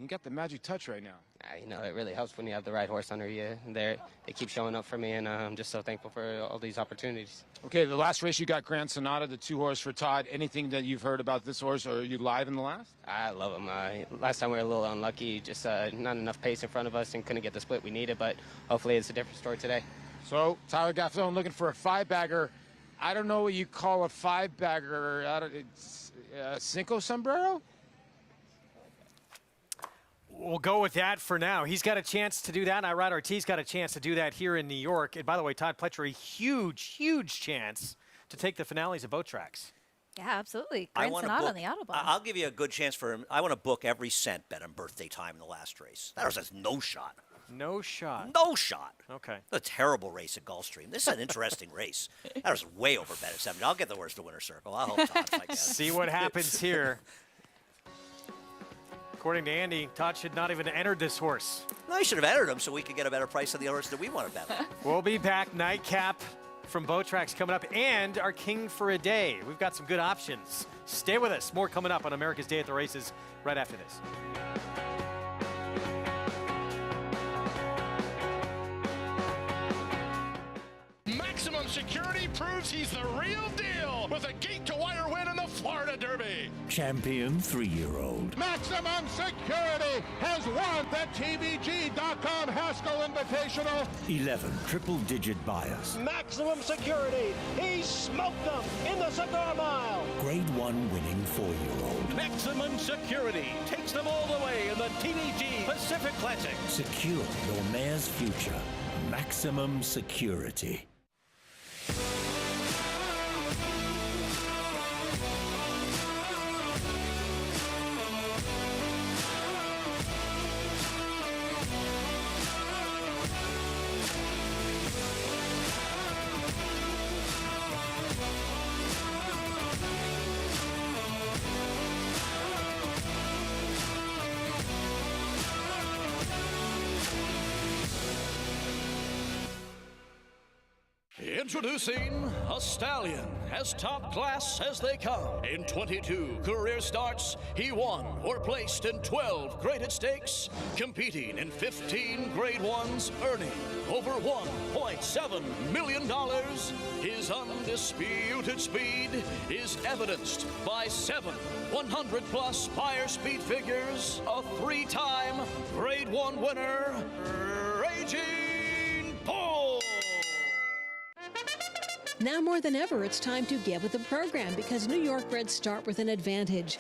You got the magic touch right now. You know, it really helps when you have the right horse under you. They keep showing up for me, and I'm just so thankful for all these opportunities. Okay, the last race you got Grand Sonata, the 2-horse for Todd. Anything that you've heard about this horse, or are you live in the last? I love him. Last time we were a little unlucky, just not enough pace in front of us and couldn't get the split we needed, but hopefully it's a different story today. So, Tyler Gaffone looking for a 5-bagger. I don't know what you call a 5-bagger. It's Cinco Sombrero? We'll go with that for now. He's got a chance to do that. Irad Ortiz got a chance to do that here in New York. And by the way, Todd Pletcher, a huge, huge chance to take the finales of both tracks. Yeah, absolutely. Grand Sonata on the Autobahn. I'll give you a good chance for him. I want to book every cent bet on birthday time in the last race. That was just no shot. No shot. No shot. Okay. A terrible race at Gulfstream. This is an interesting race. That was way over bet at 70. I'll get the worst to winner circle. I'll help Todd if I can. See what happens here. According to Andy, Todd should not even enter this horse. No, he should have entered him so we could get a better price on the horse that we want to bet on. We'll be back. Nightcap from Boat Tracks coming up, and our King for a Day. We've got some good options. Stay with us. More coming up on America's Day at the Races right after this. Maximum Security proves he's the real deal with a gate-to-wire win in the Florida Derby. Champion 3-year-old. Maximum Security has won the TVG.com Haskell Invitational. 11 triple-digit buyers. Maximum Security, he smoked them in the Cigar Mile. Grade 1 winning 4-year-old. Maximum Security takes them all the way in the TVG Pacific Classic. Secure your mare's future. Maximum Security. Introducing a stallion, as top class as they come. In 22 career starts, he won or placed in 12 graded stakes, competing in 15 grade ones, earning over $1.7 million. His undisputed speed is evidenced by 7 100-plus buyer speed figures, a 3-time grade 1 winner, Raging Bull. Now more than ever, it's time to get with the program because New York breds start with an advantage.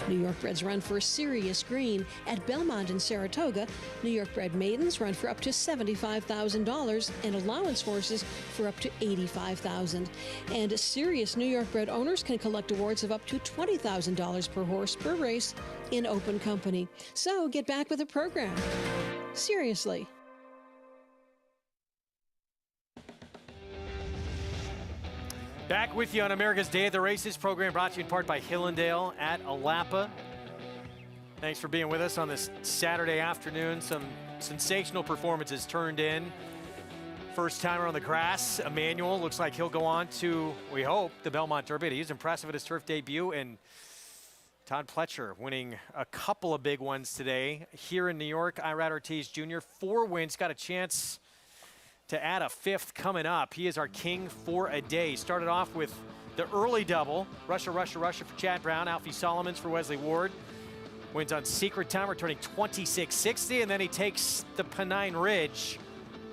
New York breds run for serious green. At Belmont in Saratoga, New York bred maidens run for up to $75,000 and allowance horses for up to $85,000. And serious New York bred owners can collect awards of up to $20,000 per horse per race in open company. So get back with the program. Seriously. Back with you on America's Day of the Races program, brought to you in part by Hillendale at Alapa. Thanks for being with us on this Saturday afternoon. Some sensational performances turned in. First timer on the grass, Emmanuel, looks like he'll go on to, we hope, the Belmont Derby. He was impressive at his turf debut, and Todd Pletcher winning a couple of big ones today. Here in New York, Irad Ortiz Jr., 4 wins, got a chance to add a 5th coming up. He is our King for a Day. Started off with the early double. Russia, Russia, Russia for Chad Brown. Alfie Solomons for Wesley Ward. Wins on Secret Time, returning 26.60. And then he takes the Pennine Ridge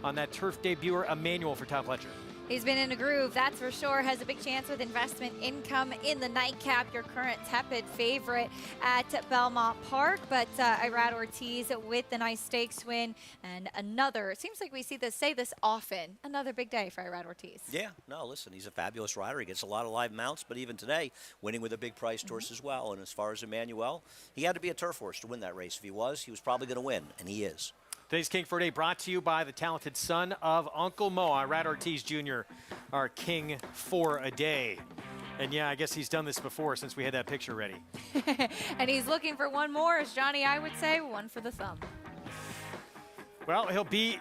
on that turf debuter, Emmanuel, for Todd Pletcher. He's been in a groove, that's for sure. Has a big chance with investment income in the Nightcap, your current tepid favorite at Belmont Park. But Irad Ortiz with the nice stakes win. And another, it seems like we say this often, another big day for Irad Ortiz. Yeah, no, listen, he's a fabulous rider. He gets a lot of live mounts, but even today, winning with a big priced horse as well. And as far as Emmanuel, he had to be a turf horse to win that race. If he was probably going to win, and he is. Today's King for a Day brought to you by the talented son of Uncle Mo, Irad Ortiz Jr., our King for a Day. And yeah, I guess he's done this before since we had that picture ready. And he's looking for one more, as Johnny I would say, one for the thumb. Well, he'll be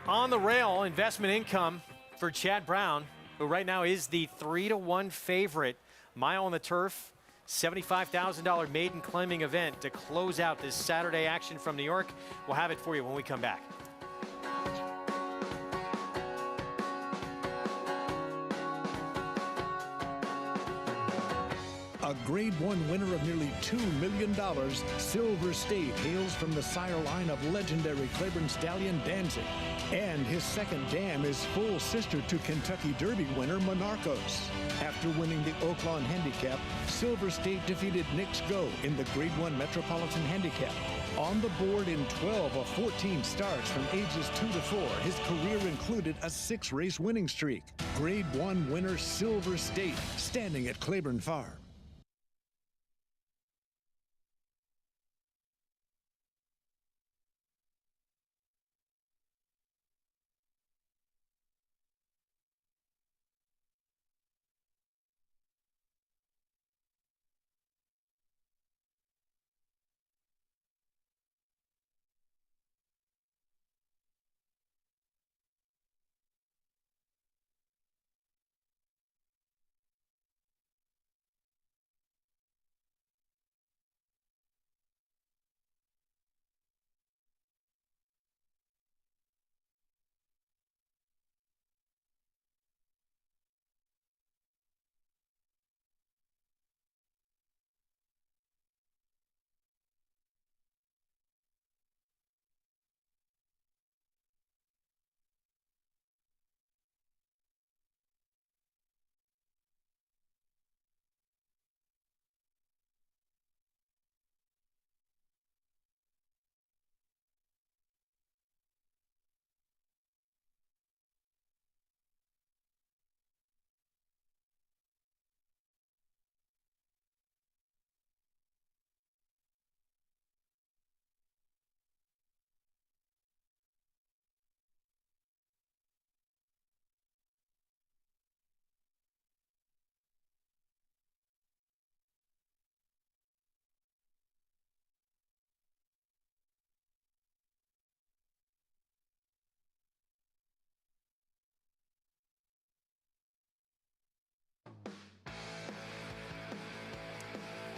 on the rail, investment income for Chad Brown, who right now is the 3-to-1 favorite. Mile on the turf, $75,000 maiden claiming event to close out this Saturday action from New York. We'll have it for you when we come back. A Grade 1 winner of nearly $2 million, Silver State hails from the sire line of legendary Claiborne stallion Danzig. And his second dam is full sister to Kentucky Derby winner Monarchos. After winning the Oaklawn Handicap, Silver State defeated Knicks Go in the Grade 1 Metropolitan Handicap. On the board in 12 of 14 starts from ages 2 to 4, his career included a 6-race winning streak. Grade 1 winner Silver State, standing at Claiborne Farm.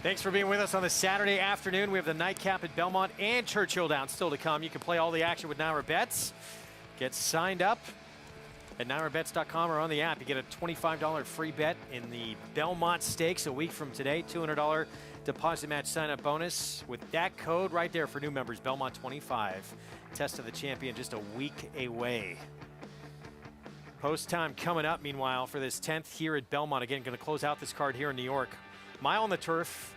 Thanks for being with us on this Saturday afternoon. We have the nightcap at Belmont and Churchill down still to come. You can play all the action with Naira Bets. Get signed up at NairaBets.com or on the app. You get a $25 free bet in the Belmont Stakes a week from today. $200 deposit match sign-up bonus with that code right there for new members, Belmont25. Test of the Champion just a week away. Post time coming up, meanwhile, for this 10th here at Belmont. Again, going to close out this card here in New York. Mile on the Turf,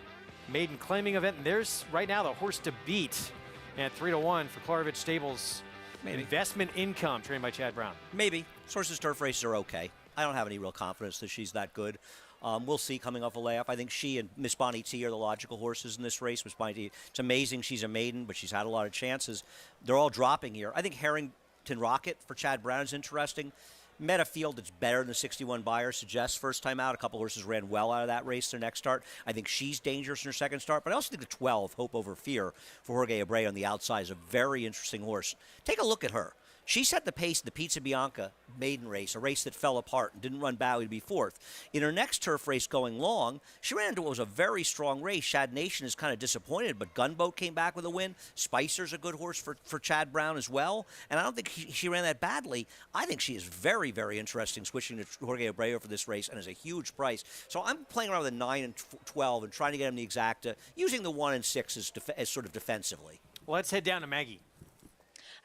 maiden claiming event. And there's right now the horse to beat at 3-1 for Klarovich Stables. Maybe. Investment Income, trained by Chad Brown. Maybe. Source's turf races are okay. I don't have any real confidence that she's that good. We'll see coming off a layoff. I think she and Miss Bonnie T are the logical horses in this race. Miss Bonnie T, it's amazing she's a maiden, but she's had a lot of chances. They're all dropping here. I think Harrington Rocket for Chad Brown is interesting. Met a field that's better than the 61 Buyer suggests first time out. A couple horses ran well out of that race their next start. I think she's dangerous in her second start, but I also think the 12, Hope Over Fear, for Jorge Abreu on the outside is a very interesting horse. Take a look at her. She set the pace in the Pizza Bianca maiden race, a race that fell apart and didn't run badly to be fourth. In her next turf race going long, she ran into what was a very strong race. Shad Nation is kind of disappointed, but Gunboat came back with a win. Spicer's a good horse for Chad Brown as well, and I don't think she ran that badly. I think she is very, very interesting switching to Jorge Abreu for this race and is a huge price. So I'm playing around with the 9 and 12 and trying to get him the exacta, using the 1 and 6 as sort of defensively. Let's head down to Maggie.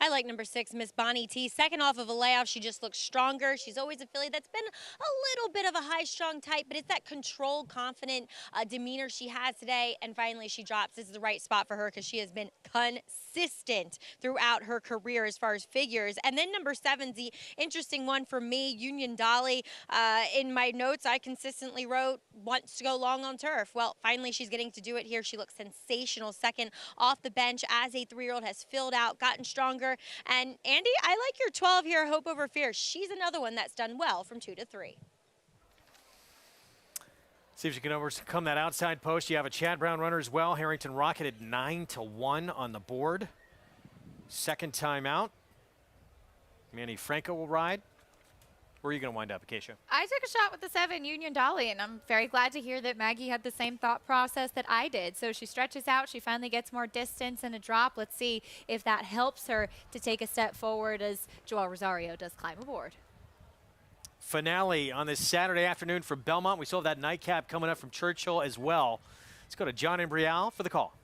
I like number 6, Miss Bonnie T. Second off of a layoff, she just looks stronger. She's always a filly that's been a little bit of a high-strung type, but it's that controlled, confident demeanor she has today. And finally, she drops. This is the right spot for her because she has been consistent throughout her career as far as figures. And then number 7's the interesting one for me, Union Dolly. In my notes, I consistently wrote, wants to go long on turf. Well, finally, she's getting to do it here. She looks sensational. Second off the bench as a 3-year-old, has filled out, gotten stronger. And Andy, I like your 12 here, Hope Over Fear. She's another one that's done well from 2 to 3. See if you can overcome that outside post. You have a Chad Brown runner as well. Harrington Rocket at 9-1 on the board. Second time out. Manny Franco will ride. Where are you going to wind up, Acacia? I took a shot with the 7, Union Dolly, and I'm very glad to hear that Maggie had the same thought process that I did. So she stretches out. She finally gets more distance and a drop. Let's see if that helps her to take a step forward as Joel Rosario does climb aboard. Finale on this Saturday afternoon for Belmont. We still have that nightcap coming up from Churchill as well. Let's go to John and Brielle for the call.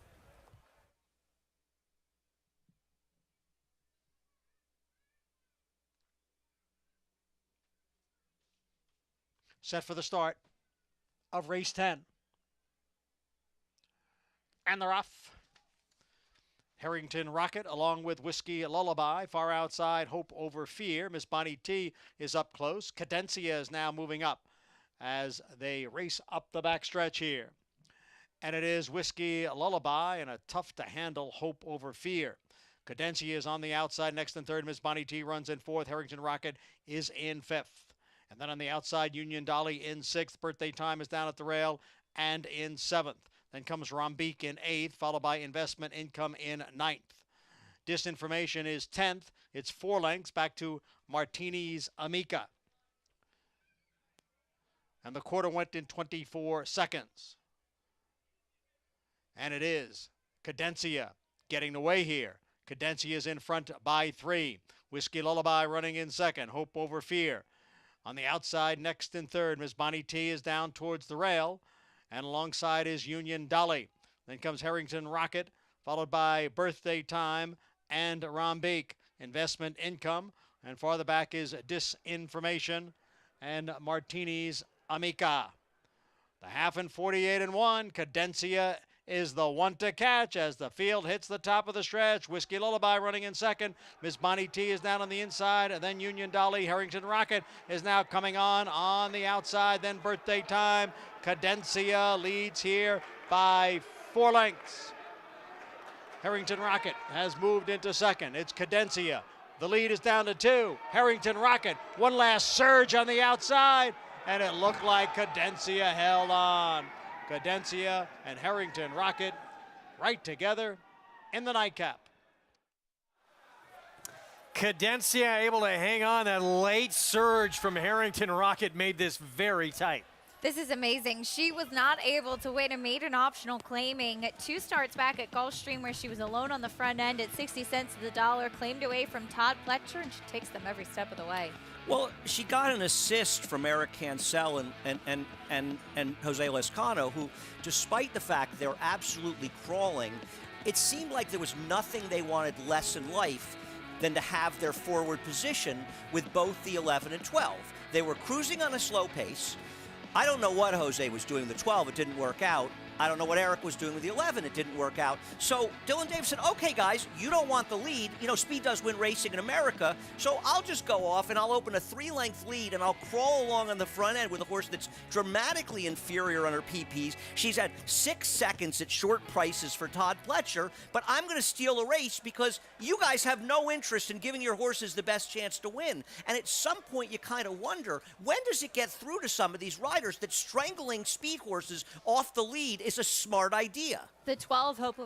Set for the start of race 10. And they're off. Harrington Rocket along with Whiskey Lullaby. Far outside, Hope Over Fear. Miss Bonnie T is up close. Cadencia is now moving up as they race up the backstretch here. And it is Whiskey Lullaby and a tough-to-handle Hope Over Fear. Cadencia is on the outside. Next and third, Miss Bonnie T runs in fourth. Harrington Rocket is in fifth. And then on the outside, Union Dolly in sixth. Birthday Time is down at the rail and in seventh. Then comes Rambeek in eighth, followed by Investment Income in ninth. Disinformation is 10th. It's 4 lengths back to Martini's Amica. And the quarter went in 24 seconds. And it is Cadencia getting away here. Cadencia is in front by 3. Whiskey Lullaby running in second. Hope Over Fear. On the outside, next and third, Miss Bonnie T is down towards the rail. And alongside is Union Dolly. Then comes Harrington Rocket, followed by Birthday Time and Rambeek. Investment Income. And farther back is Disinformation and Martini's Amica. The half in 48 and 1. Cadencia is the one to catch as the field hits the top of the stretch. Whiskey Lullaby running in second. Miss Bonnie T is down on the inside, and then Union Dolly. Harrington Rocket is now coming on the outside. Then Birthday Time. Cadencia leads here by 4 lengths. Harrington Rocket has moved into second. It's Cadencia. The lead is down to 2. Harrington Rocket, one last surge on the outside, and it looked like Cadencia held on. Cadencia and Harrington Rocket right together in the nightcap. Cadencia able to hang on. That late surge from Harrington Rocket made this very tight. This is amazing. She was not able to win a maiden optional claiming 2 starts back at Gulfstream where she was alone on the front end at 60 cents to the dollar, claimed away from Todd Pletcher, and she takes them every step of the way. Well, she got an assist from Eric Cancel and Jose Lescano, who, despite the fact they're absolutely crawling, it seemed like there was nothing they wanted less in life than to have their forward position with both the 11 and 12. They were cruising on a slow pace. I don't know what Jose was doing with the 12. It didn't work out. I don't know what Eric was doing with the 11. It didn't work out. So Dylan Davis said, okay, guys, you don't want the lead. You know, speed does win racing in America, so I'll just go off and I'll open a 3-length lead and I'll crawl along on the front end with a horse that's dramatically inferior on her PPs. She's had 6 seconds at short prices for Todd Pletcher, but I'm going to steal a race because you guys have no interest in giving your horses the best chance to win. And at some point, you kind of wonder, when does it get through to some of these riders that strangling speed horses off the lead is a smart idea? The 12 Hope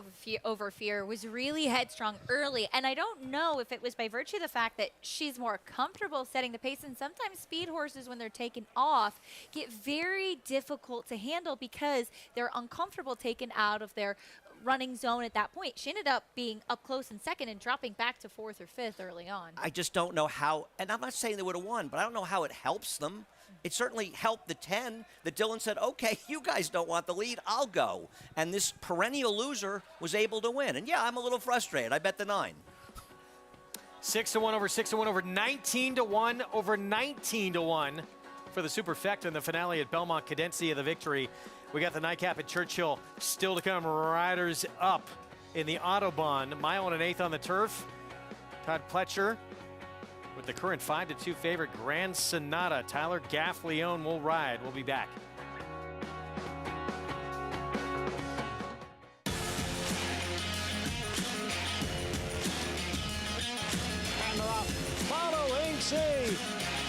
Over Fear was really headstrong early, and I don't know if it was by virtue of the fact that she's more comfortable setting the pace, and sometimes speed horses, when they're taken off, get very difficult to handle because they're uncomfortable taken out of their running zone at that point. She ended up being up close in second and dropping back to 4th or 5th early on. I just don't know how, and I'm not saying they would have won, but I don't know how it helps them. It certainly helped the 10 that Dylan said, okay, you guys don't want the lead, I'll go. And this perennial loser was able to win. And yeah, I'm a little frustrated. I bet the 9. 6-1 over 6-1 over 19-1 over 19-1 for the Superfecta in the finale at Belmont. Cadencia the victory. We got the nightcap at Churchill still to come. Riders up in the Autobahn. 1 1/8 on the turf. Todd Pletcher with the current 5-2 favorite Grand Sonata. Tyler Gaffleone will ride. We'll be back. And they're off. Following C.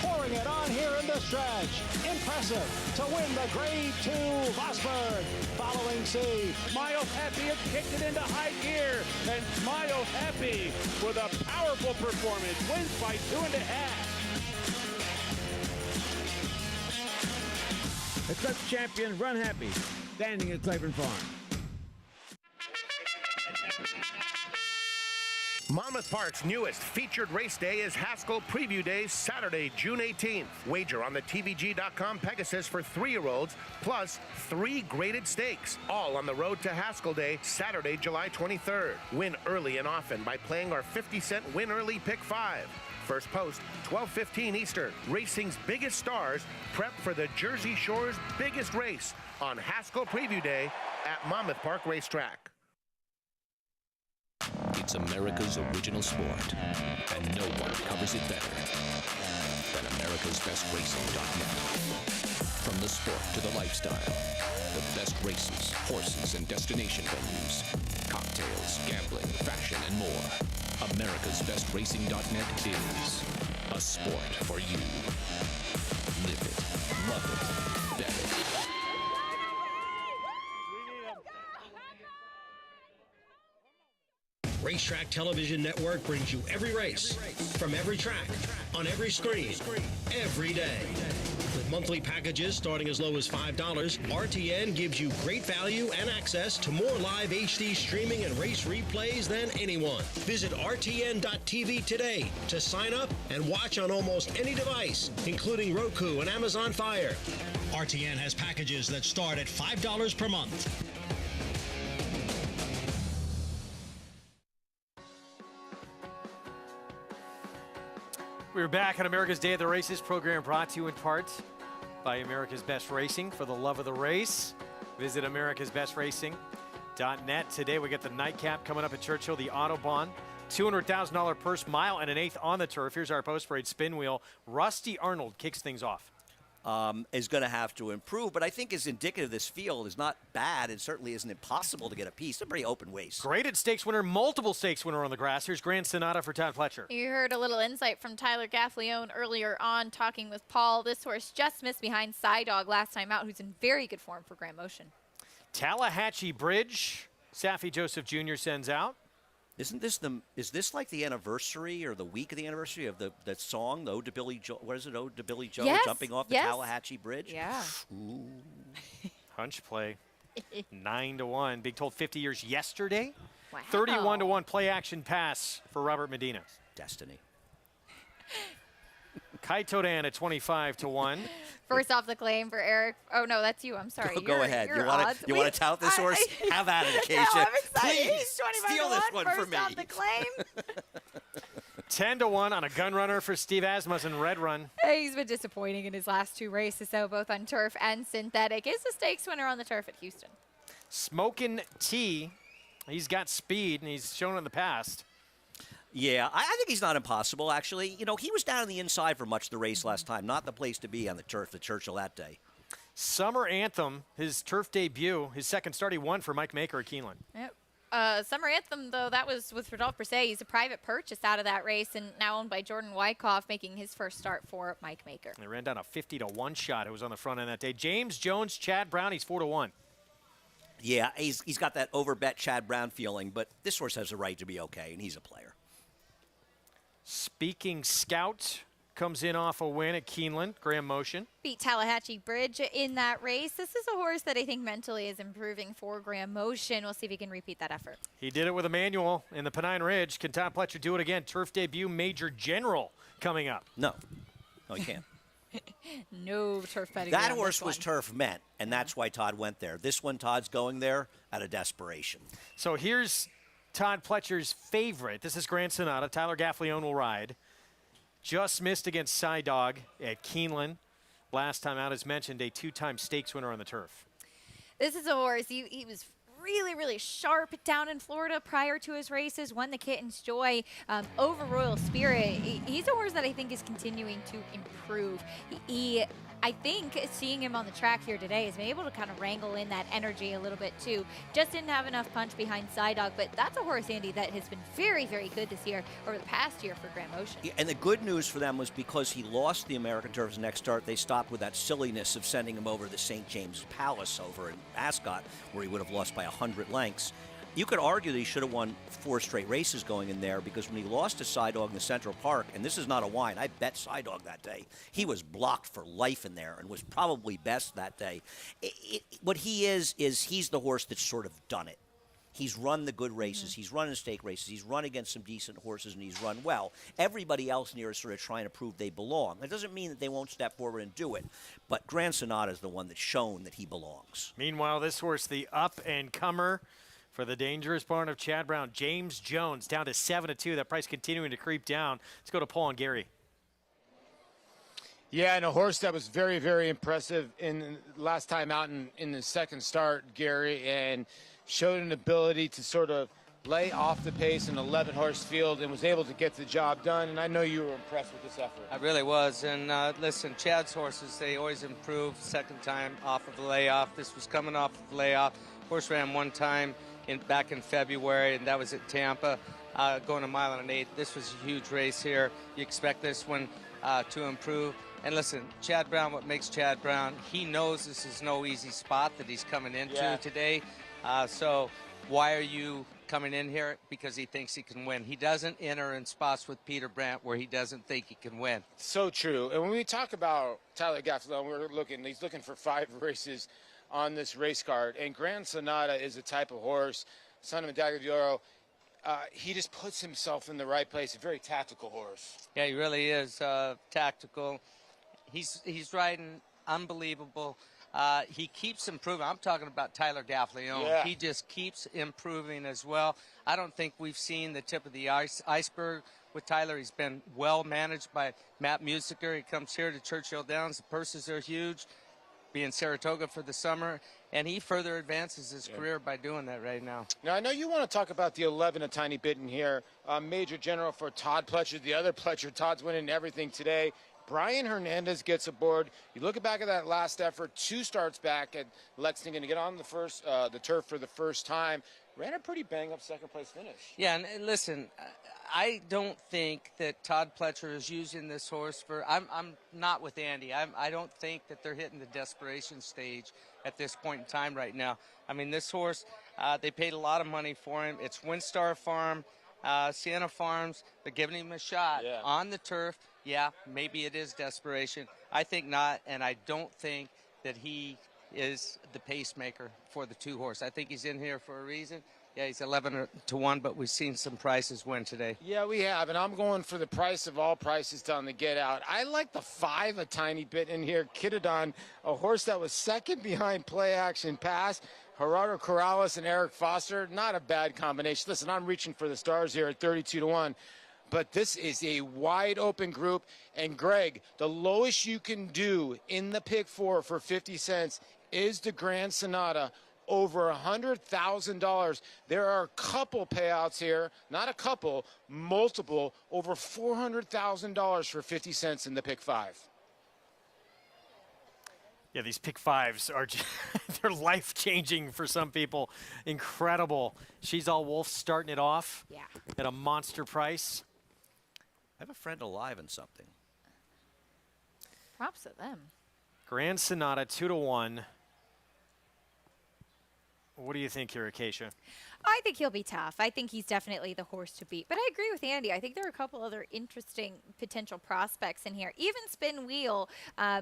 Pouring it on here in the stretch. Impressive to win the Grade 2 Vosburg. Following C. Smile Happy has kicked it into high gear, and Smile Happy with a powerful performance wins by 2.5. A Clutch champion, Run Happy, standing at Claiborne Farm. Monmouth Park's newest featured race day is Haskell Preview Day, Saturday, June 18th. Wager on the TVG.com Pegasus for 3-year-olds, plus 3 graded stakes, all on the road to Haskell Day, Saturday, July 23rd. Win early and often by playing our 50-cent Win Early Pick 5. First post, 12:15 Eastern. Racing's biggest stars prep for the Jersey Shore's biggest race on Haskell Preview Day at Monmouth Park Racetrack. It's America's original sport, and no one covers it better than America'sBestRacing.net. From the sport to the lifestyle, the best races, horses, and destination venues, cocktails, gambling, fashion, and more. America'sBestRacing.net is a sport for you. Live it, love it, bet it. Racetrack Television Network brings you every race, from every track, on every screen, every day. With monthly packages starting as low as $5, RTN gives you great value and access to more live HD streaming and race replays than anyone. Visit RTN.tv today to sign up and watch on almost any device, including Roku and Amazon Fire. RTN has packages that start at $5 per month. We're back on America's Day of the Races program, brought to you in part by America's Best Racing. For the love of the race, visit americasbestracing.net. Today we get the nightcap coming up at Churchill, the Autobahn. $200,000 purse, mile and an eighth on the turf. Here's our post-parade spin wheel. Rusty Arnold kicks things off. Is going to have to improve, but I think is indicative this field is not bad. It certainly isn't impossible to get a piece. It's a pretty open race. Graded stakes winner, multiple stakes winner on the grass. Here's Grand Sonata for Todd Pletcher. You heard a little insight from Tyler Gaffleone earlier on talking with Paul. This horse just missed behind Dog last time out, who's in very good form for Grand Motion. Tallahatchie Bridge, Safi Joseph Jr. sends out. Is this like the anniversary or the week of the anniversary of that song, the Ode to Billy Joe? What is it, Ode to Billy Joe, yes, jumping off the Tallahatchie Bridge? Yeah. Ooh. Hunch play, 9-1. Being told 50 years yesterday. Wow. 31-1 play action pass for Robert Medina. Destiny. Kaitodan at 25-1. First off the claim for Eric. Oh, no, that's you. I'm sorry. Go ahead. You want to tout this horse? Have at it, Acacia. No, I'm excited. Please, He's 25 steal this one first from me. off the claim. 10-1 on a gun runner for Steve Asmussen Red Run. He's been disappointing in his last 2 races, though, both on turf and synthetic. Is the stakes winner on the turf at Houston. Smokin' T. He's got speed, and he's shown in the past. Yeah, I think he's not impossible, actually. You know, he was down on the inside for much of the race last time. Not the place to be on the turf, the Churchill that day. Summer Anthem, his turf debut, his second start, he won for Mike Maker at Keeneland. Yep. Summer Anthem, though, that was with Rodolphe Brisset. He's a private purchase out of that race and now owned by Jordan Wyckoff, making his first start for Mike Maker. They ran down a 50-1 shot. It was on the front end that day. James Jones, Chad Brown, he's 4-1. Yeah, he's got that overbet Chad Brown feeling, but this horse has a right to be okay, and he's a player. Speaking Scout comes in off a win at Keeneland, Grand Motion. Beat Tallahatchie Bridge in that race. This is a horse that I think mentally is improving for Grand Motion. We'll see if he can repeat that effort. He did it with Emmanuel in the Pennine Ridge. Can Todd Pletcher do it again? Turf debut, Major General coming up. No, he can't. No turf betting. That horse was turf meant, and that's why Todd went there. This one, Todd's going there out of desperation. So here's Todd Pletcher's favorite. This is Grand Sonata. Tyler Gaffleone will ride. Just missed against Dog at Keeneland. Last time out, as mentioned, a 2-time stakes winner on the turf. This is a horse. He was really, really sharp down in Florida prior to his races. Won the Kitten's Joy over Royal Spirit. He's a horse that I think is continuing to improve. I think seeing him on the track here today has been able to kind of wrangle in that energy a little bit too. Just didn't have enough punch behind Dog, but that's a horse, Andy, that has been very, very good this year, over the past year for Grand Motion. Yeah, and the good news for them was because he lost the American Turf's next start, they stopped with that silliness of sending him over to the St. James Palace over in Ascot, where he would have lost by 100 lengths. You could argue that he should have won 4 straight races going in there, because when he lost to Sidog in the Central Park, and this is not a whine, I bet Sidog that day, he was blocked for life in there and was probably best that day. What he is he's the horse that's sort of done it. He's run the good races. He's run in stake races. He's run against some decent horses, and he's run well. Everybody else near is sort of trying to prove they belong. It doesn't mean that they won't step forward and do it, but Grand Sonata is the one that's shown that he belongs. Meanwhile, this horse, the up-and-comer for the dangerous barn of Chad Brown, James Jones, down to 7-2. That price continuing to creep down. Let's go to Paul and Gary. Yeah, and a horse that was very, very impressive in last time out in the second start, Gary, and showed an ability to sort of lay off the pace in an 11-horse field and was able to get the job done. And I know you were impressed with this effort. I really was. And listen, Chad's horses, they always improve second time off of the layoff. This was coming off of the layoff. Horse ran one time back in February, and that was at Tampa, going a mile and an 8. This was a huge race here. You expect this one to improve. And listen, Chad Brown, what makes Chad Brown, he knows this is no easy spot that he's coming into today. So why are you coming in here? Because he thinks he can win. He doesn't enter in spots with Peter Brandt where he doesn't think he can win. So true. And when we talk about Tyler Gaffalione, he's looking for 5 races on this race card. And Grand Sonata is a type of horse, son of Medaglia d'Oro. He just puts himself in the right place. A very tactical horse. Yeah, he really is tactical. He's riding unbelievable. He keeps improving. I'm talking about Tyler Gaffalione. Yeah. He just keeps improving as well. I don't think we've seen the tip of the iceberg with Tyler. He's been well managed by Matt Musiker. He comes here to Churchill Downs. The purses are huge, being Saratoga for the summer, and he further advances his career by doing that right now. Now, I know you want to talk about the 11 a tiny bit in here. Major General for Todd Pletcher, the other Pletcher. Todd's winning everything today. Brian Hernandez gets aboard. You look back at that last effort, 2 starts back at Lexington to get on the turf for the first time. Ran a pretty bang-up second-place finish. Yeah, and listen, I don't think that Todd Pletcher is using this horse for. I'm not with Andy. I don't think that they're hitting the desperation stage at this point in time right now. I mean, this horse, they paid a lot of money for him. It's Windstar Farm, Sienna Farms. They're giving him a shot on the turf. Yeah, maybe it is desperation. I think not, and I don't think that he is the pacemaker for the 2 horse. I think he's in here for a reason. Yeah, he's 11-1, but we've seen some prices win today. Yeah, we have, and I'm going for the price of all prices down the get out. I like the 5 a tiny bit in here. Kittadon, a horse that was second behind Play Action Pass. Gerardo Corrales and Eric Foster, not a bad combination. Listen, I'm reaching for the stars here at 32-1. But this is a wide open group. And Greg, the lowest you can do in the pick 4 for 50 cents is the Grand Sonata, over $100,000. There are a couple payouts here, not a couple, multiple, over $400,000 for 50 cents in the pick 5. Yeah, these pick 5s are they're life-changing for some people. Incredible. She's All Wolf starting it off at a monster price. I have a friend alive in something. Props to them. Grand Sonata 2-1. What do you think here, Acacia? I think he'll be tough. I think he's definitely the horse to beat. But I agree with Andy. I think there are a couple other interesting potential prospects in here. Even Spin Wheel,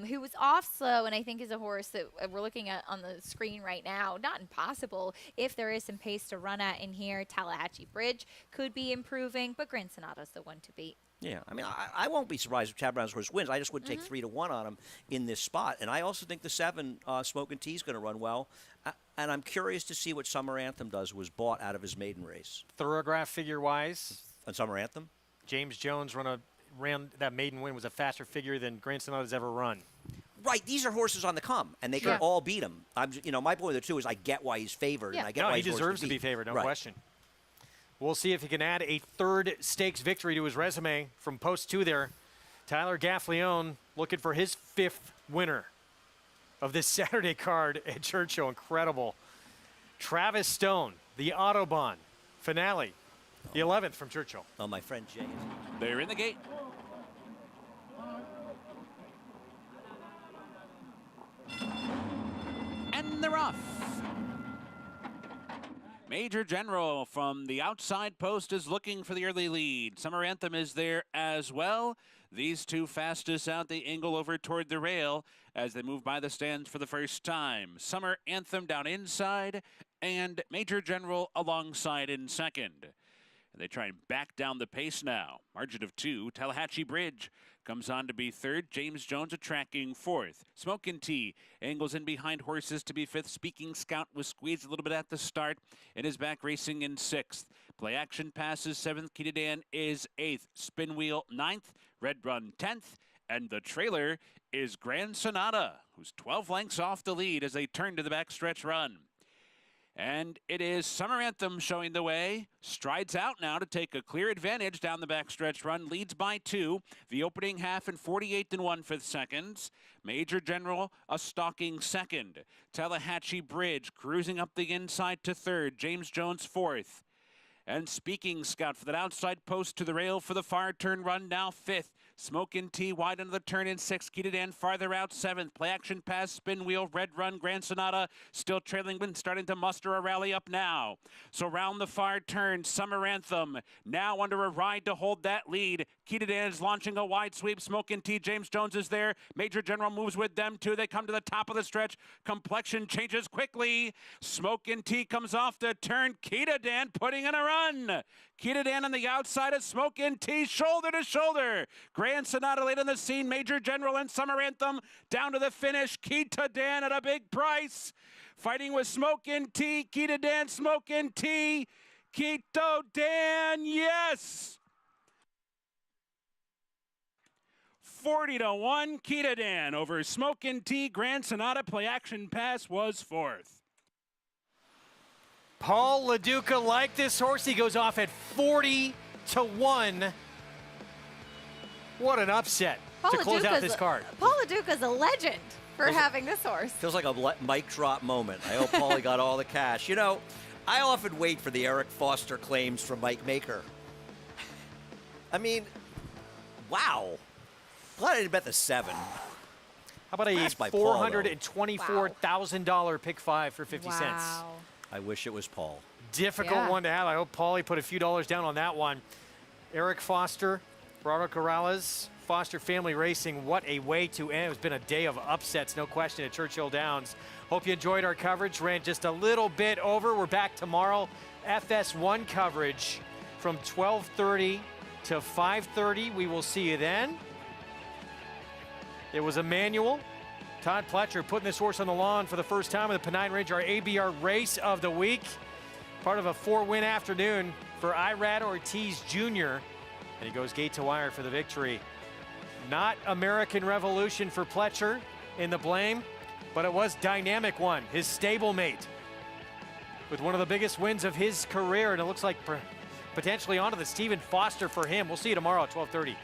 who was off slow, and I think is a horse that we're looking at on the screen right now. Not impossible if there is some pace to run at in here. Tallahatchie Bridge could be improving, but Grand Sonata's the one to beat. Yeah, I mean, I won't be surprised if Chad Brown's horse wins. I just would take 3-1 on him in this spot. And I also think the 7, Smoke and Tea, is going to run well. And I'm curious to see what Summer Anthem does, was bought out of his maiden race. Thoroughgraph figure-wise? On Summer Anthem? James Jones ran that maiden win, was a faster figure than Grand Sonata's ever run. Right, these are horses on the come, and they can all beat him. My point of the 2 is I get why he's favored, and I get why he deserves to be favored, no question. We'll see if he can add a 3rd stakes victory to his resume from post 2 there. Tyler Gaffalione looking for his 5th winner of this Saturday card at Churchill. Incredible. Travis Stone, the Autobahn finale, the 11th from Churchill. Oh, my friend Jay. They're in the gate. And they're off. Major General from the outside post is looking for the early lead. Summer Anthem is there as well. These two fastest out, they angle over toward the rail as they move by the stands for the first time. Summer Anthem down inside and Major General alongside in second. They try and back down the pace now. Margin of 2. Tallahatchie Bridge comes on to be third. James Jones tracking fourth. Smokin' Tea angles in behind horses to be fifth. Speaking Scout was squeezed a little bit at the start and is back racing in sixth. Play Action passes seventh. Key to Dan is eighth. Spin Wheel ninth. Red Run 10th. And the trailer is Grand Sonata, who's 12 lengths off the lead as they turn to the backstretch run. And it is Summer Anthem showing the way. Strides out now to take a clear advantage down the backstretch run. Leads by 2. The opening half in 48 1/5 seconds. Major General a stalking second. Tallahatchie Bridge cruising up the inside to third. James Jones fourth. And Speaking Scout for that outside post to the rail for the far turn run now fifth. Smokin' Tea wide into the turn in sixth. Key to Dan farther out seventh. Play Action pass, Spin Wheel, Red Run, Grand Sonata still trailing but starting to muster a rally up now. So round the far turn, Summer Anthem now under a ride to hold that lead. Key to Dan is launching a wide sweep. Smokin' Tea, James Jones is there. Major General moves with them too. They come to the top of the stretch. Complexion changes quickly. Smokin' Tea comes off the turn. Key to Dan putting in a run. Key to Dan on the outside of Smokin' Tea, shoulder to shoulder. Grand Sonata late on the scene. Major General and Summer Anthem down to the finish. Key to Dan at a big price. Fighting with Smokin' Tea. Key to Dan, Smokin' Tea. Key to Dan, yes! 40 1, Key to Dan over Smokin' Tea. Grand Sonata Play Action pass was fourth. Paul LaDuca liked this horse. He goes off at 40 1. What an upset to close out this card. Paul LaDuca's a legend for having this horse. Feels like a mic drop moment. I hope Paulie got all the cash. You know, I often wait for the Eric Foster claims from Mike Maker. I mean, wow. Glad I didn't bet the 7. How about a $424,000 pick 5 for 50 cents? I wish it was Paul. Difficult one to have. I hope Paulie put a few dollars down on that one. Eric Foster, Gerardo Corrales, Foster Family Racing. What a way to end. It's been a day of upsets, no question, at Churchill Downs. Hope you enjoyed our coverage. Ran just a little bit over. We're back tomorrow. FS1 coverage from 12:30 to 5:30. We will see you then. It was Emmanuel. Todd Pletcher putting this horse on the lawn for the first time in the Pennine Range, our ABR race of the week. Part of a 4-win afternoon for Irad Ortiz Jr. And he goes gate to wire for the victory. Not American Revolution for Pletcher in the blame, but it was Dynamic One, his stablemate, with one of the biggest wins of his career. And it looks like potentially onto the Stephen Foster for him. We'll see you tomorrow at 12:30.